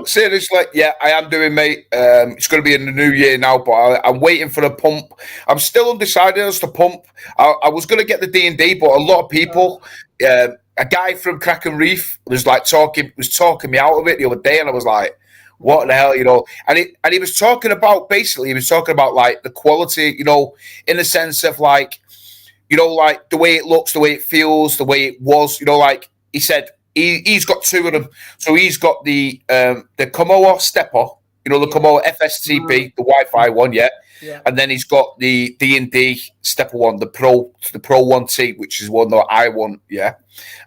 Seriously, yeah, I am doing, mate. It's going to be in the new year now, but I'm waiting for a pump. I'm still undecided as to pump. I was going to get the D&D, but a lot of people, a guy from Kraken Reef was talking me out of it the other day, and I was like, what the hell, you know? And he was talking about like the quality, you know, in the sense of like, you know, like the way it looks, the way it feels, the way it was, you know, like he said. He's got 2 of them. So he's got the Komoa Stepper, you know, the Komoa FSTP, the Wi-Fi one, yeah. And then he's got the D&D Stepper one, the Pro 1T, which is one that I want, yeah.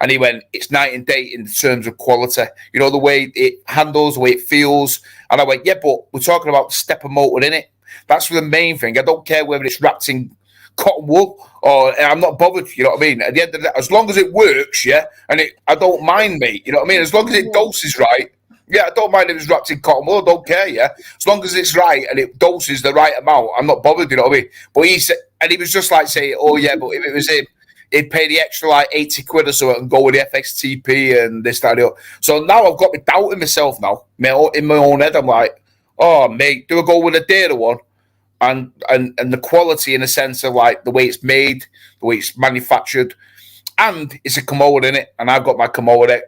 And he went, it's night and day in terms of quality. You know, the way it handles, the way it feels. And I went, yeah, but we're talking about the stepper motor in it. That's the main thing. I don't care whether it's wrapped in cotton wool or I'm not bothered, you know what I mean? At the end of the day, as long as it works, yeah, and I don't mind, mate, you know what I mean? As long as it doses right, yeah, I don't mind if it's wrapped in cotton wool, I don't care, yeah. As long as it's right and it doses the right amount, I'm not bothered, you know what I mean? But he said, and he was just like saying, oh yeah, but if it was him, he'd pay the extra like 80 quid or so and go with the FXTP and this, that, and the other. So now I've got me doubting myself now. In my own head, I'm like, oh mate, do I go with a data one? And the quality in the sense of like the way it's made, the way it's manufactured, and it's a Komoa in it, and I've got my Komoa,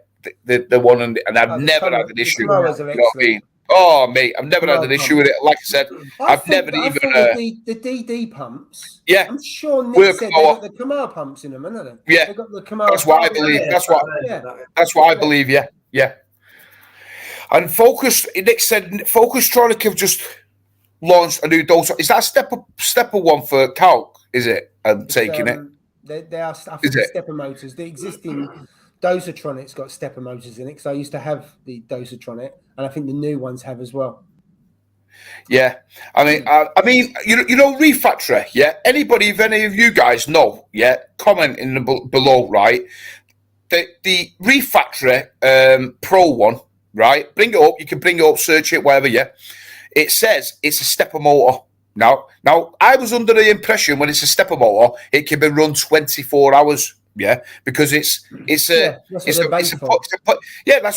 the one, and I've never had an issue. You know what I mean? Oh mate, I've never had an issue with it. Like I said, I've never even
the DD pumps.
Yeah,
I'm sure Nick said they got the Komoa pumps in them, haven't they?
Yeah,
they got the Komoa.
That's what I believe. That's what I believe. Yeah. And Focus, Nick said, Focustronic have just launched a new dose. Is that a stepper one for Calc? Is it? I'm taking it.
They are stepper motors. The existing Dosatronic's got stepper motors in it because I used to have the Dosatronic, and I think the new ones have as well.
Yeah, I mean, you know, Reef Factory. Yeah, if any of you guys know, yeah, comment in the below, right? The Reef Factory Pro one, right? Bring it up. You can bring it up, search it, whatever. Yeah. It says it's a stepper motor. Now, I was under the impression when it's a stepper motor, it can be run 24 hours. Yeah, because it's that's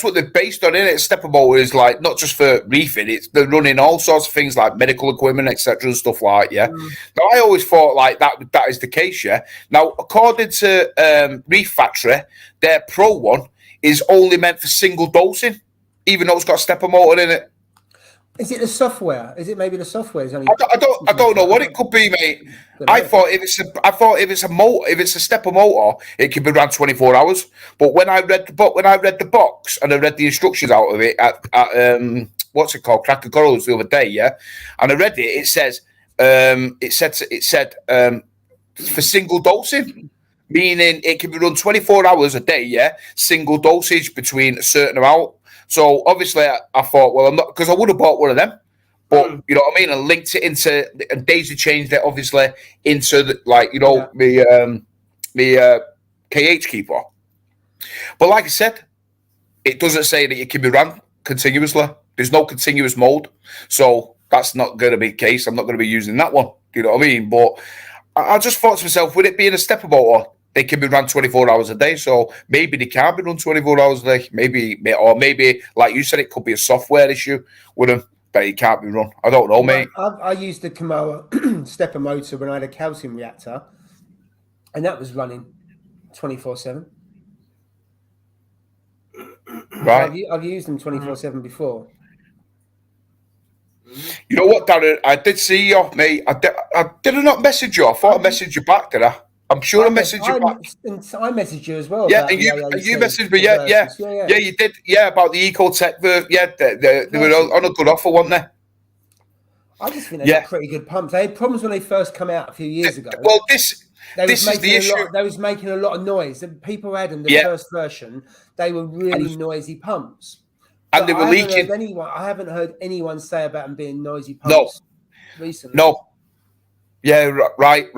what they're based on. In it, stepper motor is like not just for reefing; they're running all sorts of things like medical equipment, etc., and stuff like. Yeah. Now, I always thought like that is the case. Yeah. Now, according to Reef Factory, their Pro one is only meant for single dosing, even though it's got a stepper motor in it.
Is it the software? Is it maybe the software is only?
I don't know what it could be, mate. I thought if it's a motor, if it's a stepper motor, it could be run 24 hours. But when I read the box and I read the instructions out of it at what's it called, Cracker Corals the other day, yeah, and I read it. It said for single dosing, meaning it can be run 24 hours a day, yeah, single dosage between a certain amount. So obviously I thought, well, I'm not, because I would have bought one of them, but you know what I mean, and linked it into, and Daisy changed it obviously into the, the KH keeper. But like I said, it doesn't say that it can be run continuously. There's no continuous mode, so that's not going to be the case. I'm not going to be using that one. You know what I mean? But I just thought to myself, with it being a stepper motor, they can be run 24 hours a day. So maybe they can't be run 24 hours a day. Maybe, like you said, it could be a software issue with them that it can't be run. I don't know, mate.
I used the Kamoa stepper motor when I had a calcium reactor, and that was running 24/7.
Right.
I've used them 24/7 before.
You know what, Darren? I did see you, mate. I did not message you. I thought I messaged you back, did I? I'm sure I messaged you back.
And I messaged you as well.
Yeah, and you messaged me. Yeah, you did. Yeah, about the Ecotech. They were on a good offer, weren't they?
I just think they got pretty good pumps. They had problems when they first come out a few years ago.
Well, this is the issue.
They was making a lot of noise. The people had them, the first version, they were really noisy pumps.
And they were leaking.
I haven't heard anyone say about them being noisy pumps recently.
No. Yeah, right.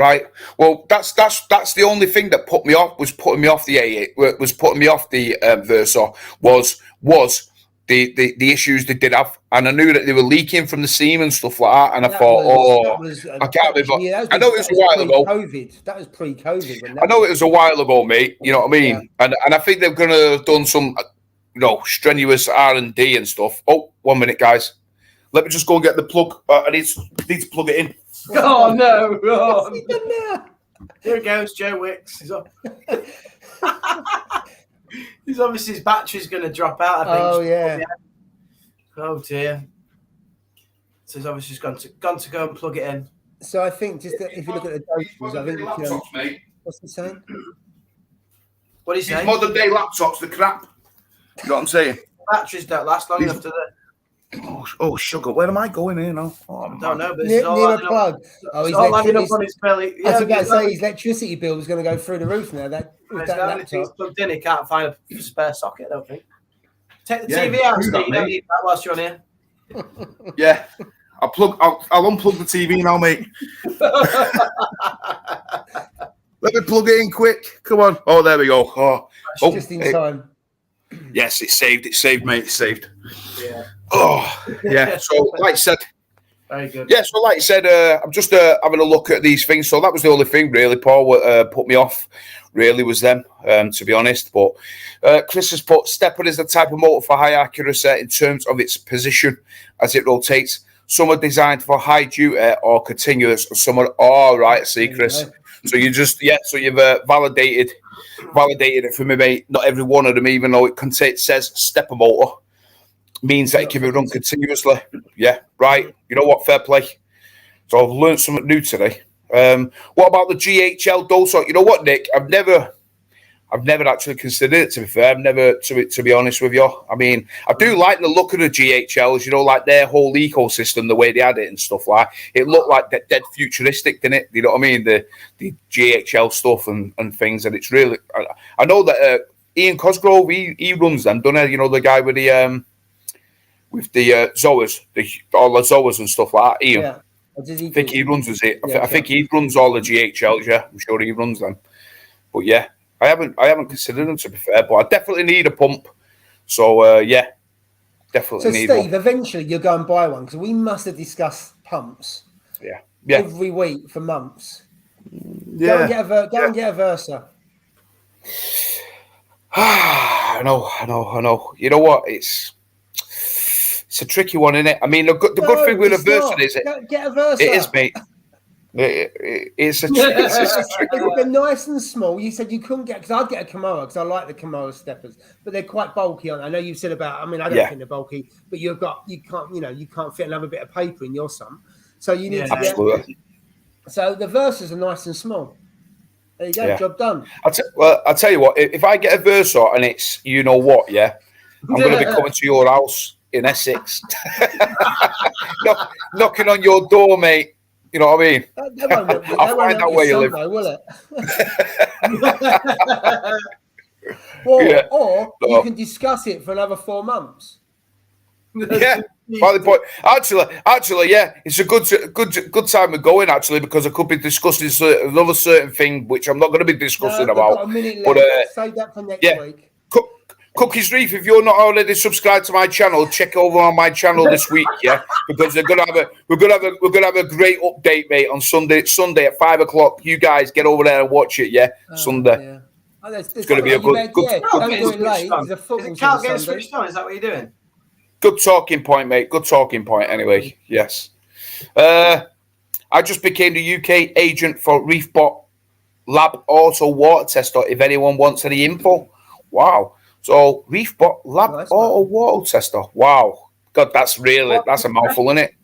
Well, that's the only thing that put me off the A8 was putting me off the Versa was the issues they did have, and I knew that they were leaking from the seam and stuff like that, and I thought, I can't remember. Yeah, I know it was a while ago.
That was pre-COVID.
I know it was a while ago, mate. You know what I mean? Yeah. And I think they're going to have done some, strenuous R&D and stuff. Oh, 1 minute, guys. Let me just go and get the plug. I need to plug it in.
Oh no! Oh. Here it goes, Joe Wicks. He's obviously his battery's going to drop out. I think.
Oh yeah.
Oh dear. So he's obviously just gone to go and plug it in.
So I think if you look at the doses, I think
mate.
What's he saying?
What is he saying?
Modern day laptops, the crap. You know what I'm saying?
Batteries don't last long enough, do they?
Oh, sugar! Where am I going here now?
I don't know, but
near a plug.
He's landing up on his belly.
I was about to say his electricity bill was going to go through the roof now.
He's plugged in. He can't find a spare socket. I don't think. Take the TV out, Steve. You don't need that whilst you're on here.
Yeah, I'll unplug the TV now, mate. Let me plug it in quick. Come on. Oh, there we go.
Just in time.
Yes, it's saved. It's saved, mate. It's saved.
Yeah.
Oh, yeah. So, like I said,
very good.
Yeah, so like I said, I'm just having a look at these things. So that was the only thing, really, Paul, put me off. Really, was them, to be honest. But Chris has put stepper is the type of motor for high accuracy in terms of its position as it rotates. Some are designed for high duty or continuous. Some are all right. See, Chris. So you just so you've validated it for me, mate. Not every one of them, even though it says stepper motor, means that it can be run continuously. Yeah, right. You know what? Fair play. So I've learned something new today. What about the GHL though? So you know what, Nick? I've never actually considered it, to be fair. I've never, to be honest with you. I mean, I do like the look of the GHLs, like their whole ecosystem, the way they had it and stuff like. It looked like dead futuristic, didn't it? You know what I mean? The GHL stuff and things, and it's really. I know that Ian Cosgrove, he runs them, doesn't he? The guy with the Zoas, all the Zoas and stuff like that. Ian. Yeah. I think he runs it. I think he runs all the GHLs. Yeah, I'm sure he runs them. But yeah. I haven't considered them, to be fair, but I definitely need a pump. So definitely need one.
So Steve, eventually you'll go and buy one because we must have discussed pumps.
Yeah.
Every week for months. Yeah. Go and get a Versa.
I know. You know what? It's a tricky one, isn't it? I mean, the good thing with a Versa is
get a Versa.
It is, mate. It's a tricky one.
They're nice and small. You said you couldn't get, because I'd get a Kamoa because I like the Kamoa steppers, but they're quite bulky. I know you said about. I mean, I don't think they're bulky, but you can't fit another bit of paper in your sump, so you need to
absolutely.
So the Versas are nice and small. There you go, job done.
I'll tell you what. If I get a Versa and it's I'm going to be coming to your house in Essex, knocking on your door, mate. You know what I mean? I'll find out where you live.
Will it? Or you can discuss it for another 4 months.
Yeah. Actually, yeah, it's a good time of going actually, because I could be discussing another certain thing which I'm not going to be discussing about.
Got a minute left. Save that for next week.
Cookies Reef, if you're not already subscribed to my channel, check over on my channel this week, yeah, because we're gonna have a great update, mate, on Sunday at 5 o'clock. You guys get over there and watch it, yeah, Sunday.
Yeah. Oh,
it's going to be a good.
Yeah, don't do it late. There's a football
can't get switched on. Is that what you're doing?
Good talking point, mate. Good talking point. Anyway, yes. I just became the UK agent for ReefBot Lab Auto Water Tester. If anyone wants any info, wow. So ReefBot Lab Auto Water Tester. Wow, God, that's a mouthful, isn't it?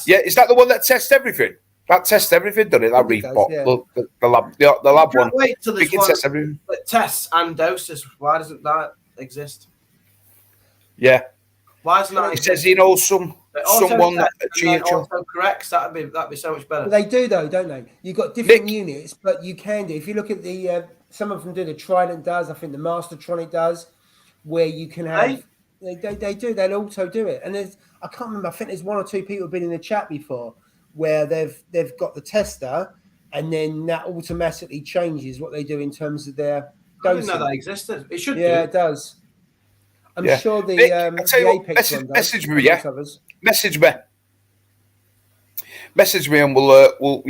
Yeah, is that the one that tests everything? That tests everything, doesn't it? That ReefBot, yeah. the lab one.
Wait till there's one tests everything. That tests and doses. Why doesn't that exist?
Yeah.
Why doesn't that?
It says he knows someone that
also corrects. That'd be so much better.
But they do though, don't they? You've got different units, but you can do. If you look at the some of them do. The Trident does. I think the Mastertronic does, where you can have. They do. They'll also do it. And I can't remember. I think there's one or two people who've been in the chat before where they've got the tester, and then that automatically changes what they do in terms of their dosing.
I didn't know that existed. It should.
Yeah, it does. I'm sure the Apex one does.
Message me, yeah. Message me, and we'll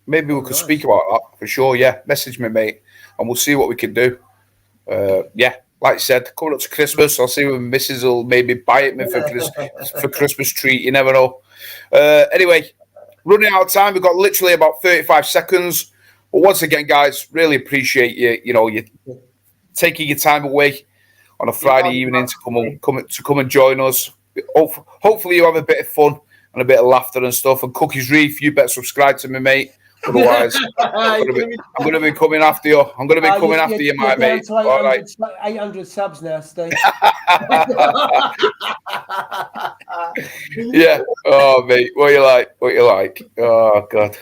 maybe we could speak about that for sure. Yeah, message me, mate, and we'll see what we can do. Yeah, like I said, coming up to Christmas, I'll see if Mrs. will maybe buy it me for Christmas treat. You never know. Anyway, running out of time. We've got literally about 35 seconds. But once again, guys, really appreciate you taking your time away on a Friday evening to come and join us. Hopefully you have a bit of fun and a bit of laughter and stuff. And Cookies Reef, you better subscribe to me, mate. Otherwise, I'm going to be coming after you. I'm going to be coming after you, my mate. All right.
800 subs now, Steve.
Yeah. Oh, mate. What you like? Oh, God.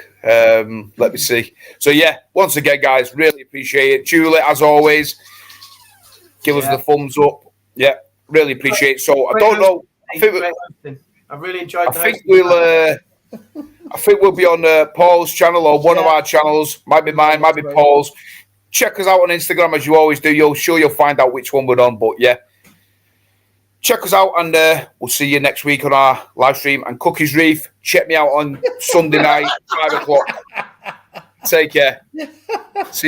Let me see. So, yeah, once again, guys, really appreciate it. Julie, as always, give us the thumbs up. Yeah, really appreciate it. So, I don't know.
I really enjoyed
it. I think we'll be on Paul's channel or one of our channels. Might be mine, might be Paul's. Check us out on Instagram as you always do. You'll find out which one we're on. But yeah, check us out, and we'll see you next week on our live stream. And Cookies Reef, check me out on Sunday night, 5 o'clock. Take care. See you.